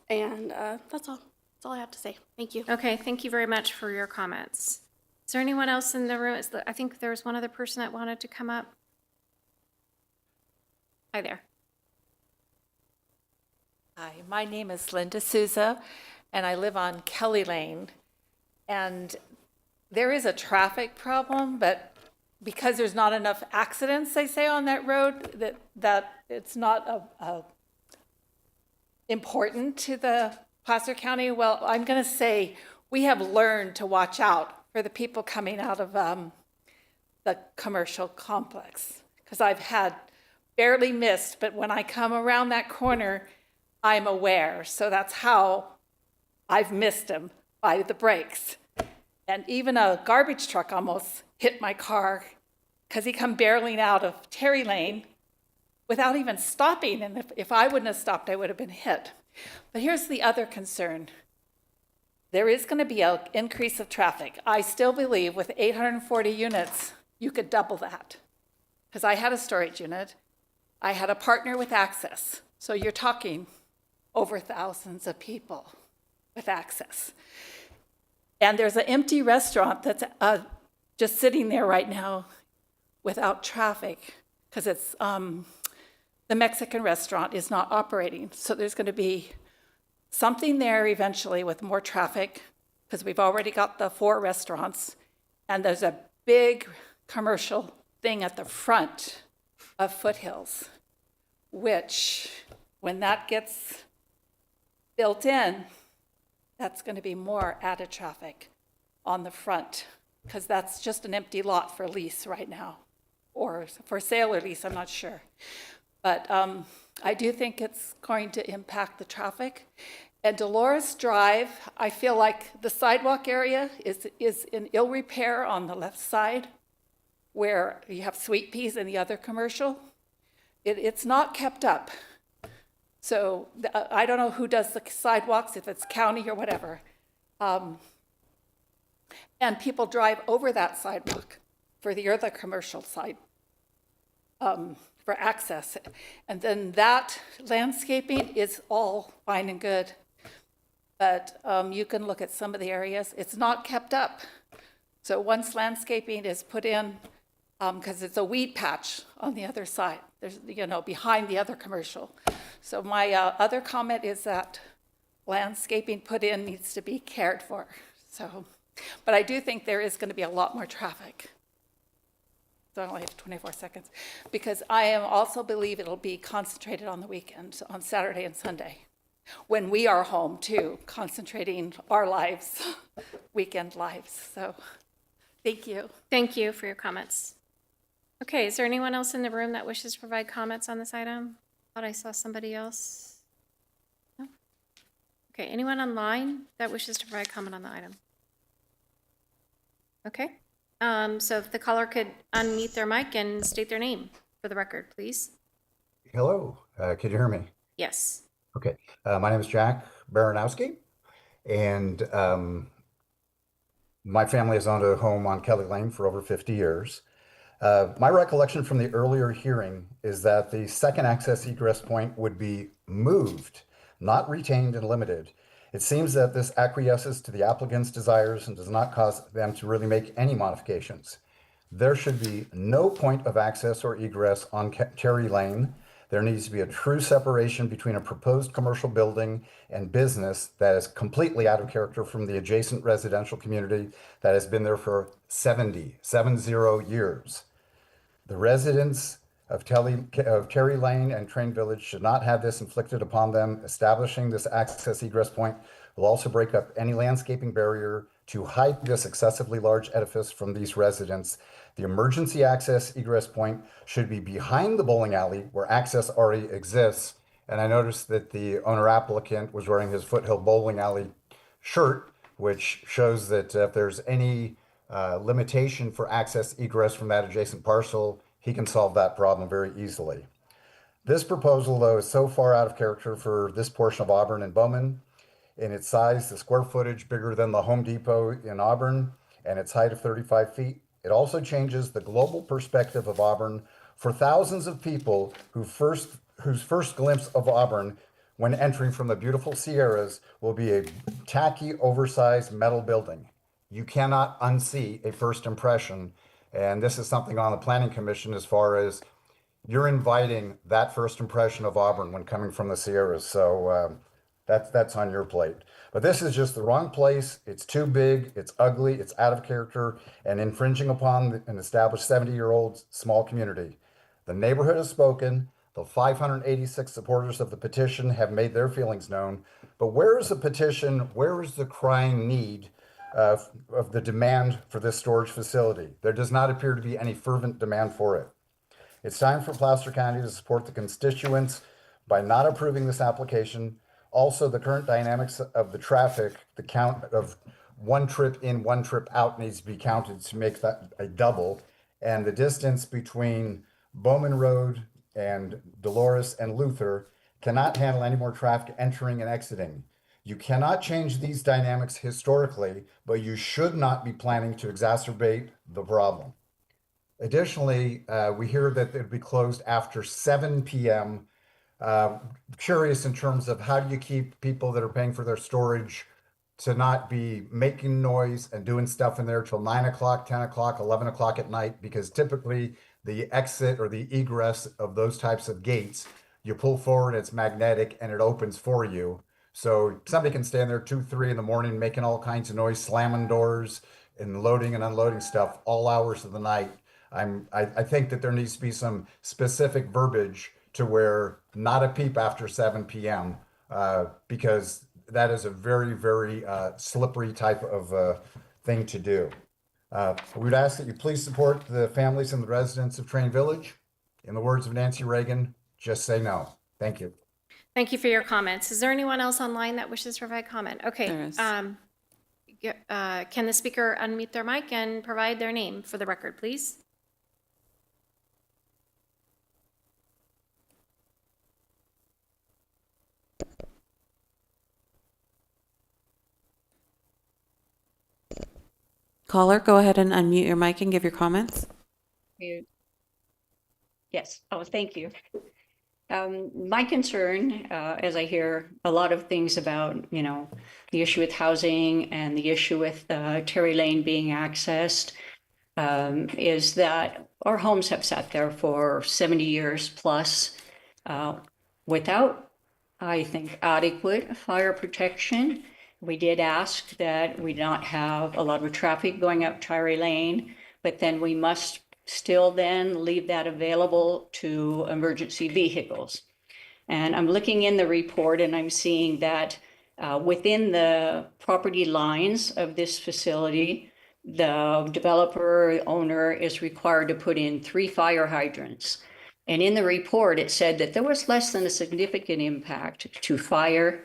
all. That's all I have to say. Thank you. Okay, thank you very much for your comments. Is there anyone else in the room? I think there was one other person that wanted to come up. Hi there. Hi, my name is Linda Souza, and I live on Kelly Lane. And there is a traffic problem, but because there's not enough accidents, they say, on that road, that it's not important to the Placer County. Well, I'm going to say we have learned to watch out for the people coming out of the commercial complex, because I've had barely missed, but when I come around that corner, I'm aware. So that's how I've missed him by the brakes. And even a garbage truck almost hit my car because he come barreling out of Terry Lane without even stopping. And if I wouldn't have stopped, I would have been hit. But here's the other concern. There is going to be an increase of traffic. I still believe with 840 units, you could double that. Because I had a storage unit. I had a partner with access. So you're talking over thousands of people with access. And there's an empty restaurant that's just sitting there right now without traffic because it's the Mexican restaurant is not operating. So there's going to be something there eventually with more traffic because we've already got the 4 restaurants. And there's a big commercial thing at the front of Foothills, which when that gets built in, that's going to be more added traffic on the front because that's just an empty lot for lease right now, or for sale or lease, I'm not sure. But I do think it's going to impact the traffic. And Dolores Drive, I feel like the sidewalk area is in ill repair on the left side where you have Sweet Peas and the other commercial. It's not kept up. So I don't know who does the sidewalks, if it's county or whatever. And people drive over that sidewalk for the other commercial side for access. And then that landscaping is all fine and good. But you can look at some of the areas, it's not kept up. So once landscaping is put in, because it's a weed patch on the other side, there's, behind the other commercial. So my other comment is that landscaping put in needs to be cared for. So, but I do think there is going to be a lot more traffic. So I only have 24 seconds. Because I also believe it'll be concentrated on the weekend, on Saturday and Sunday, when we are home too, concentrating our lives, weekend lives. So thank you. Thank you for your comments. Okay, is there anyone else in the room that wishes to provide comments on this item? Thought I saw somebody else. No? Okay, anyone online that wishes to provide comment on the item? Okay, so if the caller could unmute their mic and state their name for the record, please. Hello, can you hear me? Yes. Okay, my name is Jack Baranowski, and my family has owned a home on Kelly Lane for over 50 years. My recollection from the earlier hearing is that the second access egress point would be moved, not retained and limited. It seems that this acquiesces to the applicant's desires and does not cause them to really make any modifications. There should be no point of access or egress on Terry Lane. There needs to be a true separation between a proposed commercial building and business that is completely out of character from the adjacent residential community that has been there for 70 years. The residents of Terry Lane and Train Village should not have this inflicted upon them. Establishing this access egress point will also break up any landscaping barrier to hide this excessively large edifice from these residents. The emergency access egress point should be behind the bowling alley where access already exists. And I noticed that the owner applicant was wearing his Foothill Bowling Alley shirt, which shows that if there's any limitation for access egress from that adjacent parcel, he can solve that problem very easily. This proposal, though, is so far out of character for this portion of Auburn and Bowman. In its size, the square footage bigger than the Home Depot in Auburn, and its height of 35 feet. It also changes the global perspective of Auburn for thousands of people whose first glimpse of Auburn when entering from the beautiful Sierras will be a tacky, oversized metal building. You cannot unsee a first impression, and this is something on the Planning Commission as far as you're inviting that first impression of Auburn when coming from the Sierras. So that's on your plate. But this is just the wrong place. It's too big, it's ugly, it's out of character, and infringing upon an established 70-year-old small community. The neighborhood has spoken. The 586 supporters of the petition have made their feelings known. But where is the petition? Where is the crying need of the demand for this storage facility? There does not appear to be any fervent demand for it. It's time for Placer County to support the constituents by not approving this application. Also, the current dynamics of the traffic, the count of one trip in, one trip out needs to be counted to make that a double. And the distance between Bowman Road and Dolores and Luther cannot handle any more traffic entering and exiting. You cannot change these dynamics historically, but you should not be planning to exacerbate the problem. Additionally, we hear that it'd be closed after 7 p.m. Curious in terms of how do you keep people that are paying for their storage to not be making noise and doing stuff in there till 9 o'clock, 10 o'clock, 11 o'clock at night, because typically the exit or the egress of those types of gates, you pull forward, it's magnetic and it opens for you. So somebody can stand there 2, 3 in the morning, making all kinds of noise, slamming doors and loading and unloading stuff all hours of the night. I think that there needs to be some specific verbiage to where not a peep after 7 p.m. Because that is a very, very slippery type of thing to do. We would ask that you please support the families and the residents of Train Village. In the words of Nancy Reagan, just say no. Thank you. Thank you for your comments. Is there anyone else online that wishes to provide comment? Okay. There is. Can the speaker unmute their mic and provide their name for the record, please? Caller, go ahead and unmute your mic and give your comments. Yes, oh, thank you. My concern, as I hear a lot of things about, the issue with housing and the issue with Terry Lane being accessed, is that our homes have sat there for 70 years plus without, I think, adequate fire protection. We did ask that we not have a lot of traffic going up Terry Lane, but then we must still then leave that available to emergency vehicles. And I'm looking in the report and I'm seeing that within the property lines of this facility, the developer owner is required to put in 3 fire hydrants. And in the report, it said that there was less than a significant impact to fire,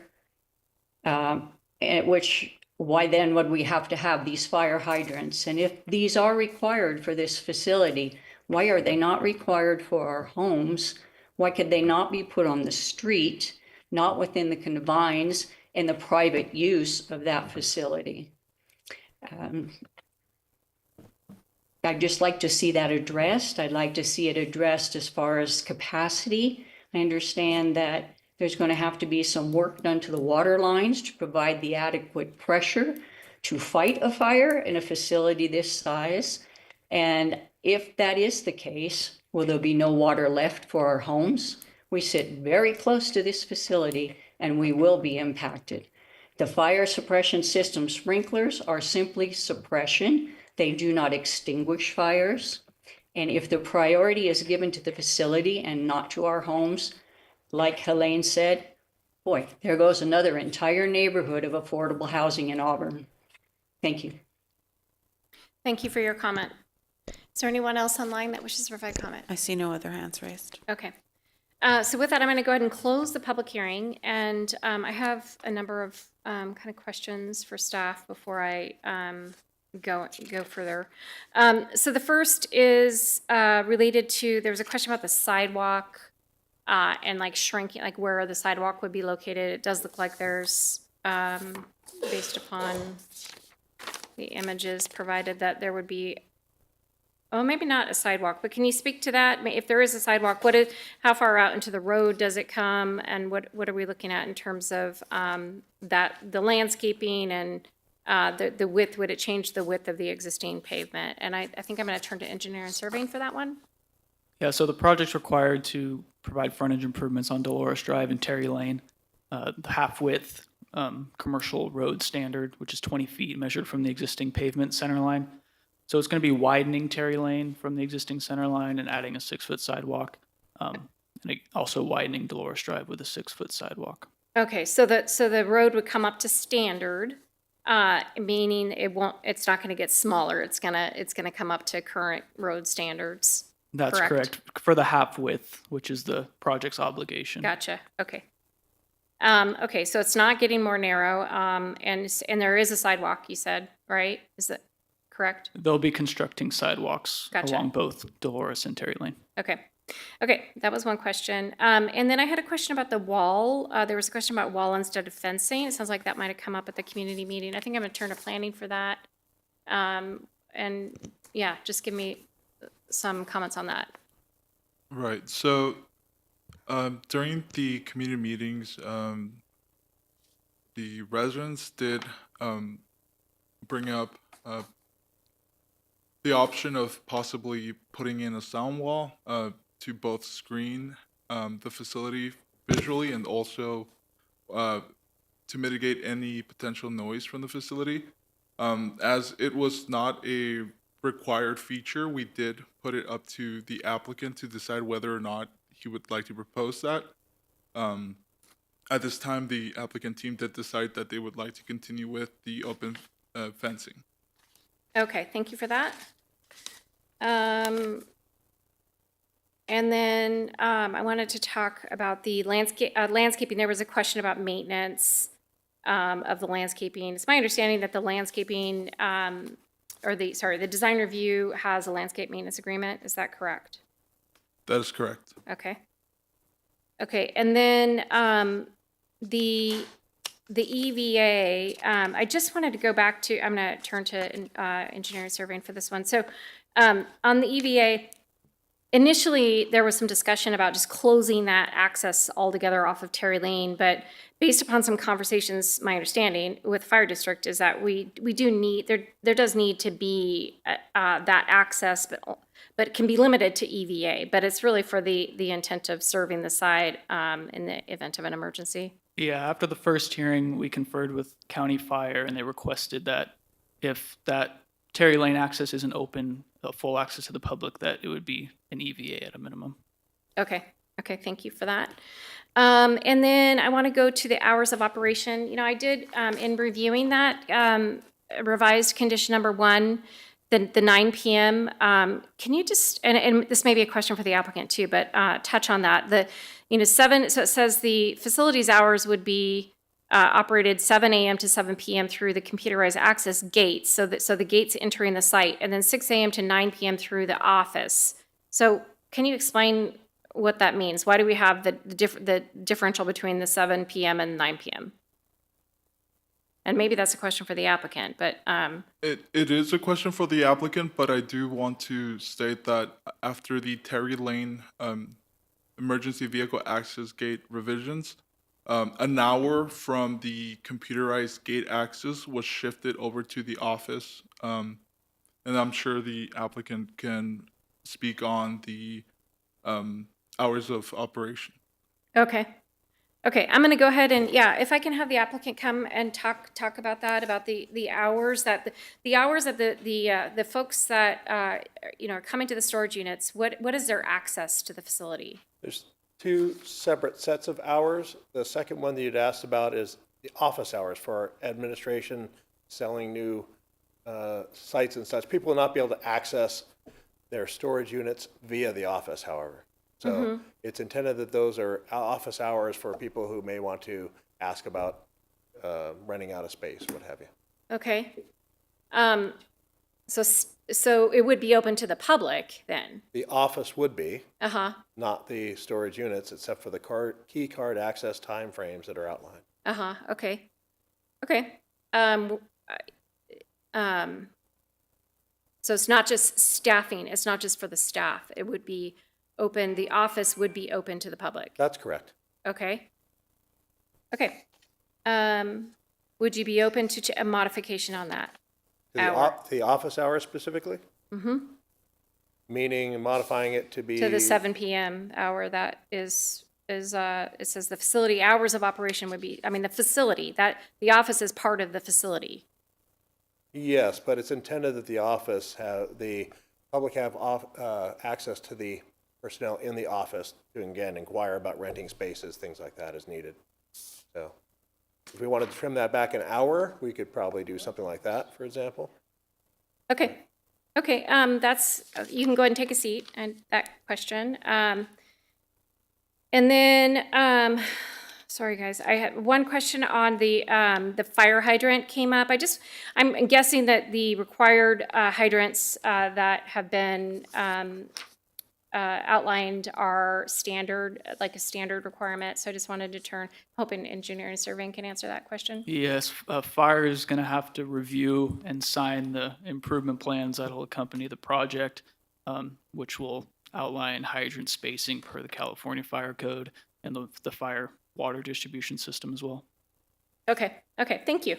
why then would we have to have these fire hydrants? And if these are required for this facility, why are they not required for our homes? Why could they not be put on the street, not within the confines and the private use of that facility? I'd just like to see that addressed. I'd like to see it addressed as far as capacity. I understand that there's going to have to be some work done to the water lines to provide the adequate pressure to fight a fire in a facility this size. And if that is the case, will there be no water left for our homes? We sit very close to this facility and we will be impacted. The fire suppression system sprinklers are simply suppression. They do not extinguish fires. And if the priority is given to the facility and not to our homes, like Helene said, boy, there goes another entire neighborhood of affordable housing in Auburn. Thank you. Thank you for your comment. Is there anyone else online that wishes to provide comment? I see no other hands raised. Okay. So with that, I'm going to go ahead and close the public hearing. And I have a number of kind of questions for staff before I go further. So the first is related to, there was a question about the sidewalk and like shrinking, like where the sidewalk would be located. It does look like there's, based upon the images provided, that there would be, oh, maybe not a sidewalk, but can you speak to that? If there is a sidewalk, how far out into the road does it come? And what are we looking at in terms of the landscaping and the width? Would it change the width of the existing pavement? And I think I'm going to turn to engineer and surveying for that one. Yeah, so the project's required to provide frontage improvements on Dolores Drive and Terry Lane. The half-width commercial road standard, which is 20 feet measured from the existing pavement center line. So it's going to be widening Terry Lane from the existing center line and adding a 6-foot sidewalk, and also widening Dolores Drive with a 6-foot sidewalk. Okay, so the road would come up to standard, meaning it's not going to get smaller. It's gonna come up to current road standards. That's correct. For the half width, which is the project's obligation. Gotcha. Okay. Okay, so it's not getting more narrow, and there is a sidewalk, you said, right? Is that correct? They'll be constructing sidewalks Gotcha. along both Dolores and Terry Lane. Okay. Okay, that was one question. And then I had a question about the wall. There was a question about wall instead of fencing. It sounds like that might have come up at the community meeting. I think I'm gonna turn to planning for that. And yeah, just give me some comments on that. Right. So during the community meetings, the residents did bring up the option of possibly putting in a sound wall to both screen the facility visually and also to mitigate any potential noise from the facility. As it was not a required feature, we did put it up to the applicant to decide whether or not he would like to propose that. At this time, the applicant team did decide that they would like to continue with the open fencing. Okay, thank you for that. And then I wanted to talk about the landscaping. There was a question about maintenance of the landscaping. It's my understanding that the landscaping, the design review has a landscape maintenance agreement. Is that correct? That is correct. Okay. Okay, and then the EVA, I just wanted to go back to, I'm going to turn to engineering surveying for this one. So on the EVA, initially there was some discussion about just closing that access altogether off of Terry Lane, but based upon some conversations, my understanding with Fire District is that we do need, there does need to be that access, but it can be limited to EVA, but it's really for the intent of serving the site in the event of an emergency. Yeah, after the first hearing, we conferred with County Fire, and they requested that if that Terry Lane access isn't open, full access to the public, that it would be an EVA at a minimum. Okay, okay, thank you for that. And then I want to go to the hours of operation. You know, I did, in reviewing that, revised condition number 1, the 9 p.m. Can you just, and this may be a question for the applicant too, but touch on that. 7, so it says the facilities hours would be operated 7 a.m. to 7 p.m. through the computerized access gates, so the gates entering the site, and then 6 a.m. to 9 p.m. through the office. So can you explain what that means? Why do we have the differential between the 7 p.m. and 9 p.m.? And maybe that's a question for the applicant, but It is a question for the applicant, but I do want to state that after the Terry Lane emergency vehicle access gate revisions, an hour from the computerized gate access was shifted over to the office, and I'm sure the applicant can speak on the hours of operation. okay. Okay, I'm going to go ahead and, yeah, if I can have the applicant come and talk about that, about the hours that the folks that are coming to the storage units, what is their access to the facility? There's 2 separate sets of hours. The second one that you'd asked about is the office hours for our administration, selling new sites and such. People will not be able to access their storage units via the office, however. So it's intended that those are office hours for people who may want to ask about renting out a space, what have you. Okay. So it would be open to the public then? The office would be, Uh-huh. not the storage units, except for the key card access timeframes that are outlined. Uh-huh. Okay. Okay. So it's not just staffing, it's not just for the staff. It would be open, the office would be open to the public. That's correct. Okay. Okay. Would you be open to a modification on that? The office hours specifically? Mm-hmm. Meaning modifying it to be? To the 7 p.m. hour that is it says the facility hours of operation would be, the facility, that the office is part of the facility. Yes, but it's intended that the public have access to the personnel in the office to, again, inquire about renting spaces, things like that as needed. So if we wanted to trim that back an hour, we could probably do something like that, for example. Okay. Okay, you can go ahead and take a seat and that question. And then, sorry guys, I had one question on the fire hydrant came up. I'm guessing that the required hydrants that have been outlined are standard, like a standard requirement. So I just wanted to hoping engineering and surveying can answer that question. Yes, fire is going to have to review and sign the improvement plans that'll accompany the project, which will outline hydrant spacing per the California Fire Code and the fire water distribution system as well. Okay, thank you.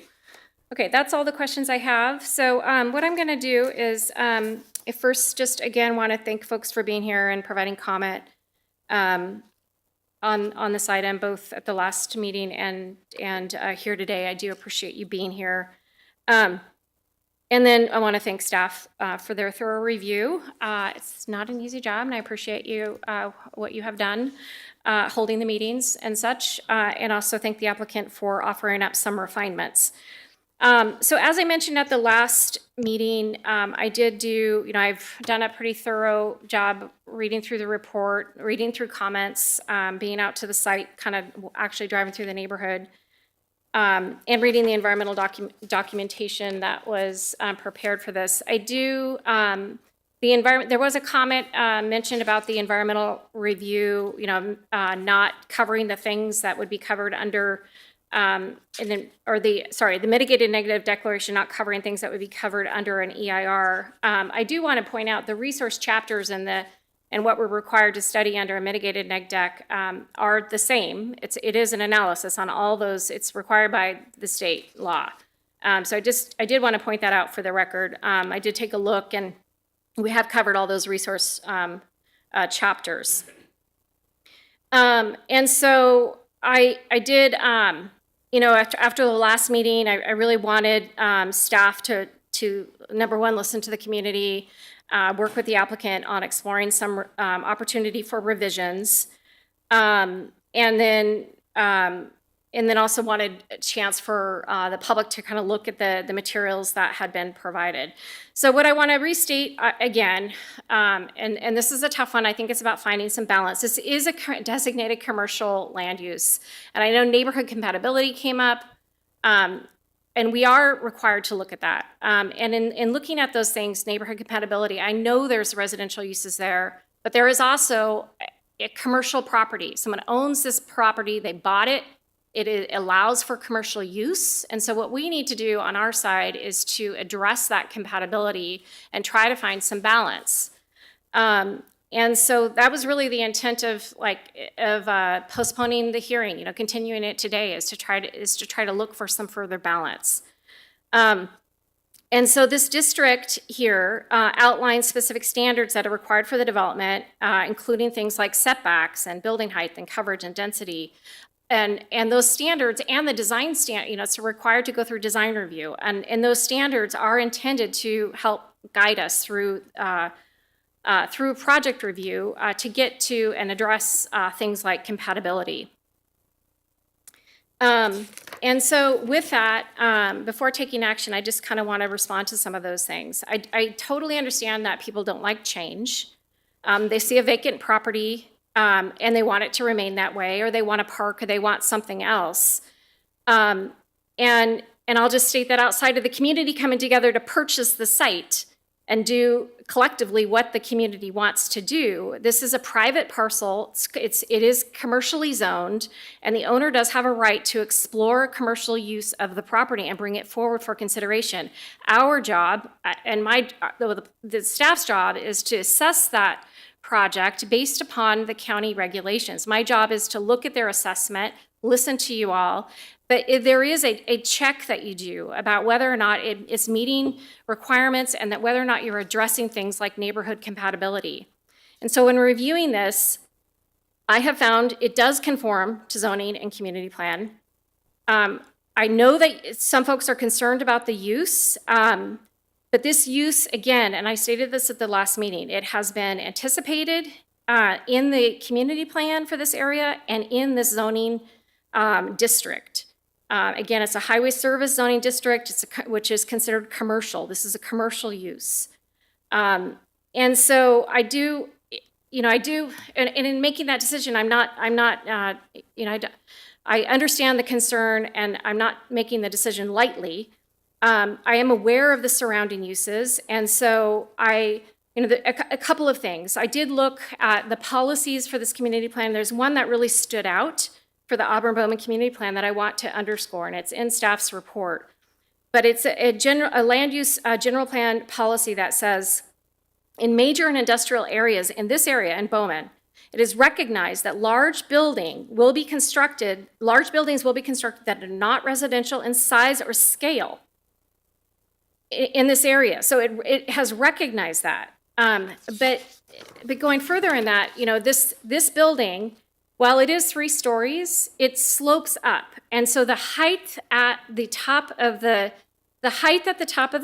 Okay, that's all the questions I have. So what I'm going to do is I first just again want to thank folks for being here and providing comment on this item, both at the last meeting and here today. I do appreciate you being here. And then I want to thank staff for their thorough review. It's not an easy job, and I appreciate you what you have done holding the meetings and such, and also thank the applicant for offering up some refinements. So as I mentioned at the last meeting, I've done a pretty thorough job reading through the report, reading through comments, being out to the site, kind of actually driving through the neighborhood, and reading the environmental documentation that was prepared for this. There was a comment mentioned about the environmental review, not covering the things that would be covered under the mitigated negative declaration not covering things that would be covered under an EIR. I do want to point out the resource chapters and what we're required to study under a mitigated neg deck are the same. It is an analysis on all those. It's required by the state law. So I did want to point that out for the record. I did take a look, and we have covered all those resource chapters. And so I did. After the last meeting, I really wanted staff to number one, listen to the community, work with the applicant on exploring some opportunity for revisions, and then also wanted a chance for the public to kind of look at the materials that had been provided. So what I want to restate again, and this is a tough one, I think it's about finding some balance. This is a designated commercial land use. And I know neighborhood compatibility came up, and we are required to look at that. And in looking at those things, neighborhood compatibility, I know there's residential uses there, but there is also a commercial property. Someone owns this property, they bought it, it allows for commercial use. And so what we need to do on our side is to address that compatibility and try to find some balance. And so that was really the intent of postponing the hearing, continuing it today is to try to look for some further balance. And so this district here outlines specific standards that are required for the development, including things like setbacks and building height and coverage and density. And those standards and the design it's required to go through design review. And those standards are intended to help guide us through project review to get to and address things like compatibility. And so with that, before taking action, I just kind of want to respond to some of those things. I totally understand that people don't like change. They see a vacant property and they want it to remain that way, or they want a park, or they want something else. And I'll just state that outside of the community coming together to purchase the site and do collectively what the community wants to do, this is a private parcel. It is commercially zoned, and the owner does have a right to explore commercial use of the property and bring it forward for consideration. Our job and the staff's job is to assess that project based upon the county regulations. My job is to look at their assessment, listen to you all, but if there is a check that you do about whether or not it's meeting requirements and that whether or not you're addressing things like neighborhood compatibility. And so when reviewing this, I have found it does conform to zoning and community plan. I know that some folks are concerned about the use, but this use, again, and I stated this at the last meeting, it has been anticipated in the community plan for this area and in this zoning district. Again, it's a highway service zoning district, which is considered commercial. This is a commercial use. And so I do, and in making that decision, I understand the concern, and I'm not making the decision lightly. I am aware of the surrounding uses, and so a couple of things. I did look at the policies for this community plan. There's one that really stood out for the Auburn-Bowman Community Plan that I want to underscore, and it's in staff's report. But it's a land use general plan policy that says, in major and industrial areas in this area in Bowman, it is recognized that large buildings will be constructed that are not residential in size or scale in this area. So it has recognized that. But going further in that, this building, while it is 3 stories, it slopes up. And so the height at the top of the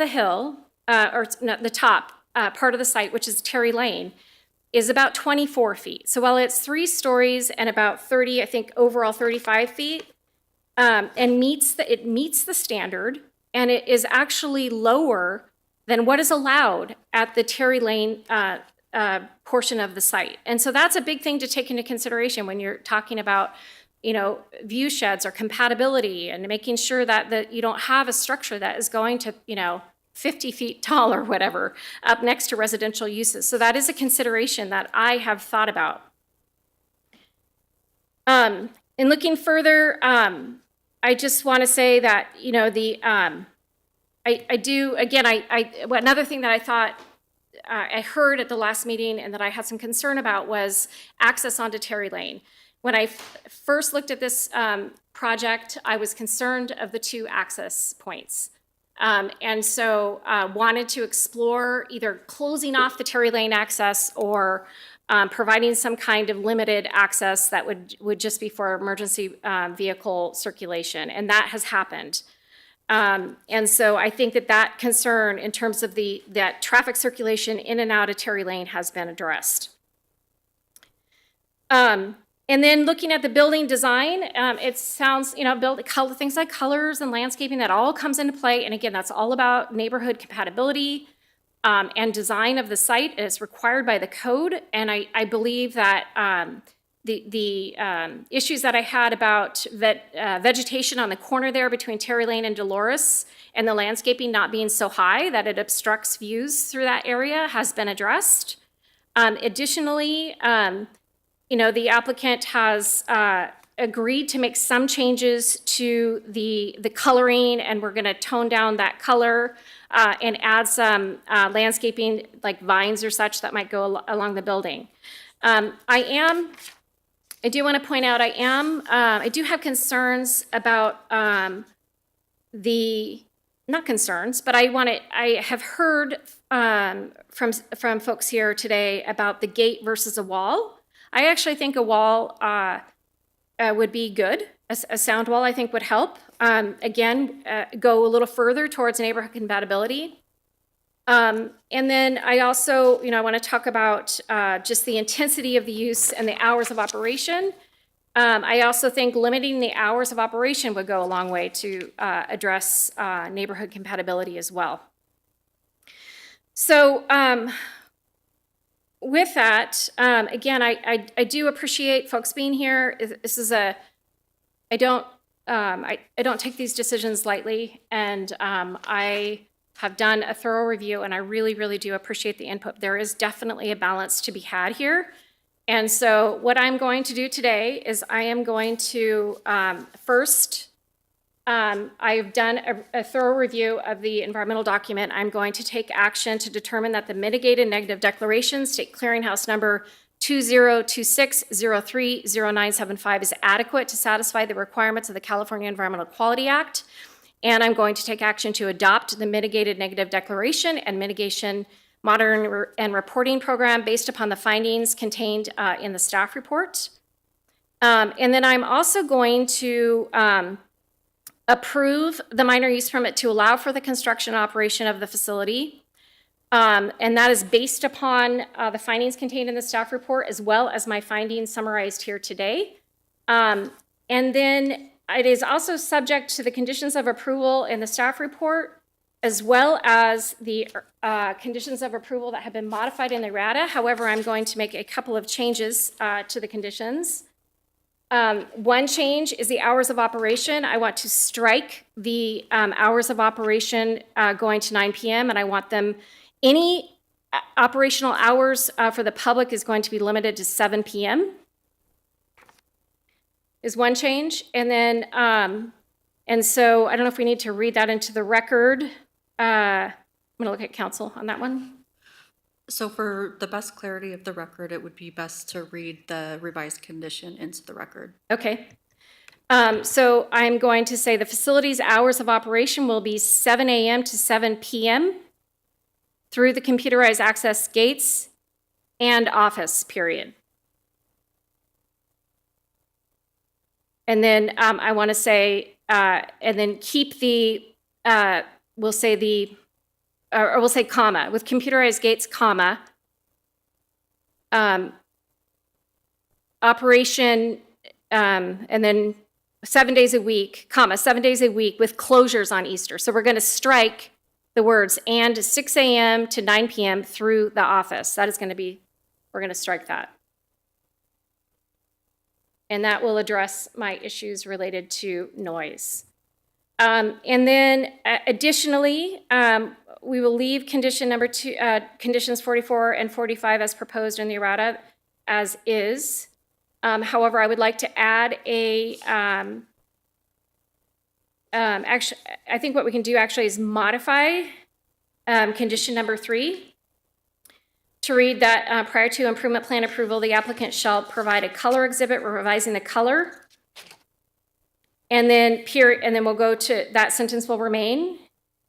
hill, or not the top part of the site, which is Terry Lane, is about 24 feet. So while it's 3 stories and about 30, I think overall 35 feet, and it meets the standard, and it is actually lower than what is allowed at the Terry Lane portion of the site. And so that's a big thing to take into consideration when you're talking about, view sheds or compatibility and making sure that you don't have a structure that is going to, 50 feet tall or whatever up next to residential uses. So that is a consideration that I have thought about. In looking further, I just want to say that, another thing that I thought I heard at the last meeting and that I had some concern about was access onto Terry Lane. When I first looked at this project, I was concerned of the 2 access points. And so wanted to explore either closing off the Terry Lane access or providing some kind of limited access that would just be for emergency vehicle circulation. And that has happened. And so I think that concern in terms of that traffic circulation in and out of Terry Lane has been addressed. And then looking at the building design, it sounds, things like colors and landscaping, that all comes into play. And again, that's all about neighborhood compatibility and design of the site as required by the code. And I believe that the issues that I had about vegetation on the corner there between Terry Lane and Dolores, and the landscaping not being so high that it obstructs views through that area, has been addressed. Additionally, the applicant has agreed to make some changes to the coloring, and we're going to tone down that color and add some landscaping like vines or such that might go along the building. I do want to point out I do have concerns about not concerns, but I have heard from folks here today about the gate versus a wall. I actually think a wall would be good. A sound wall, I think, would help. Again, go a little further towards neighborhood compatibility. And then I also, I want to talk about just the intensity of the use and the hours of operation. I also think limiting the hours of operation would go a long way to address neighborhood compatibility as well. So, with that, again, I do appreciate folks being here. This is I don't take these decisions lightly, and I have done a thorough review, and I really, really do appreciate the input. There is definitely a balance to be had here. And so what I'm going to do today is I am going to first, I've done a thorough review of the environmental document. I'm going to take action to determine that the mitigated negative declaration, state clearinghouse number 2026030975, is adequate to satisfy the requirements of the California Environmental Quality Act. And I'm going to take action to adopt the mitigated negative declaration and mitigation monitoring and reporting program based upon the findings contained in the staff report. And then I'm also going to approve the minor use permit to allow for the construction and operation of the facility. And that is based upon the findings contained in the staff report, as well as my findings summarized here today. And then it is also subject to the conditions of approval in the staff report, as well as the conditions of approval that have been modified in the RADA. However, I'm going to make a couple of changes to the conditions. One change is the hours of operation. I want to strike the hours of operation going to 9 p.m. and I want them, any operational hours for the public is going to be limited to 7 p.m. is one change. And then, and so I don't know if we need to read that into the record. I'm going to look at council on that one. So for the best clarity of the record, it would be best to read the revised condition into the record. Okay. So I'm going to say the facility's hours of operation will be 7 a.m. to 7 p.m. through the computerized access gates and office, period. And then I want to say, and then keep the, we'll say the, or we'll say comma, with computerized gates, comma, operation, and then 7 days a week, comma, 7 days a week with closures on Easter. So we're going to strike the words and 6 a.m. to 9 p.m. through the office. That is going to be, we're going to strike that. And that will address my issues related to noise. And then additionally, we will leave condition number 2, conditions 44 and 45 as proposed in the errata as is. However, I would like to add a, actually, I think what we can do actually is modify condition number 3 to read that prior to improvement plan approval, the applicant shall provide a color exhibit revising the color. And then we'll go to, that sentence will remain.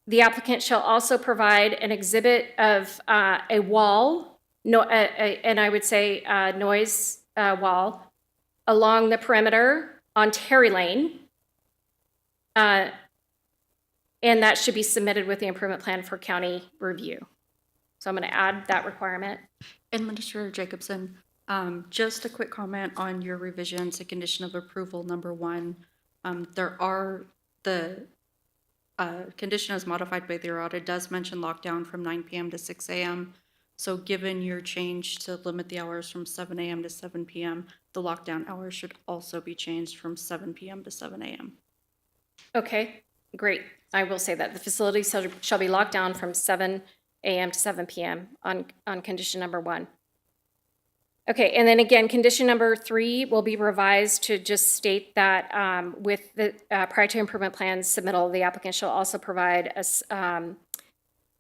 The applicant shall also provide an exhibit of a wall, and I would say noise wall, along the perimeter on Terry Lane. And that should be submitted with the improvement plan for county review. So I'm going to add that requirement. Administrator Jacobson, just a quick comment on your revision to condition of approval number 1. There are the condition as modified by the errata does mention lockdown from 9 p.m. to 6 a.m. So given your change to limit the hours from 7 a.m. to 7 p.m., the lockdown hours should also be changed from 7 p.m. to 7 a.m. Okay, great. I will say that the facility shall be locked down from 7 a.m. to 7 p.m. on condition number 1. Okay, and then again, condition number 3 will be revised to just state that with the prior to improvement plans submittal, the applicant shall also provide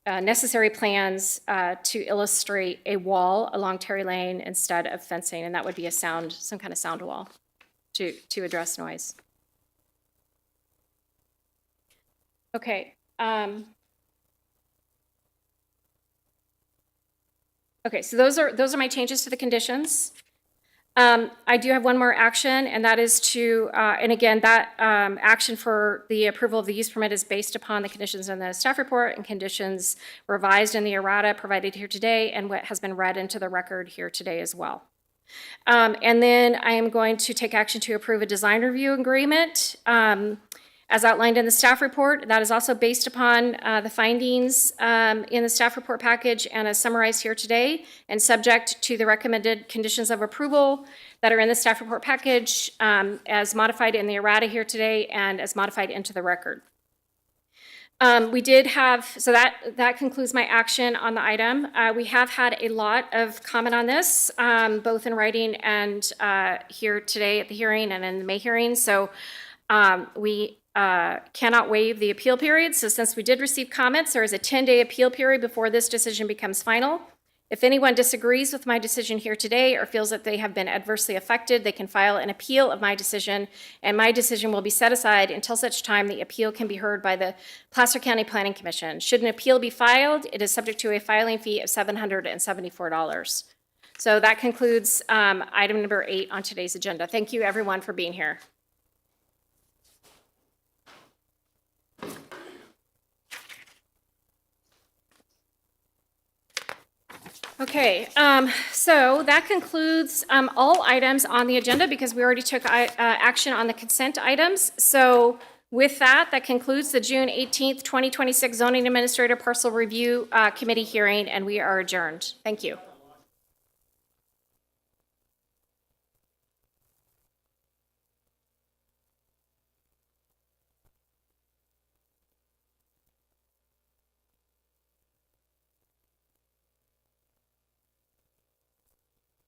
necessary plans to illustrate a wall along Terry Lane instead of fencing, and that would be some kind of sound wall to address noise. Okay. Okay, so those are my changes to the conditions. I do have one more action, and that is to, and again, that action for the approval of the use permit is based upon the conditions in the staff report and conditions revised in the errata provided here today and what has been read into the record here today as well. And then I am going to take action to approve a design review agreement as outlined in the staff report. That is also based upon the findings in the staff report package and as summarized here today and subject to the recommended conditions of approval that are in the staff report package as modified in the errata here today and as modified into the record. We did have, so that concludes my action on the item. We have had a lot of comment on this, both in writing and here today at the hearing and in the May hearing. So we cannot waive the appeal period. So since we did receive comments, there is a 10-day appeal period before this decision becomes final. If anyone disagrees with my decision here today or feels that they have been adversely affected, they can file an appeal of my decision, and my decision will be set aside until such time the appeal can be heard by the Placer County Planning Commission. Should an appeal be filed, it is subject to a filing fee of $774. So that concludes item number 8 on today's agenda. Thank you, everyone, for being here. Okay, so that concludes all items on the agenda because we already took action on the consent items. So with that, that concludes the June 18th, 2026 Zoning Administrator Parcel Review Committee hearing, and we are adjourned. Thank you.